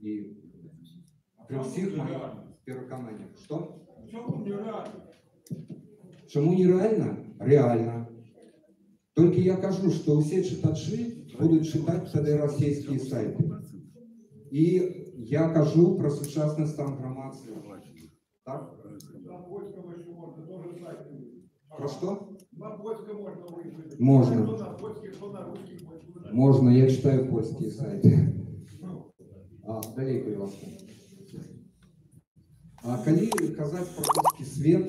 и при всех моих переконаниях. Что? Чому нереально? Чому нереально? Реально. Только я кажу, что все читачи будут читать тогда российские сайты. И я кажу про сучасный стан громадства. Так? На польском еще можно тоже сайт вывести. Про что? На польском можно вывести. Можно. Кто на польских, кто на русских. Можно, я читаю польские сайты. Далей, будь ласка. Калі казаць пра рускі свет,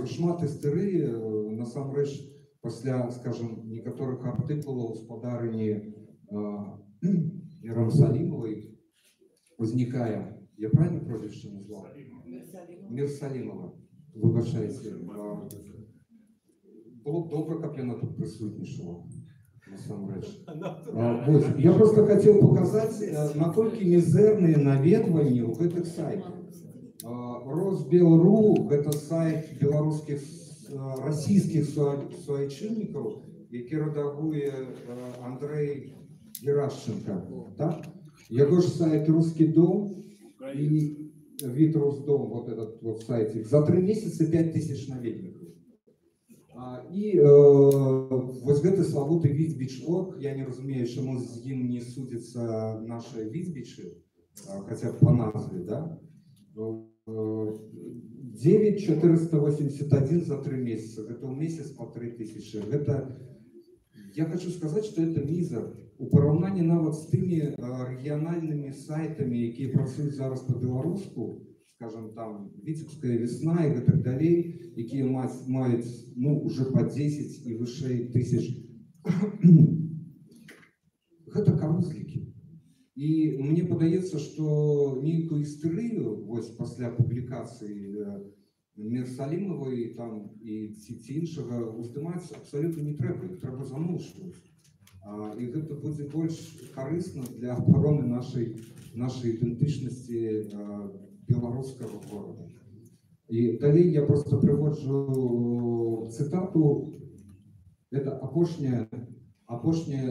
шмат істэрыі насамрэч пасля, скажем, некаторых артыкулаў спадарыні Иерусалимовой узнікае, я правильно прозвішча назвал? Мірсалімова. Вибачайце. Было б добра, каб яна тут прысутнічала. Я просто хотел показать, наколькі мізэрныя наведванні ў гэтых сайтах. Росбелру — это сайт беларускіх расійскіх суайчыннікаў, які рэдагуе Андрей Герашченко. Так? Яго ж сайт «Русский дом» и «Витрусдом», вот этот вот сайтик, за 3 месяца 5000 наведников. І вось гэты славуты Віцбіч.орг, я не разумею, чаму з ім не судзяцца нашы Віцбічы, хаця б па назве, да? 9481 за 3 месяца, гэта ў месяц по 3000. Гэта, я хочу сказать, что это мізер. У параўнанні нават з тымі рэгіянальнымі сайтамі, якія працуюць зараз па-беларуску, скажем, там, Витебская весна и так далее, якія маюць, ну, уже по 10 и вышэй тысяч. Гэта карузлікі. И мне падаецца, что нейкую істэрыю, вось пасля публікацыі Мірсалімовай там і ці іншага уздымаць абсолютно не трэба, іх трэба замоўчваць. І гэта будзе больш карысна для абароны нашай ідэнтычнасці белорусского города. И далее я просто приводжу цитату, это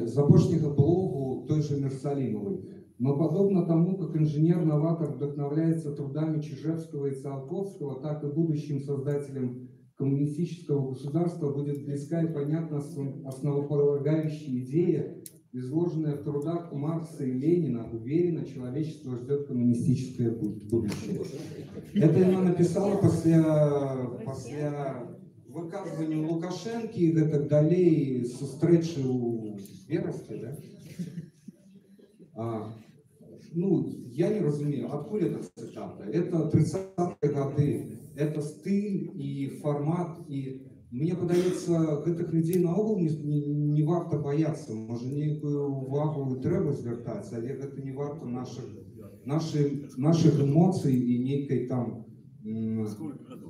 з апошняга блогу той же Мірсалімовой. Но подобно тому, как инженер-новатор вдохновляется трудами Чижевского и Циолковского, так и будущим создателям коммунистического государства будет близка и понятна основополагающая идея, изложенная в трудах Маркса и Ленина. Уверенно, человечество ждет коммунистическое будущее. Это она написала после выказывания Лукашенко и так далее, с встречи у Верости, да? Ну, я не разумею, откуда эта цитата. Это 30-е годы, это стиль и формат, и мне падаецца, гэтых людей наогул не варта бояться. Можа, нейкую увагу і трэба звяртаць, але гэта не варта наших эмоцый і нейкай там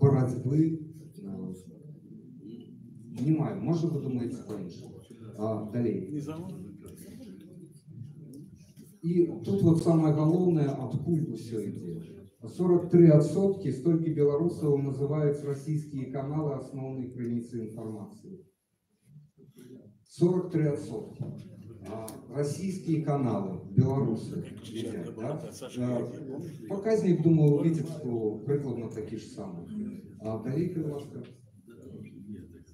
барацьбы. Не маю, можа, вы думаете по-іншаму. Далей. И тут вот самое главное, откуда все идет. 43% столько белорусов называют российские каналы основной крыницей информации. 43%. Российские каналы, белорусы. Да? Показник, думаю, Витебску прикладно такие же самые. Далее, пожалуйста.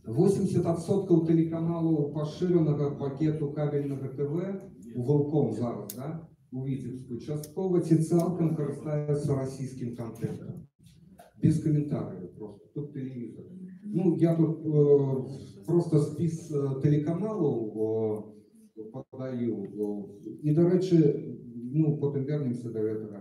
80% телеканалу поширенного пакету кабельного ТВ у Волком зараз, да? У Витебску, частково ці цалком користаються російським контентом. Без комментариев просто. Тут телевизор. Ну, я тут просто спис телеканалов подаю. І, до речі, ну, потім вернемося до этого.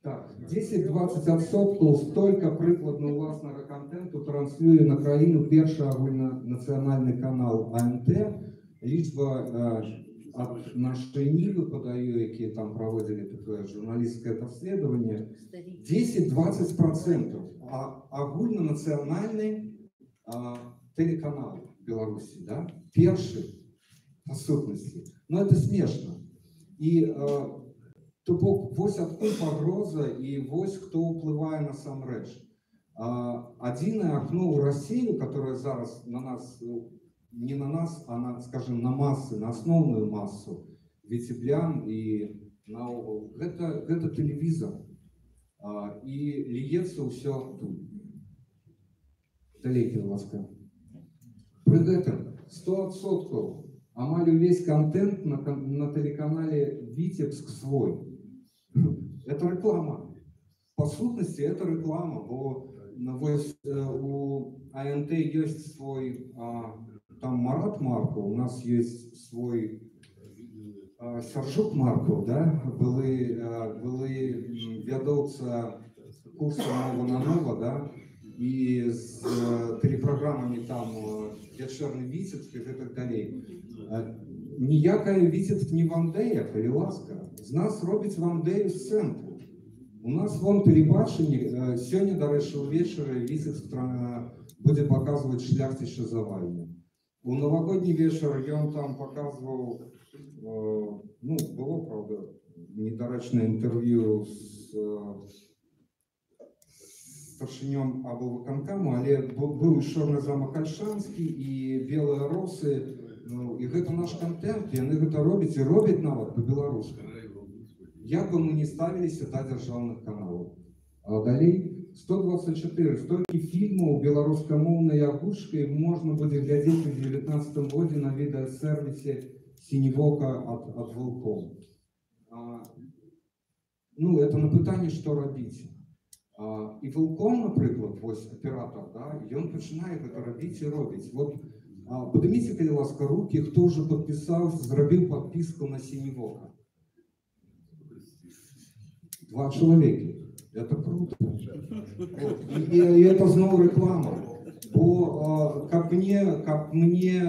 Так, 10-20% столько прикладно власного контенту транслює на країну перший агульнанаціональний канал АНТ. Лічба от нашей Нивы подаю, які там проводили такое журналистское расследование, 10-20%. Агульнанациональный телеканал в Беларуси, да, перший по сутности. Но это смешно. И то вось адкуль пагроза и вось кто уплывае насамрэч. Адзінае окно ў Россию, которое зараз на нас, не на нас, а на, скажем, на массы, на основную массу віцеблян и наогул, гэта телевизор. И льецца ўсё тут. Далей, ласка. Пры гэтым 100% амаль увесь контент на телеканале Витебск свой. Это реклама. По сутності, это реклама, бо ось у АНТ есть свой, там Марат Марков, у нас есть свой Сержук Марков, да, были ведутся курсы «Нова на Нова», да, и с телепрограммами там «Вечерний Вітебськ» и так далее. Ніякая Вітебськ не в Андеях, или ласка. З нас робить в Андею з центру. У нас вон телебачення, сьогодні, до речі, увечері Вітебськ буде показувати «Шляхтича Завальня». У новогодний вечір він там показував, ну, було, правда, недоречне інтерв'ю з старшинем облвиконкому, але був Чорний замок Ольшанський і Білі роси, ну, і це наш контент, і вони це роблять, і роблять навіть по-білоруськи. Як би ми не ставилися до державних каналів. А далі 124, стільки фільмів білоруськомовної озвучки можна буде глядіти в 2019 році на відеосервісі «Синевока» від Волком. Ну, це на питання, що робити. І Волком, наприклад, ось оператор, да, і він починає це робити і робить. От, подивіться, будь ласка, руки, хто вже підписав, зробив підписку на «Синевока». 2 человека. Это круто. И это снова реклама. Бо, как мне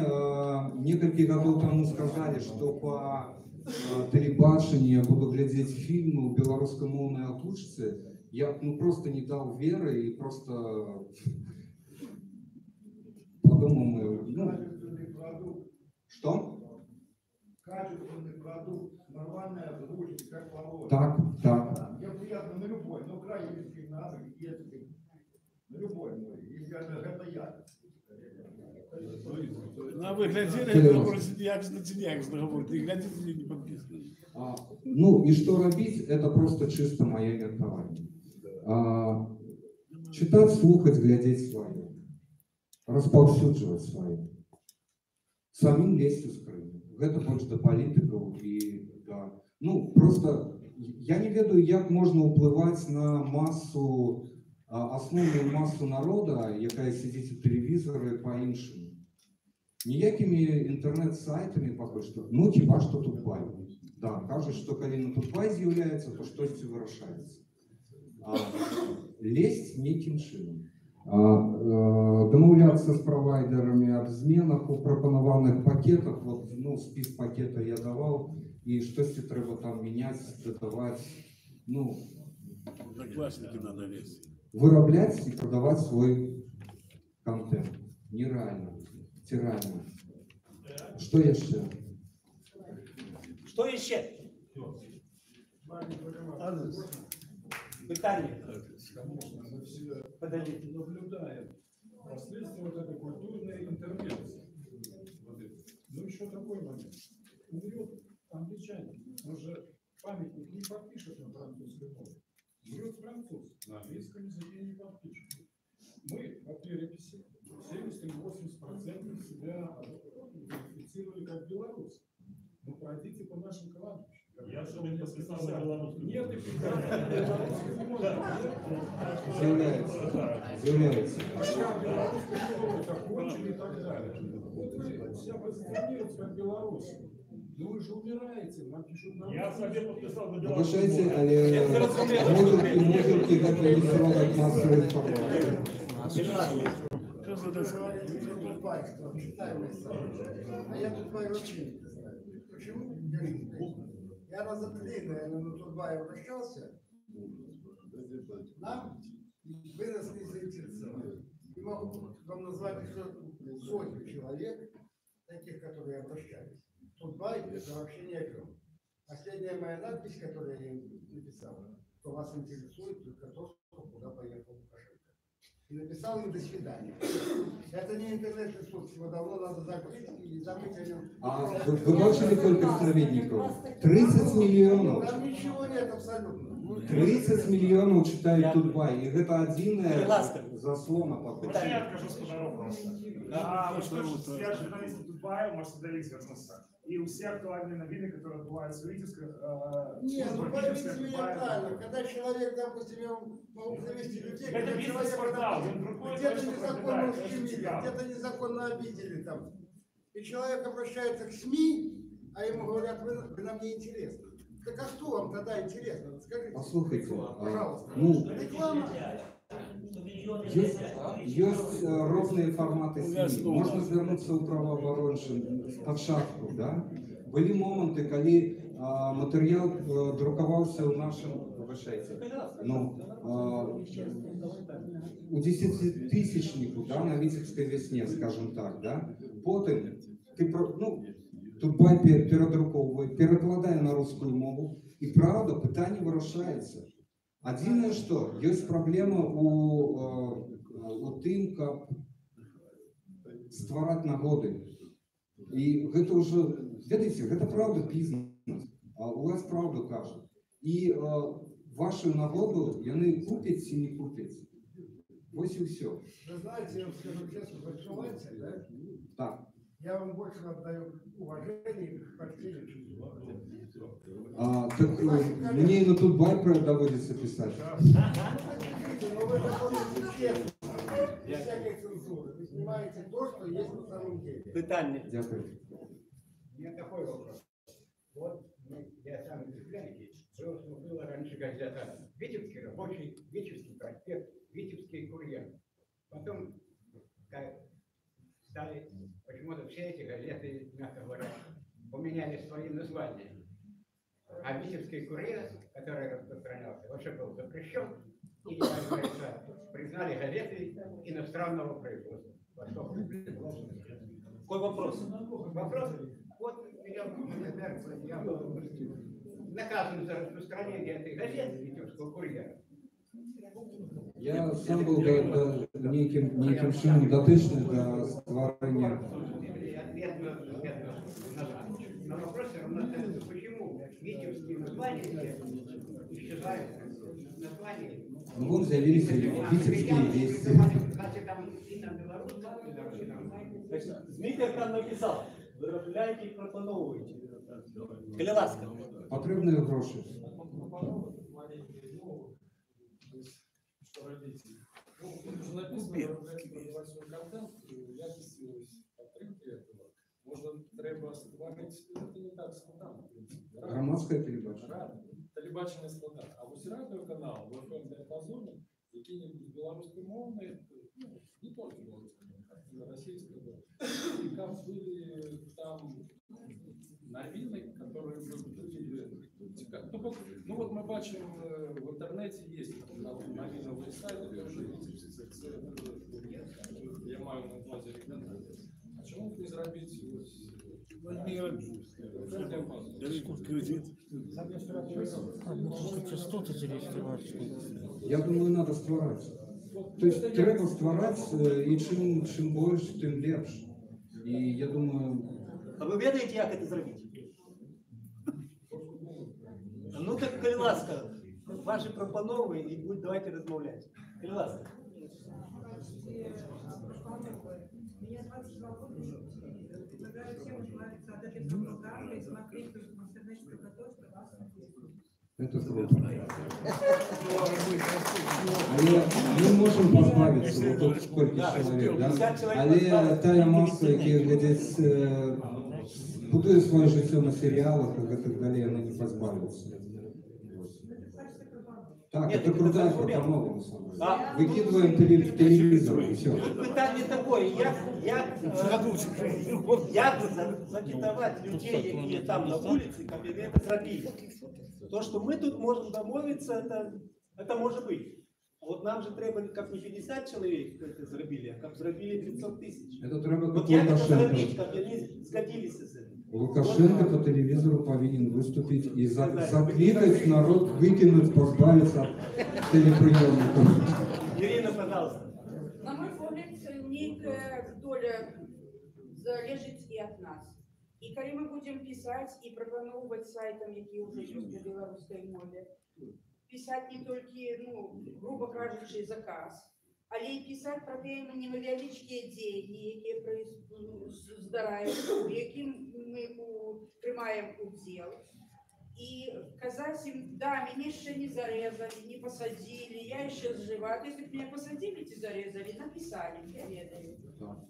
несколько годов тому сказали, что по телебачению я буду глядеть фильмы в белорусскомовной озвучке, я просто не дал веры и просто подумал, что? Качественный продукт, нормальная озвучка, как положено. Так. Я приятно на любой, но украинский надо, детский, на любой мой, если это я. А ви гляділи, як говорить, і глядите, не підписані. Ну, и что робить, это просто чисто мое меркование. Читать, слухать, глядеть свое. Распаўсюдживать свое. Самим лезть из Крыма. Это больше до политиков и да. Ну, просто я не ведаю, як можна впливати на масу, основну масу народа, яка сидить у телевізорі по-іншому. Ніякими інтернет-сайтами поки що, ну хіба що Тутбай. Да, кажуть, що коли на Тутбай з'являється, то щось вирішається. Лезть неким чином. Домовляться з провайдерами об змінах у пропонованих пакетах, от, ну, спис пакета я давав, і щось треба там міняти, додавати, ну, Одноклассники надо лезть. Виробляти і продавати свій контент. Нереально, тирально. Що ще? Что еще? Питание. Подождите. Наблюдаем последствия вот этой культурной интервенции. Вот это. Ну еще такой момент. Умрет англичанин, он же памятник не подпишет на французской мове. Умрет француз, на английском языке не подпишет. Мы по переписи 70 или 80% себя идентифицировали как белорусы. Ну пройдите по нашим кладбищам. Я что не подписал на белорусском. Нет, и Заявляется. закончили и так далее. Вот вы себя позиционируете как белорусы. Ну вы же умираете, нам пишут на... Я себе подписал на Вибачайте, але музики гэта не сродок масової інформації. А я тут мою ручку. Почему? Я раза 3, наверное, на Турбае обращался. Нам выросли заинтересованы. Не могу вам назвать еще сотню человек, таких, которые обращались. Турбай — это вообще ни о чем. Последняя моя надпись, которую я им написал, что вас интересует только то, куда поехал Лукашенко. И написал им «до свидания». Это не интернет-ресурс, его давно надо закрыть и забыть о нем. Вы бачили только советников? 30 миллионов. Там ничего нет абсолютно. 30 миллионов читают Тутбай. И это один заслона пока. Я откажусь по дорогу просто. А вы что, я журналист Тутбая, может, Давид вернулся. и все актуальные новины, которые отбываются в Витебске. Нет, ну поймите меня правильно, когда человек, допустим, я могу завести людей, это когда бизнес-портал, где-то незаконно ущемили, где-то незаконно обидели там. И человек обращается к СМИ, а ему говорят, вы нам не интересны. Так а кто вам тогда интересно? Скажите. Послухайте, пожалуйста. ну, Реклама. есть ровные форматы СМИ. Можна звернутися у правоохоронці під шапку, да? Були моменти, коли матеріал друкувався у нашому, ну, у 10-тисячнику, да, на Витебской весне, скажем так, да? Потім ти, ну, Тутбай передруковує, перекладає на русскую мову, і правда, питання вирішається. Адзінае, што ёсць праблема у тым, каб ствараць нагоды. І гэта ўжо, ведаеце, гэта правда бізнес, уласць правду кажа. І вашу нагоду яны купяць ці не купяць. Вось і ўсё. Вы знаете, я вам скажу честно, вы желаете, да? Так. Я вам больше отдаю уважение к квартире, чем Так мне и на Тутбай доводится писать. Но вы заходите честно, без всякой цензуры. Вы снимаете то, что есть на самом деле. Питання. Дякую. У меня такой вопрос. Вот я сам из Ветлянки, была раньше газета «Витебский рабочий», «Витебский проспект», «Витебский курьер». Потом стали почему-то все эти газеты, мягко говоря, поменяли свои названия. А Витебский курьер, который распространялся, вообще был запрещен, и, как говорится, признали газеты иностранного производства. Какой вопрос? Вопрос, вот я был наказан за распространение этой газеты Витебского курьера. Я сам был неким чином дотычны до створения. На вопрос равноценно, почему витебские названия исчезают, названия. Ну вот заявились витебские вести. Змійка там написав, виробляйте і пропановуйте. Коли ласка. Потрібні гроші. Что робити? Ну, уже написано, продавати свій контент, якість підтримки этого. Може, треба створити, це не так складно. Громадське телебачення. Телебачення складно. А ось радіоканал в FM-діапазоні, який-небудь білоруськомовний, ну, не тільки білоруськомовний, а російський. И как были там новины, которые были... Ну вот мы бачим, в интернете есть новинные сайты, тоже я маю на увазі рекомендую. А чому б не зробити Я думаю, надо створать. То есть треба створать, и чим больше, тим легче. И я думаю... А ви ведаєте, як це зробити? Ну так, коли ласка, ваші пропанови, і давайте розмовляти. Коли ласка. Меня 22 года предлагаю всем избавиться от этой пропаганды и смотреть только в интернете только то, что вас интересует. Это круто. Мы можем позбавиться, вот тут сколько человек, да? Але тая маса, які глядять, будує своє життя на серіалах і так далі, вона не позбавиться. Так, это крутая пропанова, на самом деле. Выкидываем телевизор, и все. Тут питання таке, як закидувати людей, які там на вулиці, кабінети зробили. То, что мы тут можем домовиться, это может быть. А вот нам же треба как не 50 человек это зробили, а как зробили 500 тысяч. Это треба вот как як это Лукашенко. зробить, как они сгодились с этим? Лукашенко по телевизору повинен выступить и закликать народ выкинуть, позбавиться от телеприемников. Ирина, пожалуйста. На мой погляд, некая доля залежить и от нас. І коли ми будемо писати і пропонувати сайтам, які вже є для білоруської мови, писати не тільки, ну, грубо кажучи, заказ, але й писати про ті невеличкі дії, які здараються, в яким ми приймаємо уділ. И казать им, да, меня еще не зарезали, не посадили, я еще жива. То есть, если бы меня посадили и зарезали, написали, я ведаю.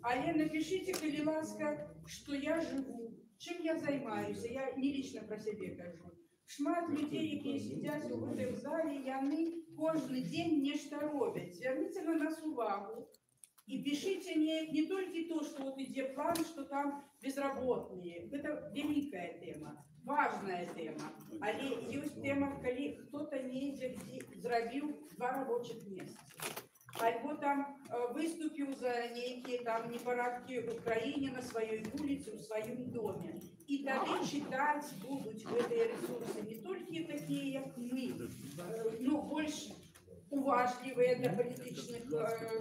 Але напишите, коли ласка, что я живу, чем я займаюся, я не лично про себе кажу. Шмат людей, які сидять у цьому залі, вони кожен день нечто роблять. Зверніться на нас увагу. И пишите не только то, что вот идет план, что там безработные. Это великая тема, важная тема. Але есть тема, когда кто-то не зробив 2 робочих місця. Або там выступил за некие там непорядки в Украине на своей улице, в своем доме. И тогда читать будут в этой ресурсы не только такие, как мы, но больше уважливые для політичних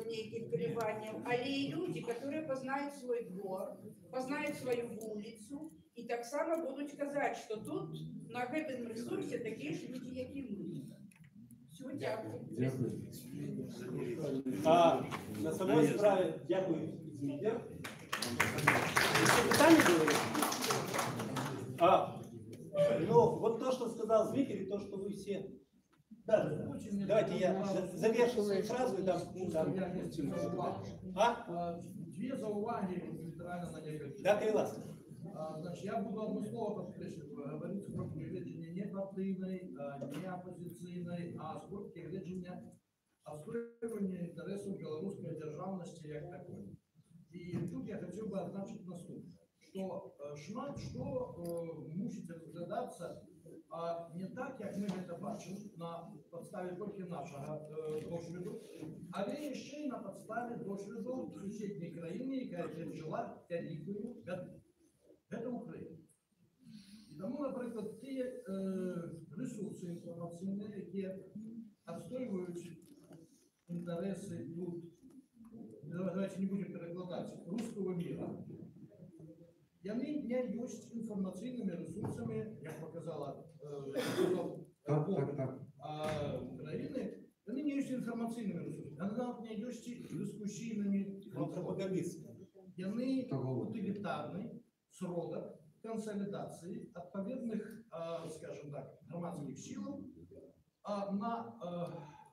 неких колебаний, але і люди, які познають свій двор, познають свою вулицю, і так само будуть казати, що тут, на цьому ресурсі, такі ж люди, як і ми. Все, дякую. А на самой справі, дякую, Змія. Ще питання були? Ну, вот то, что сказал Змитер, и то, что вы все... Да. Давайте я завершу свою фразу и там... Две зауваги литерально на негатив. Да, Кирилас. Значит, я буду одно слово подкреслить. Говорится про гледження не партийної, не опозиційної, а скільки гледження отстоювання інтересів білоруської державності як такої. І тут я хотів би означити наступне, що шмат що мусить розглядатися не так, як ми це бачимо, на підставі тільки нашого досвіду, але ще й на підставі досвіду сусідньої країни, яка пережила великою біду. Це Україна. І тому, наприклад, ті ресурси інформаційні, які відстоюють інтереси тут, давайте не будемо перекладати, руського міра, вони не є інформаційними ресурсами, як показала України, вони не є інформаційними ресурсами, вони не є дискусійними пропагандистами. Вони утилітарні, сродок консолидации отповедных, скажем так, громадских сил на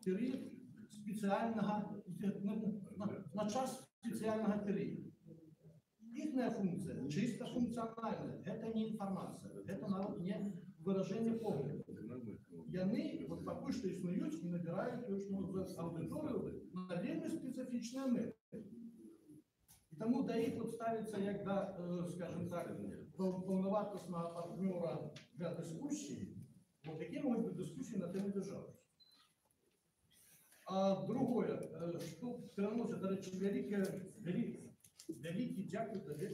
период специального, на час специального периода. Их функция чисто функциональная, это не информация, это народ не выражение погляда. И они вот пока что існують і набирають аудиторію на вельми специфічні методи. І тому до їх от ставиться як до, скажем так, повноватосного партнера для дискусії, вот які можуть бути дискусії на тему держави. А другое, що переносить, до речі, великий дякую тобі,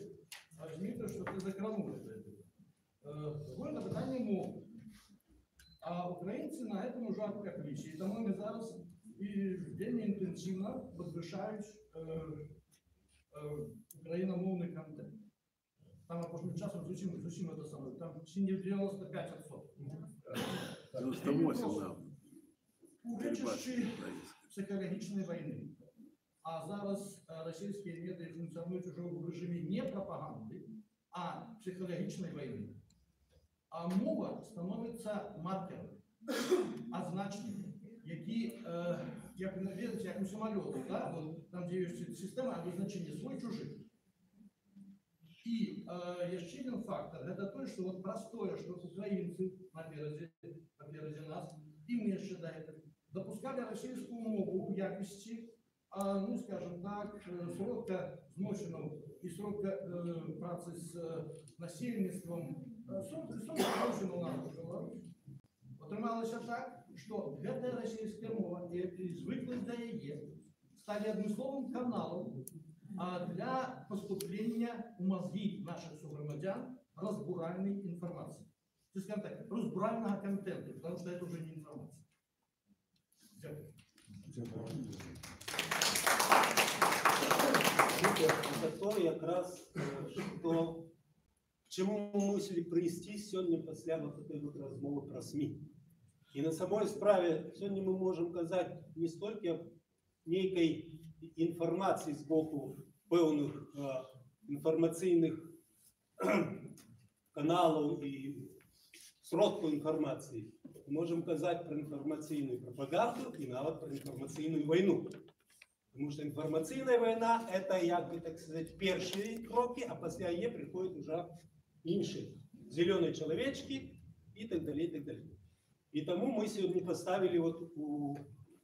Дмитрий, що ти закранув це. Друге питання мови. А українці на цьому жарко кличі, і тому вони зараз і вельми інтенсивно підвищають україномовний контент. Там останнім часом зовсім це саме, там ще не 95%. 98, да. Урочищі психологічної війни. А зараз російські медіа функціонують вже в режимі не пропаганди, а психологічної війни. А мова становиться маркером, означенням, які, як у самоліті, да? Там, де є система обозначення свой-чужий. И еще один фактор, это то, что вот простое, что украинцы напереди нас, и мы еще до этого, допускали российскую мову в якости, ну, скажем так, срока зношенного и срока працы с насильництвом, срока зношенного народу. Отрималося так, що эта российская мова, и звикли до її, стали одним каналом для поступления в мозги наших сограждан разбуральной информации. То есть, скажем так, разбурального контента, потому что это уже не информация. Це то якраз, що, к чому ми мусили прийти сьогодні після вот розмови про СМІ. І на самой справі сьогодні ми можемо казати не стільки ніякої інформації з боку певних інформаційних каналів і сродків інформації. Можемо казати про інформаційну пропаганду і навіть про інформаційну війну. Тому що інформаційна війна – це, як би так сказати, перші кроки, а після її приходять вже інші. Зелені чоловічки і так далі, і так далі. І тому ми сьогодні поставили от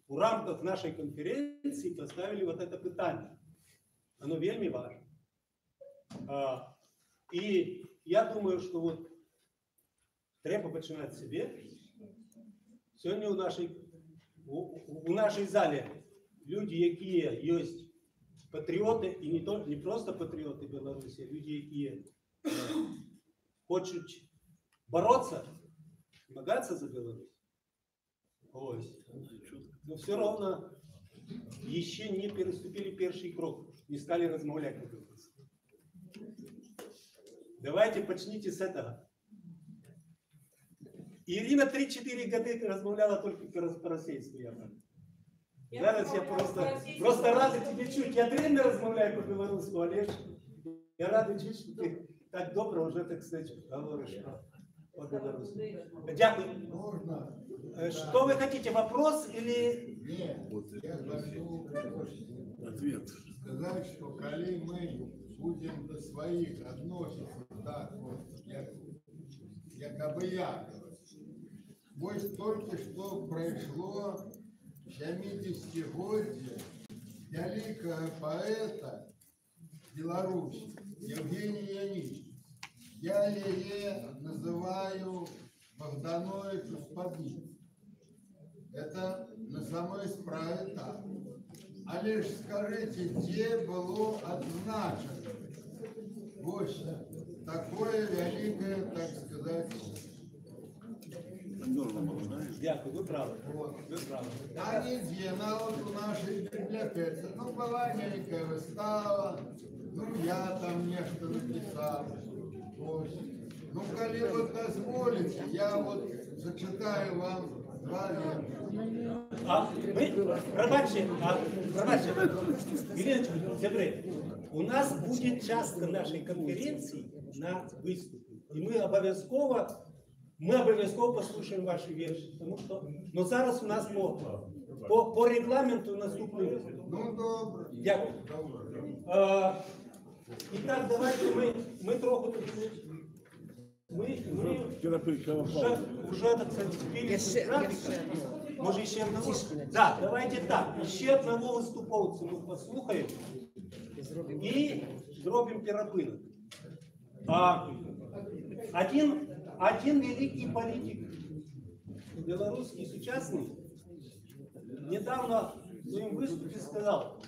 у рамках нашої конференції поставили вот это питання. Воно вельми важно. І я думаю, що от треба починати з себе. Сьогодні у нашій залі люди, які є патріоти, і не просто патріоти Білорусі, а люди, які хочуть боротися, змагатися за Білорусь. Ось. Но все равно еще не переступили первый крок, не стали размовлять на Беларуси. Давайте почните с этого. Ирина 3-4 года размовляла только по-российски. Зараз я просто рада тебе чуть. Я древно размовляю по-белорусски, Олег. Я рада чуть, что ты так добро уже, так сказать, говоришь по-белорусски. Дякую. Что вы хотите, вопрос или... Нет, я хочу ответ. Сказать, что коли мы будем до своих относиться так вот, якобы я. Вот только что прошло 70-летие великого поэта Беларуси Евгения Янича. Я ее называю Богдановичу Спадницу. Это на самой справе так. А лишь скажите, где было отзначено вот такое великое, так сказать, Дякую, ви праві. Ви праві. а нигде, вот у нашей библиотеке, ну, была некая выстава, ну, я там нечто написал. Вот. Ну, коли вы позволите, я вот зачитаю вам два вірша. Пробачте, Іриночка, Зябри, у нас будет часто нашей конференции на выступе, и мы обов'язково послушаем ваши верши, потому что, но зараз у нас по регламенту наступний виступ. Ну, добре. Дякую. Итак, давайте мы трохи уже так сказать, може ще одного? Да, давайте так, ще одного виступовця ми послухаємо і зробимо перепинок. Один великий политик белорусский сучасный недавно в своем выступе сказал: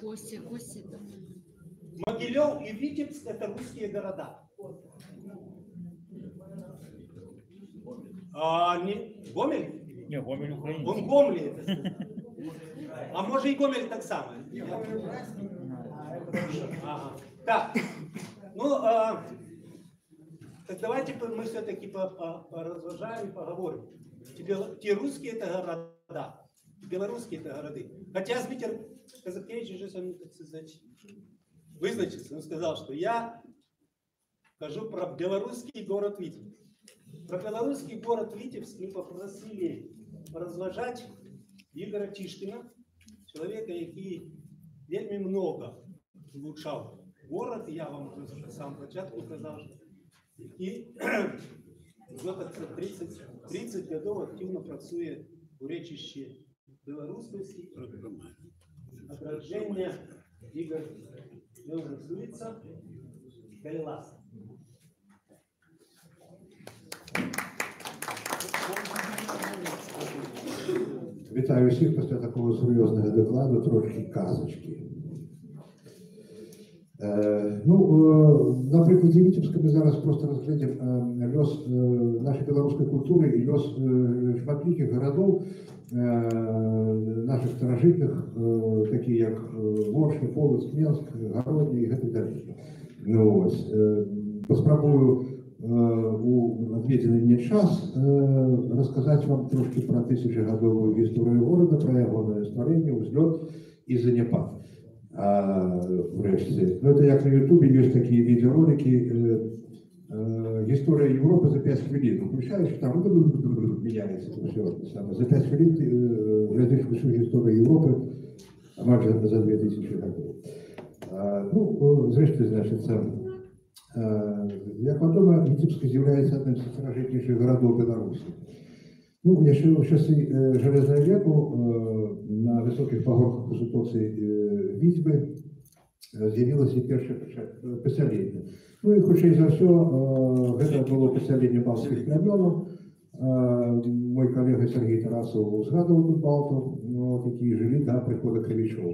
Могилев и Витебск — это русские города. Гомель? Не, Гомель Украина. Он Гомель это сказал. А может и Гомель так само. Так, ну, так давайте мы все-таки поразважаем и поговорим. Те русские это города, белорусские это города. Хотя Дмитрий Казакевич уже сам, так сказать, вызначился. Он сказал, что я скажу про белорусский город Витебск. Про белорусский город Витебск мы попросили поразважать Ігоря Тишкіна, человека, який вельми много влучав город. Я вам уже з самого початку казав, який вже 30 років активно працює у речищі білоруськості. Награждення Ігор називається Кайлас. Вітаю всіх після такого серйозного докладу, трошки казочки. На прикладі Витебска ми зараз просто розглянемо льос нашої білоруської культури і льос шматліких городів, наших старожитних, такі як Ворши, Полоцк, Менськ, Городня і так далі. Поспробую у відведений мені час розказати вам трошки про тисячогодову історію города, про його створення, узльот і заняпад. Врешті. Ну, це як на Ютубі є такі відеоролики, історія Європи за 5 хвилин. Включаєш, там міняється все. За 5 хвилин глядиш всю історію Європи, майже за 2000 років. Ну, зрештою, значить, як відомо, Витебск з'являється одним з старожитніших городів Білорусі. Ну, ще в часи Железного веку на високих пагорках у сутоці Вітьби з'явилося перше поселення. Ну і хоча за все, це було поселення балтських племенів. Мой колега Сергій Тарасов згадував тут Балту, які жили до приходу Кривичов.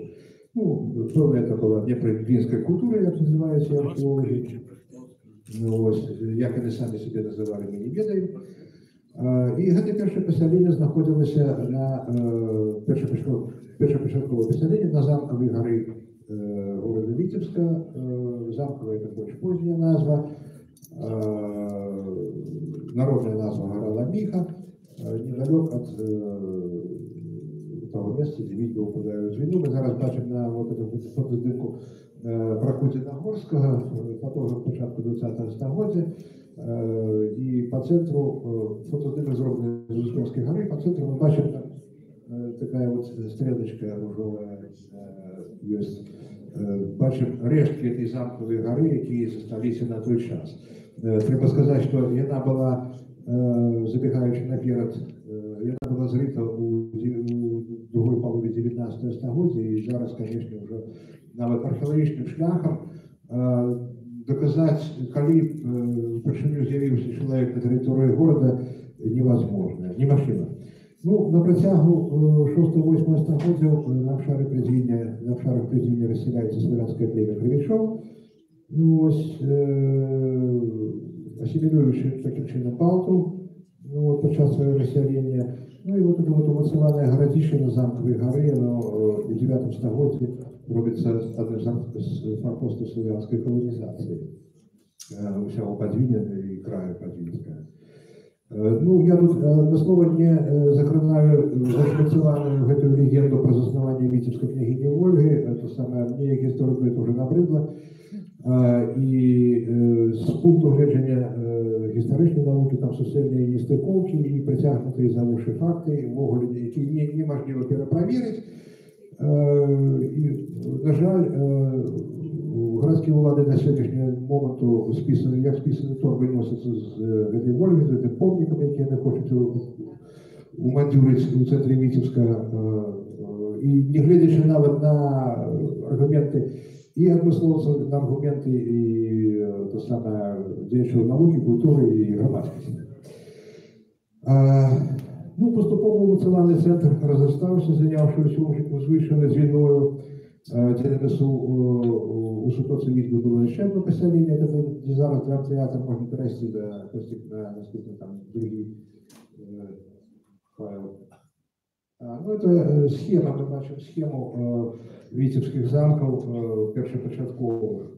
Ну, певне це була дніпровінська культура, як називаються археологи. Ось, як вони самі себе називали, ми не ведаємо. І це перше поселення знаходилося на перше початкове поселення на замковій горі города Витебска. Замковая это больше поздняя назва. Народная назва гора Ламиха, недалек от того места, где Витьба упадают в війну. Ми зараз бачимо на вот эту фотоздимку Прокутіна Горського, фотограф початку 20-го століття. І по центру фотоздимок зроблений з Успенської гори, по центру ми бачимо така от стрілочка ружова є. Бачимо рештки цієї замкової гори, які залишилися на той час. Треба сказати, що вона була, забігаючи наперед, вона була зрита у другій половині 19 століття, і зараз, звісно, вже навіть археологічним шляхом доказати, коли вперше з'явився чоловік на території міста, невозможно, неможливо. Ну, на протягу 6-8 століття на обшарах Придвіння розселяється славянське плем'я Кривичов. Ну, ось, асимілюючи таким чином Балту, ну, от, під час свого розселення. Ну, і от умацеване городище на замковій горі, воно у 9 столітті робиться одним з форпостів славянської колонізації. Усього Подвіння і краю Подвінська. Ну, я тут на слово не закрываю зашприцованную в эту легенду про заснування Витебской княгини Ольги. Это самое, мне як историку это уже набридло. І з пункту гледження історичної науки там суцільні нестиковки і притягнуті за уші факти, які неможливо перепровірити. І, на жаль, городські влади на сьогоднішнього моменту списані, як списані торби носяться з цієї Ольги, з цим помником, який вони хочуть умандюрити у центрі Витебська. І не глядячи навіть на аргументи і однословців, на аргументи і то саме діячів науки, культури і громадськості. Ну, поступово національний центр розростався, зайнявши звичайно з війною, де несу у сутоці Вітьби було ще одне поселення, де зараз драмтеатр можна перейти на наступний там другий файл. Ну, это схема, мы бачимо схему Витебских замков першопочаткових.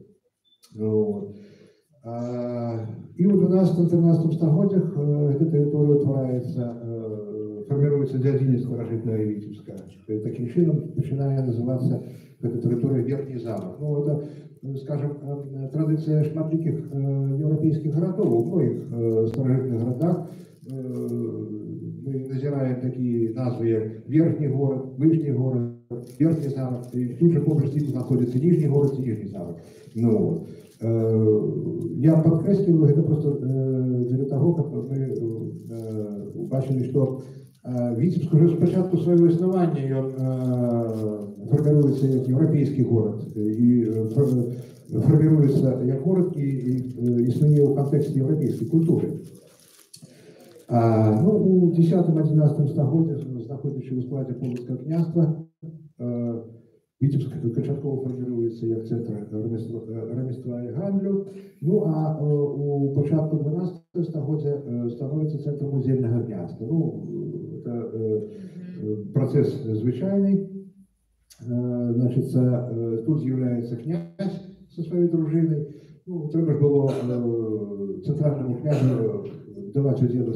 И в 12-13 століттях эта территория утворяется, формируется диадинец старожитная Витебска. Таким чином начинает называться эта территория Верхний замок. Ну, это, скажем, традиция шматликих европейских городов. В многих старожитных городах мы назираем такие назвы, как Верхний город, Вышний город, Верхний замок, и тут же поблизу с ним находится Нижний город и Нижний замок. Ну, я подкресливаю это просто для того, как мы бачили, что Витебск уже с початку своего основания формируется как европейский город, и формируется как город и иснує в контексте европейской культуры. Ну, у 10-11 столітті, знаходячи у складі Полоцького князства, Витебск початково формирується як центр ремесла і гандлю. Ну, а у початку 12 століття становиться центром музейного князства. Ну, це процес звичайний. Значить, тут з'являється князь зі своєю дружиною. Ну, треба ж було центральному князю давати уділи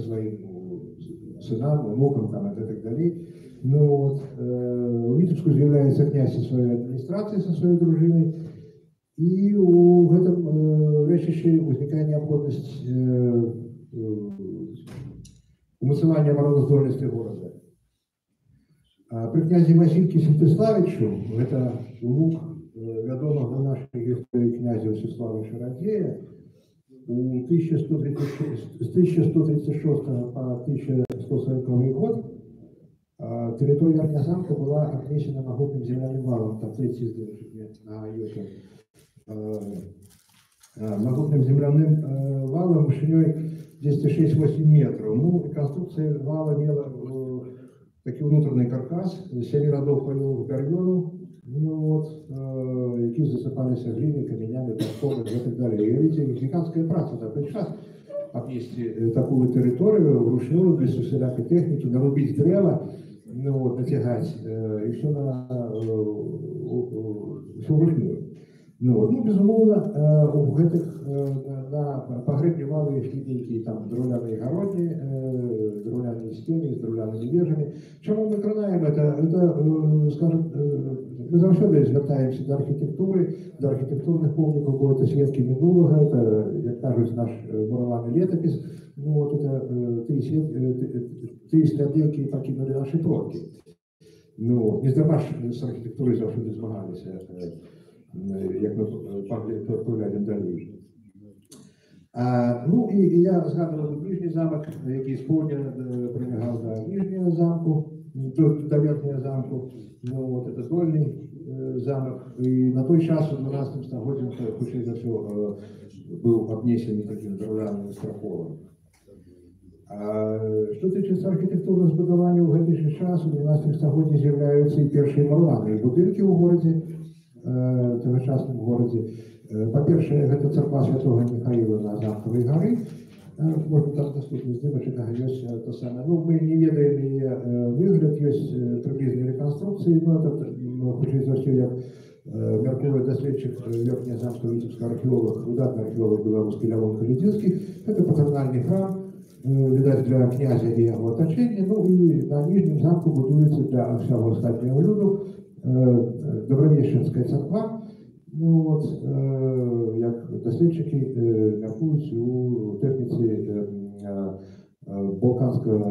сынам, внукам там, и так далее. Ну, вот, у Витебску з'являється князь со своей администрацией, со своей дружиной, и в этом речище возникает необходимость умацевания обороноздольности города. При князе Васильке Святославичу, это внук вядомого в нашей истории князя Всеслава Шародея, с 1136 по 1140 год территория Верхнего замка была обнесена могутным земляным валом, там третий на Йоте, могутным земляным валом вышиной 10,6-8 метров. Ну, конструкция вала имела такий внутренний каркас, 7 родов полевых горгонов, ну, вот, які засыпались глиной, камнями, песком и так далее. И видите, гигантская праца на тот час обнести такую территорию вручную, без всякой техники, нарубить древо, ну, вот, натягать, и все вручную. Ну, безумовно, у гэтых на пагрэбні валы ішлі нейкія там драўляныя гародні, драўляныя сцены з драўлянымі вежамі. Чаму мы кранаем это? Скажем, мы заўсёды звяртаемся да архітэктуры, да архітэктурных помнікаў, бо это сведкі мінулага, это, як кажуць, наш мураваны летапіс. Ну, вот это тыя сляды, якія пакінулі нашы продкі. Ну, не здарма ж з архітэктурай заўсёды змагаліся, як мы паглядзім далей. Ну, і я згадував Нижній замок, який сьогодні прилягав до Нижнього замку, до Верхнього замку. Ну, вот это Дольний замок. І на той час, у 12 стагоддзі, хутчэй за все, був обнесений таким драўляным страховым. Што тычыцца архітэктурных збудаванняў, у гэты ж час, у 12 стагоддзі з'яўляюцца і першыя мураваныя будынкі ў горадзе, тогочасным городе. По-перше, это церква Святого Михаила на Замкавой горы. Можно там доступно здымачек, есть то самое. Ну, мы не ведаем и выгляд, есть приблизные реконструкции, но это, хутчэй за ўсё, як мяркуе даследчык Верхнезамского Витебского археолог, выдатны археолог белорусский Лявон Каледзінскі. Это патрональный храм, видать, для князя и его оточения. Ну и на Нижнем замку будуется для всего остального люду Добровещенская церква. Ну, вот, як даследчики мяркуюць у тэхніцы Балканского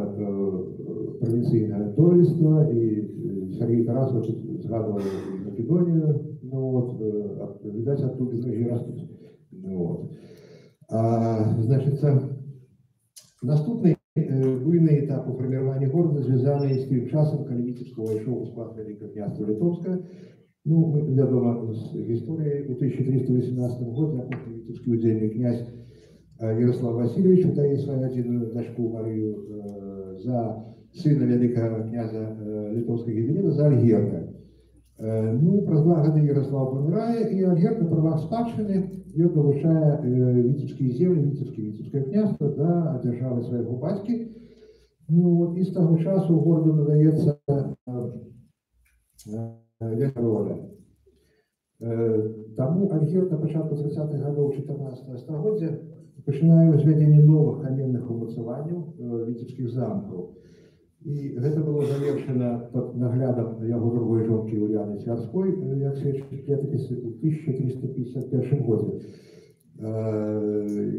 провинційного дойлідства, і Сергей Тарасов згадував Македонію, ну, вот, видать, оттуда ноги растут. Ну, вот. Значит, наступний буйний етап у формуванні города зв'язаний з тим часом, коли Витебск увійшов у склад Великого князства Литовського. Ну, відомо з історії, у 1318 році Витебський удельний князь Ярослав Васильевич удає свою одну дочку Марію за сина великого князя Литовського Гедеміна, за Альгерда. Ну, праз 2 годы Ярослав помирає, і Альгерд на правах спадщини його долучає Витебські землі, Витебське князство до держави свого батьки. Ну, от, і з того часу городу надається роля. Тому Альгерд на початку 30-х годів 14 століття починає зведення нових каменних умацувань Витебських замків. І це було завершено під наглядом його другої жінки Уляни Тверської, як свідчить летописи, у 1351 році.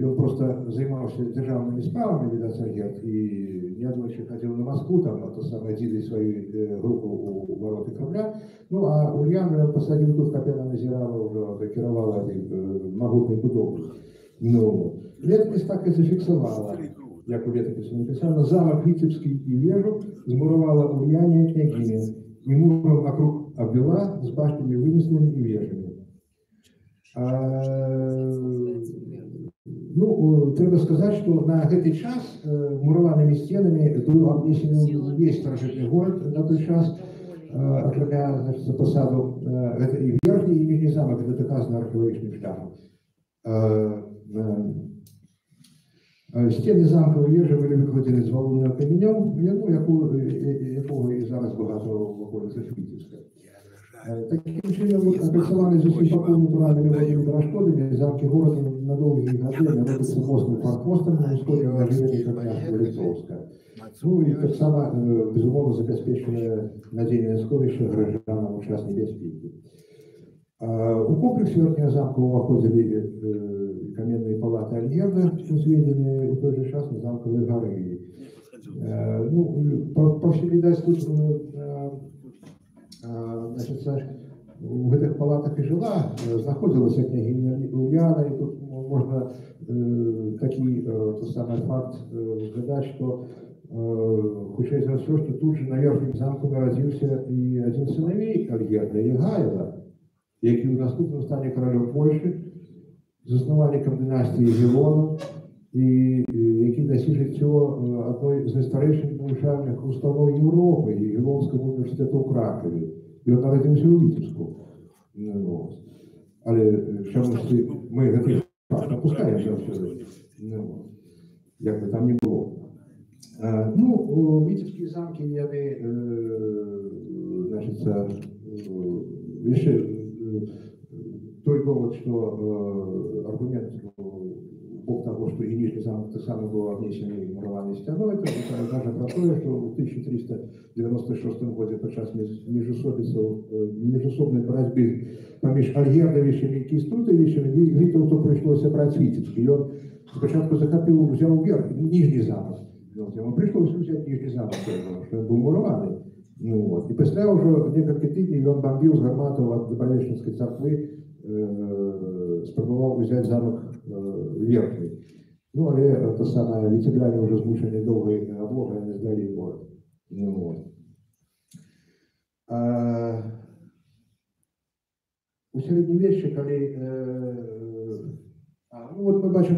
Він просто займався державними справами, видать, Альгерд, і неодночі ходив на Москву, там, то саме діли свою групу у вороти Кремля. Ну, а Ульяну посадив тут, як вона назирала, вже керувала могутною будовою. Ну, летопись так і зафіксувала, як у летописі написано, замок Витебський і вежу змурувала Ульяне княгиня, і муром вокруг обвела з башнями винесенными і вежами. Ну, треба сказать, что на этот час мурованными стенами был обнесен весь старожитный город на тот час, окромя, значит, посаду, это и верхний, и нижний замок, это доказано археологическим шляхом. Стены замкової вежі були викладені з валунного каменем, ну, якого і зараз багато в околицях Витебська. Таким чином, опрацьованы зусім пакуль натуральнымі воднымі перашкодамі, замкі горада на доўгія гады робяцца моцным фарпостам на ўсходнім нажыве княства Літоўска. Ну і таксама, безумоўна, забяспечвае надзейнае сховішча гараджанам у час небяспекі. У комплекс верхняга замка ўваходзілі каменныя палаты Альгерда, узведзеныя ў той жа час на замкавай гары. Ну, па ўсім відаць, тут у гэтых палатах і жыла, знаходзілася княгіня Ульяна, і тут можна такі самы факт згадаць, што хутчэй за ўсё, што тут же на верхнім замку нарадзіўся і адзін з сыновей Альгерда, Егайло, які ў наступным стане каралём Польшы, заснавальнікам дынастыі Гелонаў, і які дасі жыццё адной з найстарэйшых навучальных устаноў Еўропы і Гелонскага універсітэту ў Кракаве. Ён нарадзіўся ў Віцебску. Але чамусьці мы гэты факт апускаем заўсёды, як бы там не было. Ну, віцебскія замкі, яны, значыцца, яшчэ той довод, што аргумент бок того, что и Нижний замок таксама быў абнесены мураванай сцяной, то даже про тое, што ў 1396 годзе падчас міжусобнай барацьбы паміж Альгердавічамі і Кістутавічамі Вітаўту прыйшлося браць Віцебскі. Ён спачатку узяў верх Нижні замак. Яму прыйшлося ўзяць Нижні замак, што ён быў мураваны. І пасля ўжо некалькі тыдняў ён бамбіў з гарматаў ад Дабравечнай царквы, спрабаваў узяць замак верхні. Ну, але то самае, віцебляне ўжо змушаны доўгай аблогай не здалі горад. У сярэднявеччы, калі ну, вот мы бачым,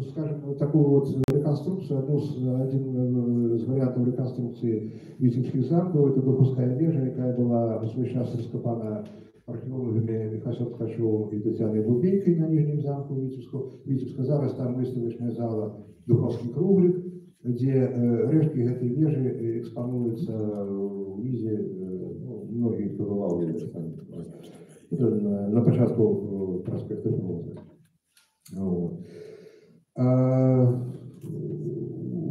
скажем, такую вот реконструкцию, один з варіантаў реконструкції віцебскіх замкаў, это Духовская вежа, якая была у свой час раскопана археологами Михасем Ткачевым и Татьяной Бубейкой на Нижнем замку Витебска. Зараз там выставочная зала Духовский круглик, где рештки этой вежи экспонуются в низе, ну, многие кто бывал, на початку проспекта Фрунзе. У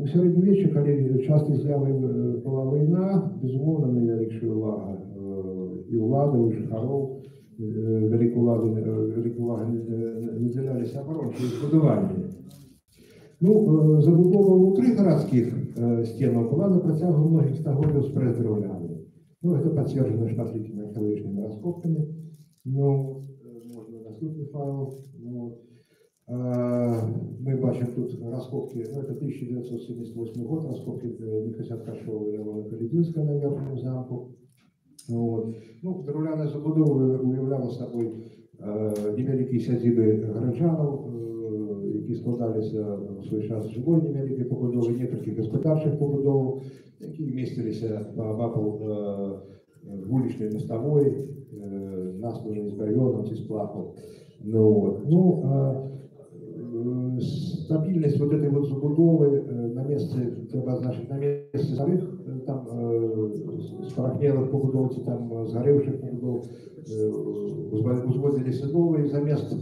сярэднявеччы, калі частай з'явай была вайна, безумоўна, найвялікшая ўвага і ўладаў, і жыхароў вялікай увагай надзяляліся абарончыя збудаванні. Ну, забудова ўнутры гарадскіх сценаў была на працягу многіх стагоддзяў спрэс драўляны. Ну, гэта пацверджана шматлікімі археалагічнымі раскопкамі. Ну, можна наступны файл. Мы бачим тут раскопки, ну, это 1978 год, раскопки Михася Ткачева и Ивана Калединского на Верхнем замку. Вот. Ну, драўляная забудова уяўляла собой невялікія сядзібы гараджанаў, які складаліся ў свой час жывой невялікай пабудовы, некалькі гаспадарчых пабудоў, якія месціліся паабапал вулічнай маставой, насланай з бар'ёнам ці з плахаў. Стабильность вот этой вот забудовы на месте, треба значить, на месте зарых, там спорахнелых побудов, там сгоревших побудов, узводились новые, замест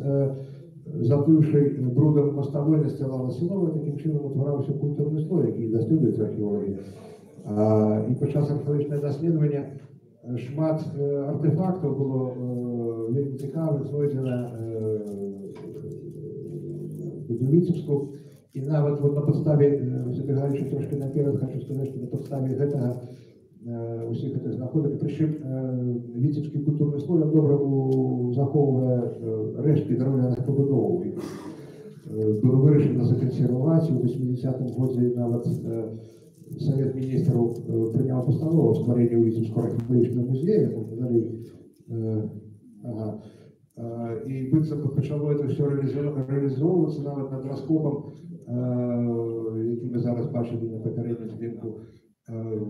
заплывшей брудом мостовой настилалась новая, таким чином утворався культурный слой, який дослідують археологи. І під час археологічного дослідження шмат артефактів було вельми цікавих, знайдено в Віцебску. І навіть вот на підставі, забігаючи трошки наперед, хочу сказати, що на підставі гэтага усіх гэтых знаходок, причому Віцебський культурний слой добре заховує рештки древляних побудов. Було вирішено законсервувати. У 80-му році навіть Совет Міністрів прийняв постанову створення у Віцебського археологічного музею. І почало це все реалізовуватися навіть над розкопом, який ми зараз бачили на попередньому знімку,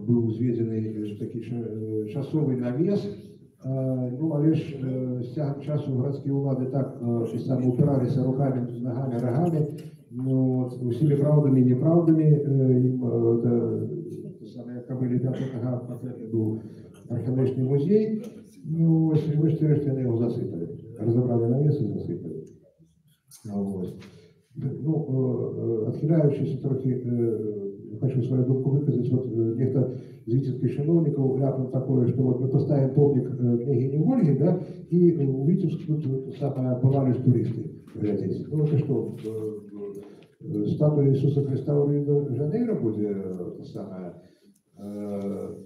був зведений такий часовий навіс. Ну, але ж з тягом часу городські влади так саме упиралися руками, ногами, рогами, усіми правдами і неправдами. Їм, саме як кобилі п'ятого нога, був археологічний музей. Ну, врешті-решт вони його засипали. Розібрали навіс і засипали. Ось. Ну, отхиляючись трохи, хочу свою думку выказать. Вот некто из витебских чиновников ляпнул такое, что вот мы поставим помник княгине Ольге, да, и у Витебск тут самое бывали туристы. Ну, это что, статуя Иисуса Христа в Рио-де-Жанейро будет это самое.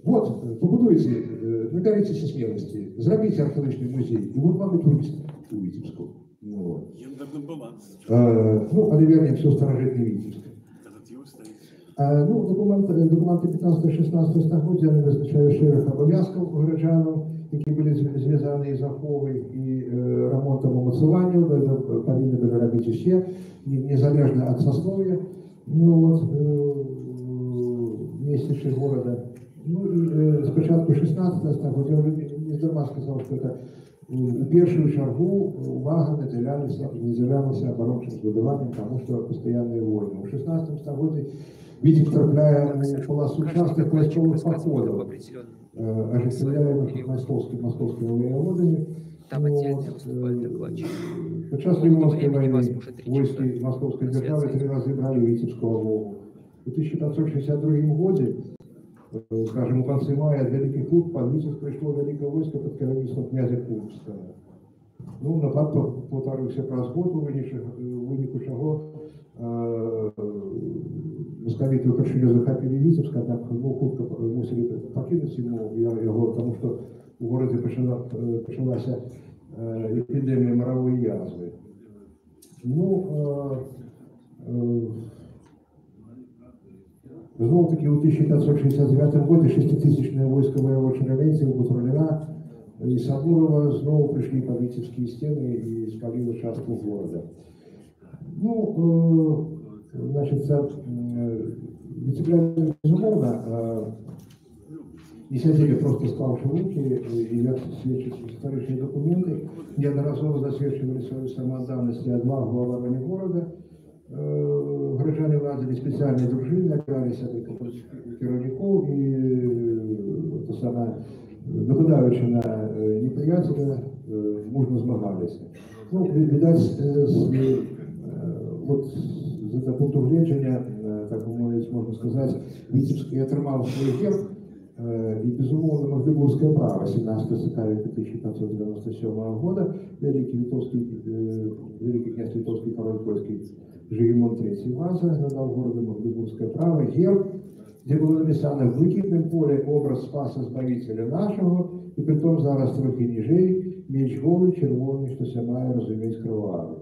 Вот, побудуйте, наберитесь смелости, зробите археологический музей, и вот вам и туристы у Витебского. Ну, але вернемся у старожитний Витебск. Ну, документи 15-16 стагоддя не визначають ширих обов'язків громадянам, які були зв'язані із заховою і ремонтом умацуванням, повинні були робити ще, незалежно від сослов'я, ну, от, містячи города. Ну, і спочатку 16 стагоддя, я вже не дарма сказав, що це у першую чергу увага наділялася оборончим збудуванням, тому що постійні війни. У 16 стагодді Витебск трапляє у полосу частых військових походів, оживляемых московскими воеводами. Під час Лимонської війни військи Московської держави 3 рази брали Витебського Волгу. У 1562 году, скажем, в конце мая от Великих Луг под Витебск пришло великое войско под керівництвом князя Курбского. Ну, напад повторився праз год, у виніку чого московити вперше захопили Витебск, однак ну, хутко мусили покинути його, тому що у городі почалася епідемія морової язви. Ну, знову таки у 1569 році 6-тисячне військо воєвод-черевенців Бутурліна і Сабурова знову прийшли по Витебські стіни і спалили частку города. Ну, значить, це витепляння безумовно, ініціативі просто склавши руки, і як свідчать історичні документи, неодноразово засвідчували свою самоотданість і отвагу оборони города. Горожане владили специальные дружины, опирались от керівників і то саме, нападаючи на неприятеля, мужно змагалися. Ну, видать, от з этого пункту гледження, так можна сказати, Витебск і отримав свій герб, і, безумовно, Магдебургское право 17 сентября 1597 года, великий князь Литовский король польский Жигемон III Ваза надал городу Магдебургское право герб, где было написано в блакитном поле образ Спаса Збавителя нашого, і притом зараз трохи ніжей, меч голий, червоний, що ся має розуміти кровавий.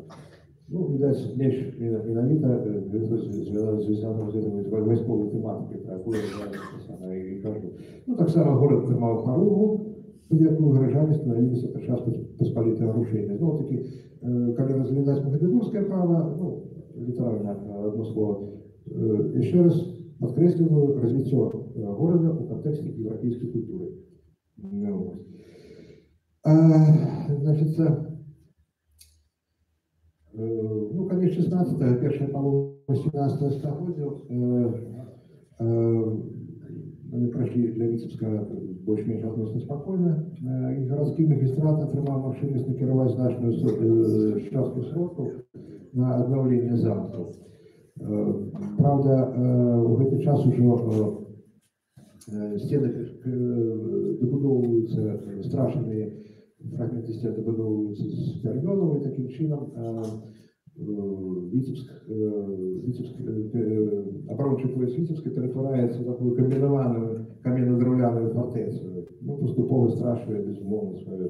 Ну, видать, меч менавіта зв'язано з військовою тематикою, про яку я і кажу. Ну, так само город тримав Харугу, під яку горожане становилися під час посполитого рушення. Ну, таки, коли розглядати Магдебургське право, ну, литерально одно слово, еще раз подкресливаю развитие города в контексте европейской культуры. Значит, ну, конец 16-го, первая половина 18-го столетия мы прошли для Витебска больше-меньше относительно спокойно. И городский магистрат отримав можливість накерувати значну частку сроків на обновление замков. Правда, в этот час уже стены добудовываются, страшные фрагменты стен добудовываются с Пермёновой, таким чином оборончий пояс Витебска перетворяється в таку комбіновану кам'яно-дерев'яну фортецю. Ну, поступово страшує, безумовно, свою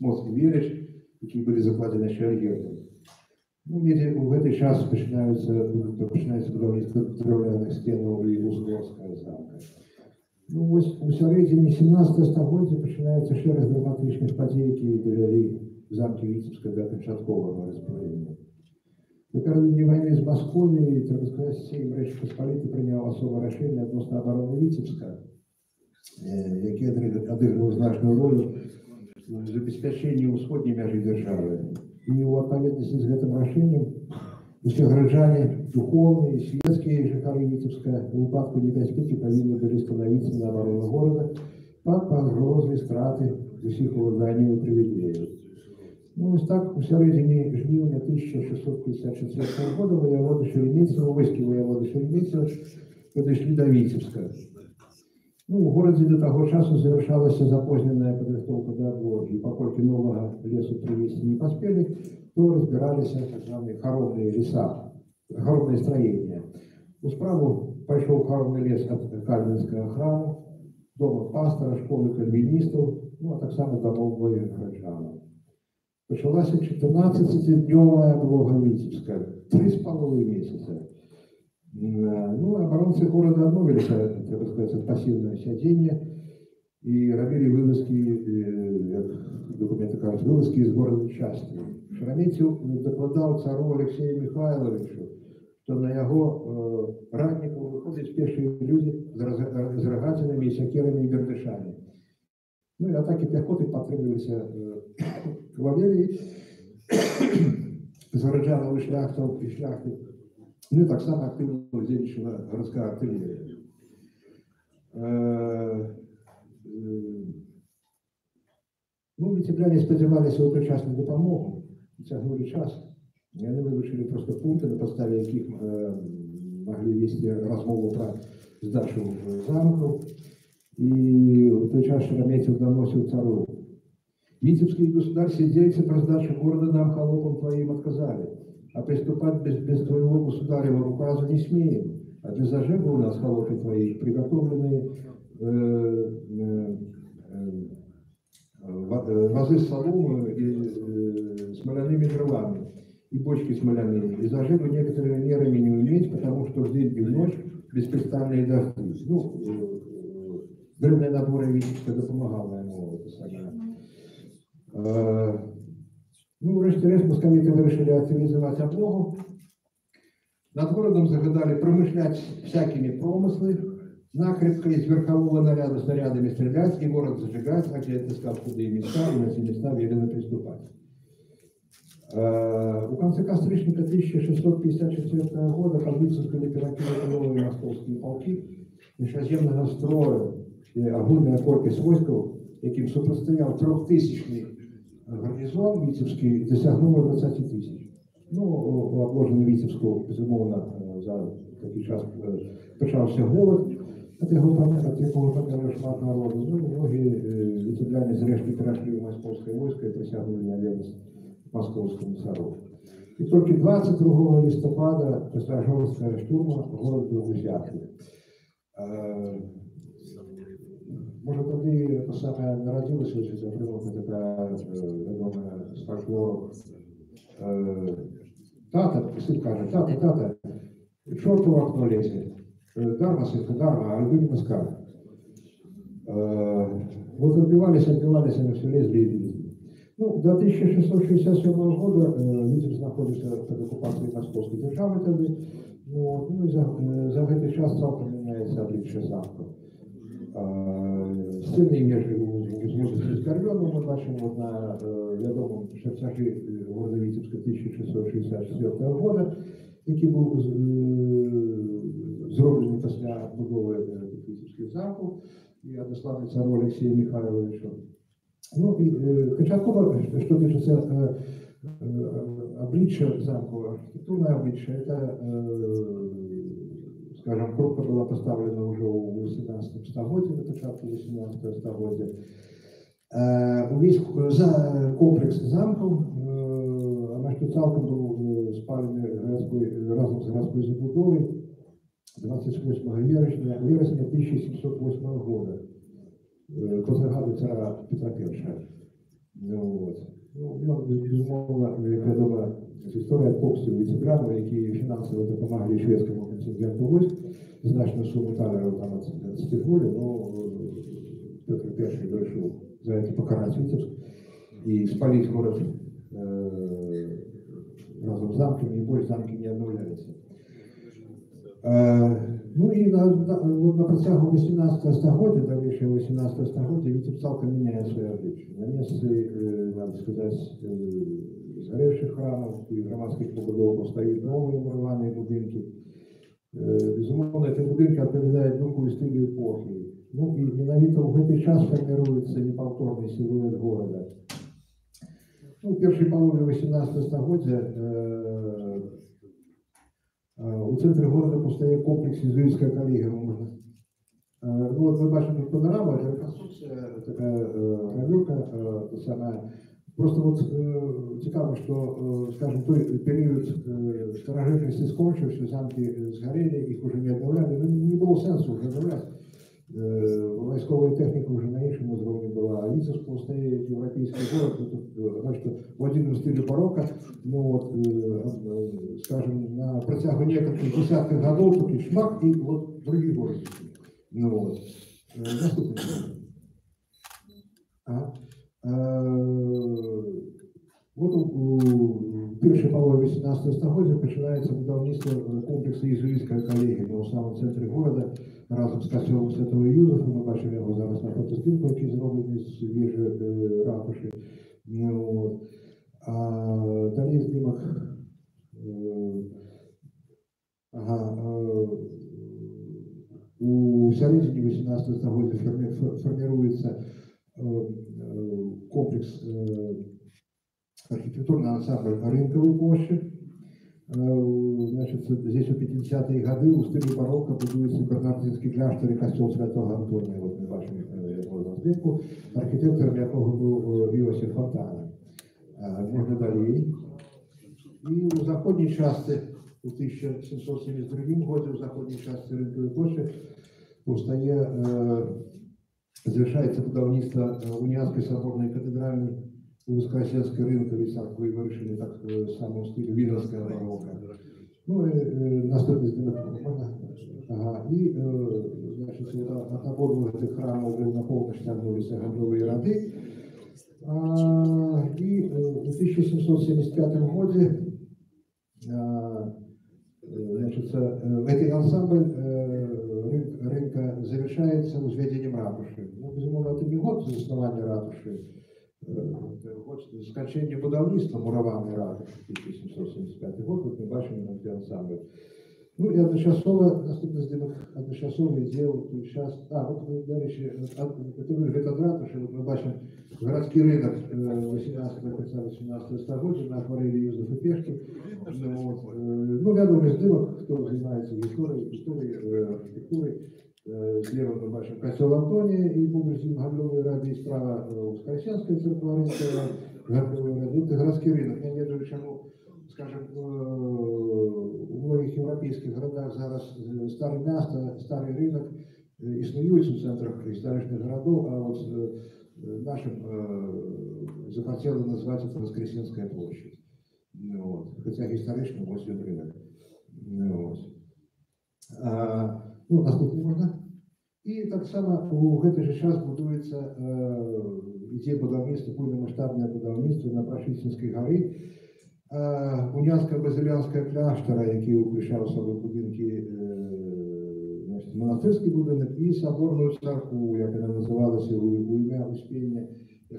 моць і велич, які були закладені ще Альгертом. Ну, в цей час починається будівництво дерев'яних стін і Узгорського замка. Ну, ось у середині 17 століття починаються ще раз драматичні події, які довели замки Витебска до початкового розпорядження. Напередодні війни з Московією, треба сказати, Сейм Речі Посполитої прийняв особе рішення відносно оборони Витебска, яке відіграло значну роль в забезпеченні усходньої межі держави. И в отповедности с этим решением все горожане, духовные, светские жители Витебска в упадку небезпеки повинны были становиться на оборону города, пад пагрозы страты усіх уладанняў і прывілеяў. Ну, ось так, у середині жнівня 1654 года воєводи Шереметьєва, войски воєводи Шереметьєва підійшли до Витебска. Ну, у городе до того часу завершалась запозненная подготовка до отбора, и поскольку нового лесу привезти не поспели, то разбирались так званые хоромные леса, хоромные строения. У справу пошел хоромный лес от Кальвинского храма, дома пастора, школы кальвинистов, ну, а так само домов военных. Почалась 14-дневная облога Витебска, 3,5 месяца. Ну, оборонцы города отмовились, так сказать, от пассивного сидения и робили вылазки, документы кажут, вылазки из города части. Шереметьев докладал цару Алексею Михайловичу, что на его ратнику выходят спешные люди с рогатинами, сякерами и бердышами. Ну и атаки пехоты подтребовались кавалерии, зараджановых шляхтов и шляхты. Ну и так само активно задействована городская артиллерия. Ну, витебляне сподівалися одночасно допомогу, тягнули час. І вони вилучили просто пункти, на підставі яких могли вести розмову про здачу замку. И в той час Шереметьев доносил цару: «Витебский государь, сидельцы про сдачу города нам, холопам твоим, отказали, а приступать без твоего государева указа не смеем. А для зажига у нас, холопы твои, приготовленные вазы с соломой и смоляными дровами, и бочки смоляные. И зажигу некоторыми мерами не уметь, потому что в день и в ночь беспрестанные дожди». Ну, древнее наборы Витебска допомагало ему это самое. Ну, врешті-решт, московити вирішили активізувати облогу. Над городом загадали промышлять всякими промыслы, накрепко из верхового наряда снарядами стрелять и город зажигать, хотя отыскав худые места, и на эти места велено приступать. У конца костричника 1654 года под Витебской оперативной новые московские полки міжоземного строю и огульная колькость войсков, яким супростоял 3000-й гарнизон Витебский, досягнула 20 тысяч. Ну, у обложення Витебського, безумовно, за такий час почався голод, від якого померло шмат народу. Ну, многі витебляне зрешті перейшли в московське військо і присягнули на вірність московському цару. І тільки 22 листопада після жорсткого штурму город був взятий. Може, тоді саме народилася ось ця примовка така відома з фольклору. Тата, син каже: тата, чорт у окно лізе. Дарма, синка, дарма, а ви не москаль. Вот отбивались, но все лезли и лезли. Ну, до 1667 года Витебск находится под оккупацией московской державы тогда. Ну и за этот час цалком меняется обличие замка. Стены между возможностью Скорбёна мы бачим вот на вядомом шерцажі города Витебска 1664 года, який був зроблений після будови Витебського замку і одосланий цару Олексію Михайловичу. Ну і початково, що тичиться обличчя замку, архітектурне обличчя, это, скажем, крупка была поставлена уже в 18 столетии, на початку 18 столетия. Увесь комплекс замков, она что цалком был спалений разом з городською забудовою 28 вересня 1708 года по загаду цара Петра I. Ну, безумовно, як відома історія Попсів і Цигранова, які фінансово допомагали шведському контингенту військ, значну суму талерів там отстегнули, но Петр I вирішив за это покарать Витебск и спалить город разом с замками, и больше замки не обновляются. Ну и вот на протягу 18 столетия, дальнейшего 18 столетия, Витебск цалком меняет свои обличия. На месте, надо сказать, сгоревших храмов и громадских побудов постают новые мурованные будинки. Безумоўна, эти будынкі адпавядаюць духу і стылю эпохі. Ну і менавіта ў гэты час фарміруецца непаўторны сілуэт горада. Ну, у першай палове 18 стагоддзя у цэнтры горада паўстае комплекс езуіцкая калегія. Ну, вот мы бачим тут панораму, это реконструкция, такая гравюрка, самая. Просто вот цікаво, что, скажем, той период старожитности скончився, замки сгорели, их уже не обновляли, ну, не было сенсу уже обновлять. Войсковая техника уже на іншому уровне была, а Витебск пустые европейский город, значит, в один стиле барокко, ну вот, скажем, на протягу нескольких десятков годов такой шмак и вот другие города. Ну вот. Наступний. Вот у першій половині 18 століття починається будівництво комплексу єзуїтської колегії у самому центрі міста разом з костелом Святого Юзефа. Ми бачимо його зараз на фотознімку, який зроблений з вежі ратуші. Ну, далі знімок. У середині 18 століття формируется комплекс архитектурный ансамбль рынковой площади. Значит, здесь в 50-е годы у стиле барокко будуется Бернардинский кляштер и костел Святого Антония. Вот мы бачим его сборку. Архитектором якого был Иосиф Фонтана. Можно далее. И у заходней части у 1772 году у заходней части рынковой площади повстає, завершається будівництво Уніанської соборної катедральної у Воскресенській ринковій церкві, вирішені так само в стилі Віленського барокко. Ну і наступний знімок можна. І, значить, от ободу цих храмів був наповнено тягнулися гандлові ряди. І у 1775 році значит, этот ансамбль рынка завершается возведением ратуши. Ну, безумовно, это не год основания ратуши, это год скончания будівництва мураваної ратуши, 1775 год, вот мы бачим этот ансамбль. Ну и одночасово, наступний знімок, одночасово діяв той час, вот, до речі, это вигляд от ратуши, вот мы бачим городський ринок 18 століття на акварелі Юзефа Пешки. Ну, відомий знімок, хто займається історією, архітектурою. Зліва ми бачимо костел Антонія і поблизу Гандлової ради, і справа Воскресенська церква ринка, Гандлової ради. Це городський ринок. Я не знаю, чому, скажем, у многих європейських городах зараз старе місто, старий ринок існують у центрах історичних городів, а от нашим захотели назвать это Воскресенская площадь. Вот. Хотя исторично ось він ринок. Ну, наступний можна. І так само у гэты же час будується ідзе будаўніцтва, повномасштабное будаўніцтва на Прашыцінскай гары. Уніанська-базилянська кляштара, які уключав собою будинки, монастырский будинок і соборную церкву, як вона називалася, у ім'я Успіння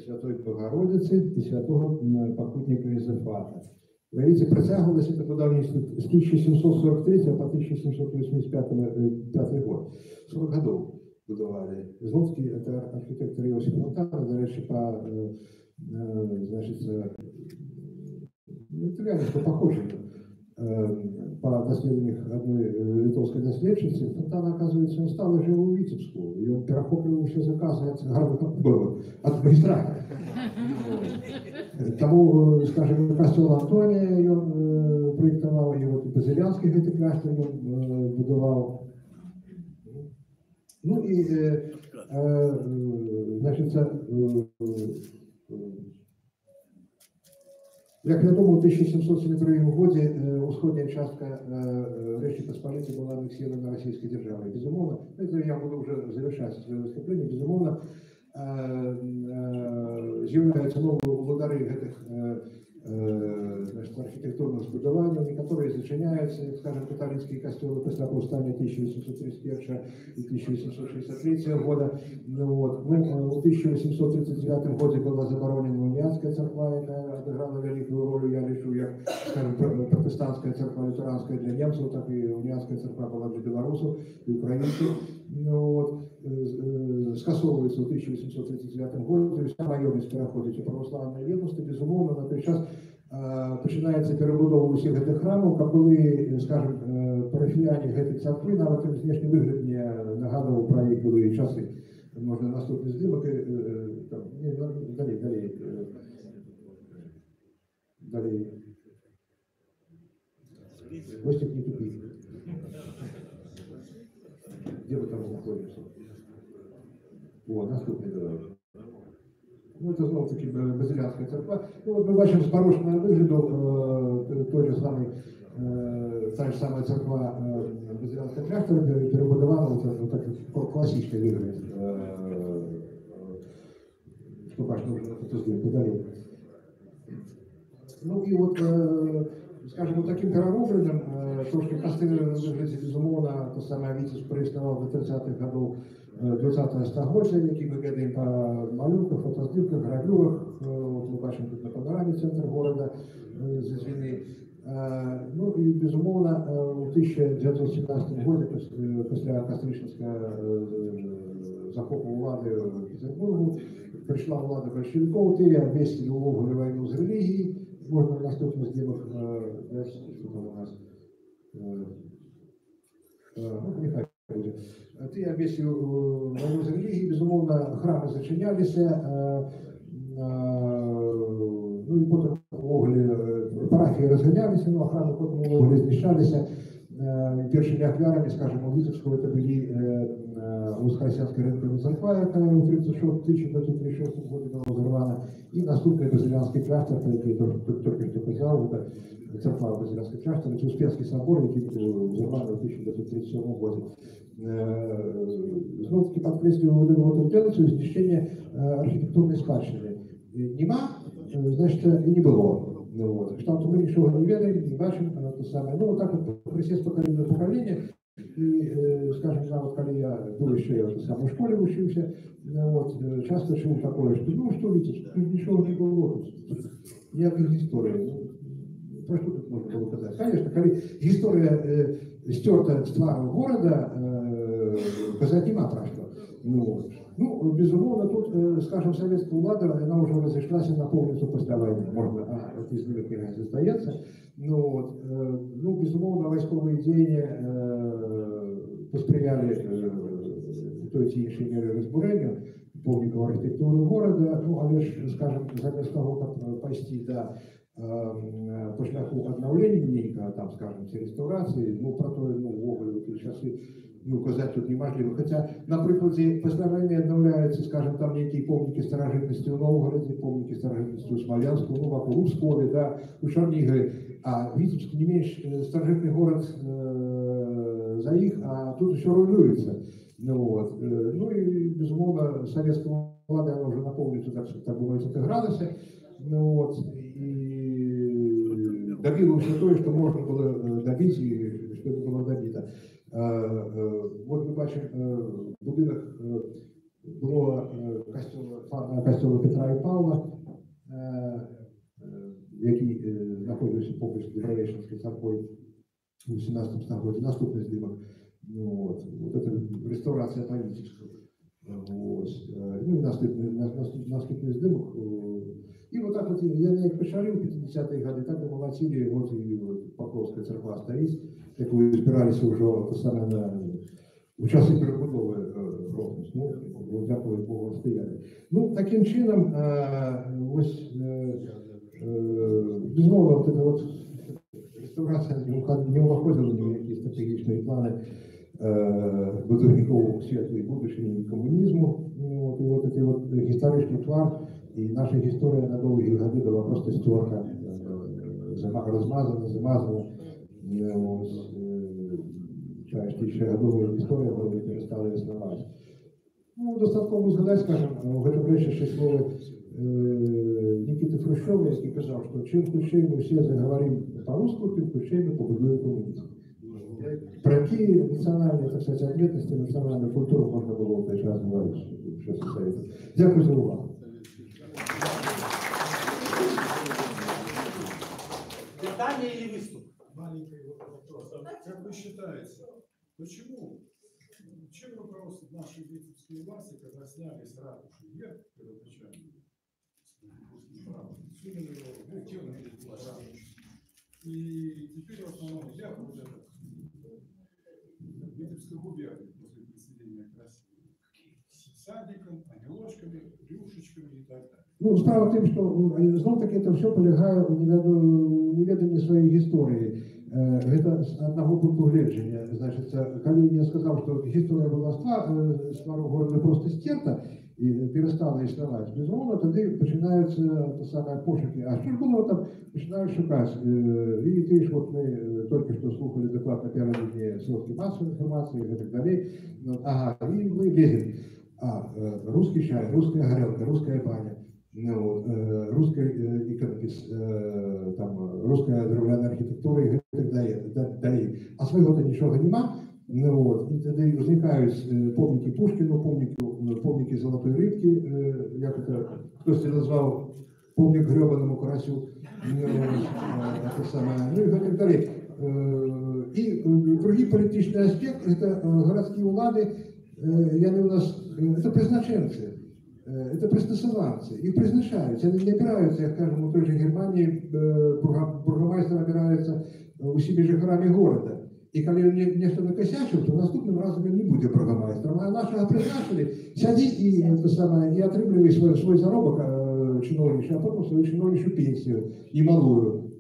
Святої Богородиці і святого покутника Єзефата. Видите, протягивалось это будівництво с 1743 по 1785 год. 40 годов будовали. Зловский, это архитектор Иосиф Фонтана, до речи, по, значит, это реально что похоже. По доследованиям одной литовской доследчицы, Фонтана, оказывается, он стал и жил у Витебску. И он перехоплил все заказы от администрации. Тому, скажем, костел Антония ён проектовал, и вот Базилянский гэты кляштер ён будовал. Ну и, значит, як вядома, у 1773 годзе усходняя частка Рэчы Паспалітай была анексирована российской державой. Безумовно, это я буду уже завершать свое выступление, безумовно, з'являюцца новыя уладары гэтых значит, архітектурного збудування, некоторые зачиняются, скажем, католические костелы после повстания 1831 и 1863 года. Ну, вот. Ну, в 1839 году была заборонена уніанська церква, яка отыграла великую роль, я лишу, як, скажем, протестантская церква лютеранская для немцев, так и уніанська церква была для белорусов и украинцев. Ну, вот. Скасовывается в 1839 году, вся майорність переходить у православне єдності, безумовно, на той час починається перебудова усіх цих храмів, коли, скажем, парафіяні гэтых церкви, навіть знешній вигляд не нагадував про їх були часи. Можна наступний знімок, там, далі. Гостик не тупи. Где вы там находитесь? О, наступний давай. Ну, це знову таки базилянська церква. Ну, от ми бачимо з порушеною вигляду той же самий, та ж сама церква базилянська кляштера перебудована в такий класичний вигляд. Що бачимо вже на фотознімку далі. Ну і от, скажімо, таким переробленням, трошки костель вигляді, безумовно, то саме Вітязь проіснував до 30-х годів 20-го століття, які ми ведемо по малюнках, фотоздімках, гравюрах. От ми бачимо тут на панорамі центр города з війни. Ну і, безумовно, у 1917 році, після Костричинського захопу влади в Петербургу, прийшла влада большевиків, ті обвесили увогуле війну з релігії. Можна наступний знімок, що там у нас. Ну, нехай буде. Ті обвесили війну з релігії, безумовно, храми зачинялися, ну і потім увогуле парафії розганялися, ну а храми потім увогуле знищалися. Першими ахвярами, скажімо, у Вітебську це були Воскресенська ринкова церква, яка у 1936 році була взорвана, і наступний Базилянський кляштер, який тільки що казав, це церква Базилянський кляштер, це Успенський собор, який був взорваний у 1937 році. Знову таки підкреслюю цю тенденцію знищення архітектурної спадщини. Нема, значить, і не було. Ну, вот. Что мы ничего не ведаем, не бачим, то самое. Ну, вот так вот процесс поколения в поколение. И, скажем, вот, когда я был еще в школе учился, вот, часто чув такое, что, ну, что видите, ничего не было тут. Никаких историй. Про что тут можно было сказать? Конечно, когда история стерта с твару города, сказать нема про что. Ну, безумовно, тут, скажем, советская влада, она уже разошлась на полностью после войны. Можно, из них остается. Ну, вот, ну, безумовно, войсковые деяния посприяли той ці інші міри розбурення помників архітектури города. Ну, але ж, скажем, замість того, як пойти по шляху обновлення, там, скажем, ці реставрації, ну, про то, ну, вогулю, ті часи, ну, казати тут неможливо. Хоча, наприклад, після війни відновляються, скажем, там некие помники старожитності у Новгороді, помники старожитності у Смолянську, ну, в Пскові, да, у Чернігові. А Витебск не менш старожитний город за їх, а тут еще руйнуется. Ну, вот. Ну и, безумовно, советская влада, она уже на полностью, так думаю, отыгралась. Ну, вот. И добилась то, что можно было добить, и что это было добито. Вот мы бачим будинок було костюла Петра і Павла, який знаходився поруч з Дубровеченською церквою у 17 столітті. Наступний знімок. Ну, вот это реставрация политическая. Вот. Ну и наступный знімок. И вот так вот, я як пошарил в 50-е годы, так и молотили, вот и Покровская церква стоит, как вы избирались уже то самое на участки перебудови громадськ. Ну, вот дякую Богу, стояли. Ну, таким чином, ось, безумовно, вот эта вот реставрация не входила ни в какие стратегічні плани будівників світлої будущої комунізму. Вот, і вот эти вот історичний твар, і наша історія на довгі годи була просто стерта, замазана. Тисячогодова історія вони перестали існувати. Ну, достатково згадати, скажімо, в этом речі ще слово Никиты Хрущева, який казав, що чим хутчей ми всі заговоримо по-русски, тим хутчей ми побудуємо комунізм. Про які національні, так сказати, ответності, національну культуру можна було в той час говорити, що состоїться. Дякую за увагу. Питание или выступ? Маленький вопрос. Как вы считаете, почему, чем руководствуют наши витебские власти, когда сняли с ратуши герб первоначально? Сунули его, кинули ратушу. И теперь в основном взяв вот этот Витебской губернии после присоединения к России с садиком, ангелочками, рюшечками и так далее. Ну, справа в тим, що знов-таки це все полягає у неведенні своєї історії. Це з одного пункту гледження. Значить, коли я сказав, що історія була старого города просто стерта і перестала існувати, безумовно, тоді починаються пошуки. А що ж було там, починають шукати. І ти ж, от ми тільки що слухали доклад на першій средстві масової інформації і так далі. Ага, і ми лезем. Русский чай, русская горелка, русская баня. Ну, русский иконопис, там, русская дерев'яна архітектура і так далі. А свого-то нічого нема. Ну, от, і тоді возникають помники Пушкіну, помники Золотої рибки, як це хтось це назвав, помник гребаному карасю, ну і так далі. І другий політичний аспект – це городські влади, вони у нас, це призначенці. Это пристосуванцы. Их призначают. Они не опираются, як скажем, у той же Германии бургомайстер опирается у себе же храме города. И когда он нечто накосячил, то наступным разом он не будет бургомайстером. А нашего призначили, сяди и отрымливай свой заробок чиновничий, а потом свою чиновничью пенсию, и малую.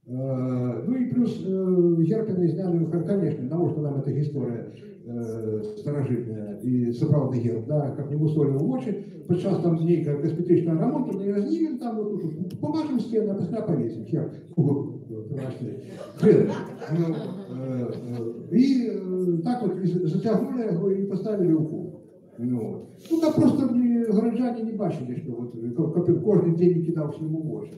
Ну и плюс Герпина сняли, конечно, потому что нам эта история старожитная и справді герб, да, как не мусолив в очі, почав там нейка косметичного ремонту, не знімем там, вот, помажем стены, а після повесим, хер, и так вот затягнули его и поставили у куб. Ну, так просто горожане не бачили, что вот каждый день кидался ему в очі.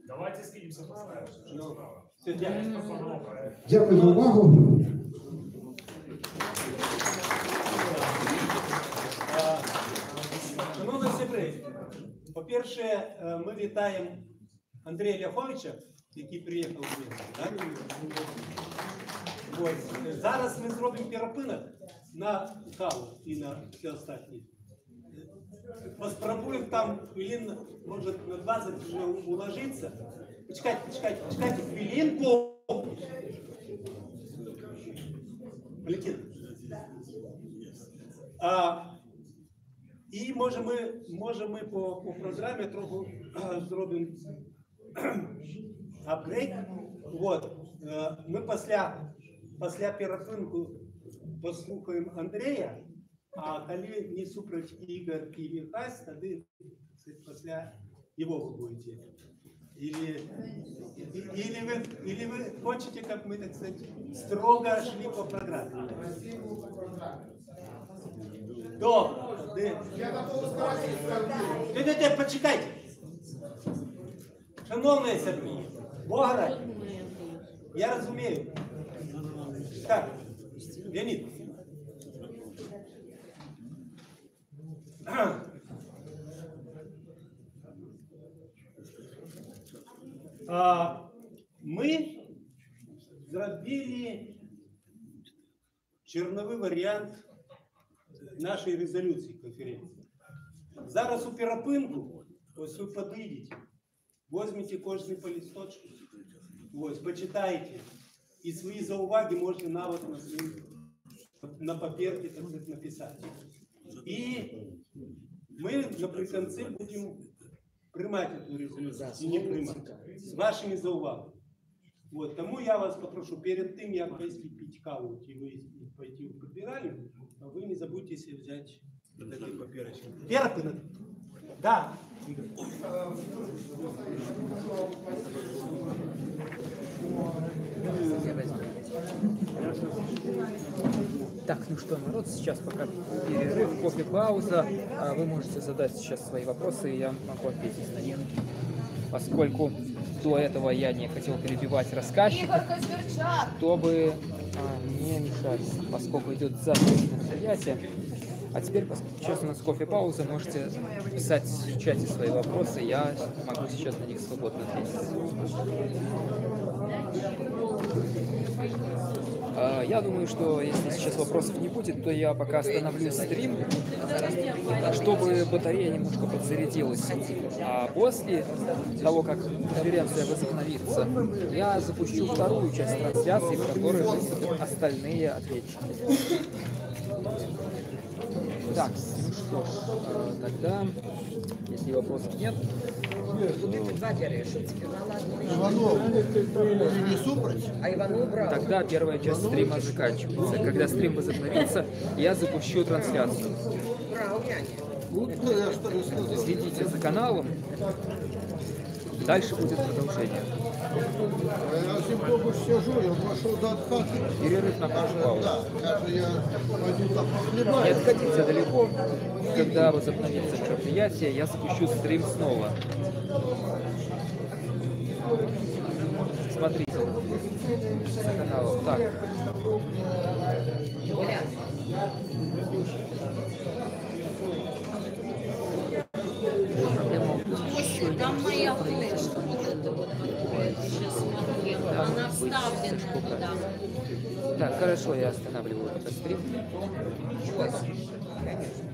Давайте скинемся поставим. Дякую за увагу. Шановні сябри, по-перше, ми вітаємо Андрія Ляховича, який приїхав з ним. Зараз ми зробимо перепинок на каву і на все остальне. Поспробуем там хвилин, может, на 20 уже уложиться. Почекайте, хвилинку. Валентин. І може ми по програмі трохи зробимо апгрейд. Вот. Ми після перепинку послухаємо Андрія. А коли не супроть Ігор і Михась, тоді після його ви будете. Или вы хочете, как мы, так сказать, строго шли по программе? Добре. Почекайте. Шановний Сергій, Бога, я розумію. Так, Леонід. Ми зробили черновий варіант нашої резолюції конференції. Зараз у перепинку, ось ви подивитесь, візьмете кожний по листочку, ось, почитайте, і свої зауваги можете навіть на папірці, так сказати, написати. І ми наприкінці будемо приймати цю резолюцію і не приймати з вашими заувагами. Вот, тому я вас попрошу, перед тим, як пойти пить каву і ви пойти в прибиральню, ви не забудьте взяти такий папірочок. Перепинок. Да. Так, ну что, народ, сейчас пока перерыв, кофе, пауза. Вы можете задать сейчас свои вопросы, и я могу ответить на них. Поскольку до этого я не хотел перебивать рассказчика, чтобы не мешать, поскольку идет запись мероприятия. А теперь, сейчас у нас кофе-пауза, можете писать в чате свои вопросы, я могу сейчас на них свободно ответить. Я думаю, что если сейчас вопросов не будет, то я пока остановлю стрим, чтобы батарея немножко подзарядилась. А после того, как конференция возобновится, я запущу вторую часть трансляции, в которой выступят остальные ответчики. Так, ну что ж, тогда, если вопросов нет... Тогда первая часть стрима заканчивается. Когда стрим возобновится, я запущу трансляцию. Следите за каналом. Дальше будет продолжение. Я сегодня сижу, я пошел до отката. Перерыв на паузу. Я пойду там похлебаю. Не отходите далеко. Когда возобновится мероприятие, я запущу стрим снова. Смотрите за каналом. Так. Там моя флешка, вот это вот сейчас она вставлена туда. Так, хорошо, я останавливаю этот стрим. Конечно.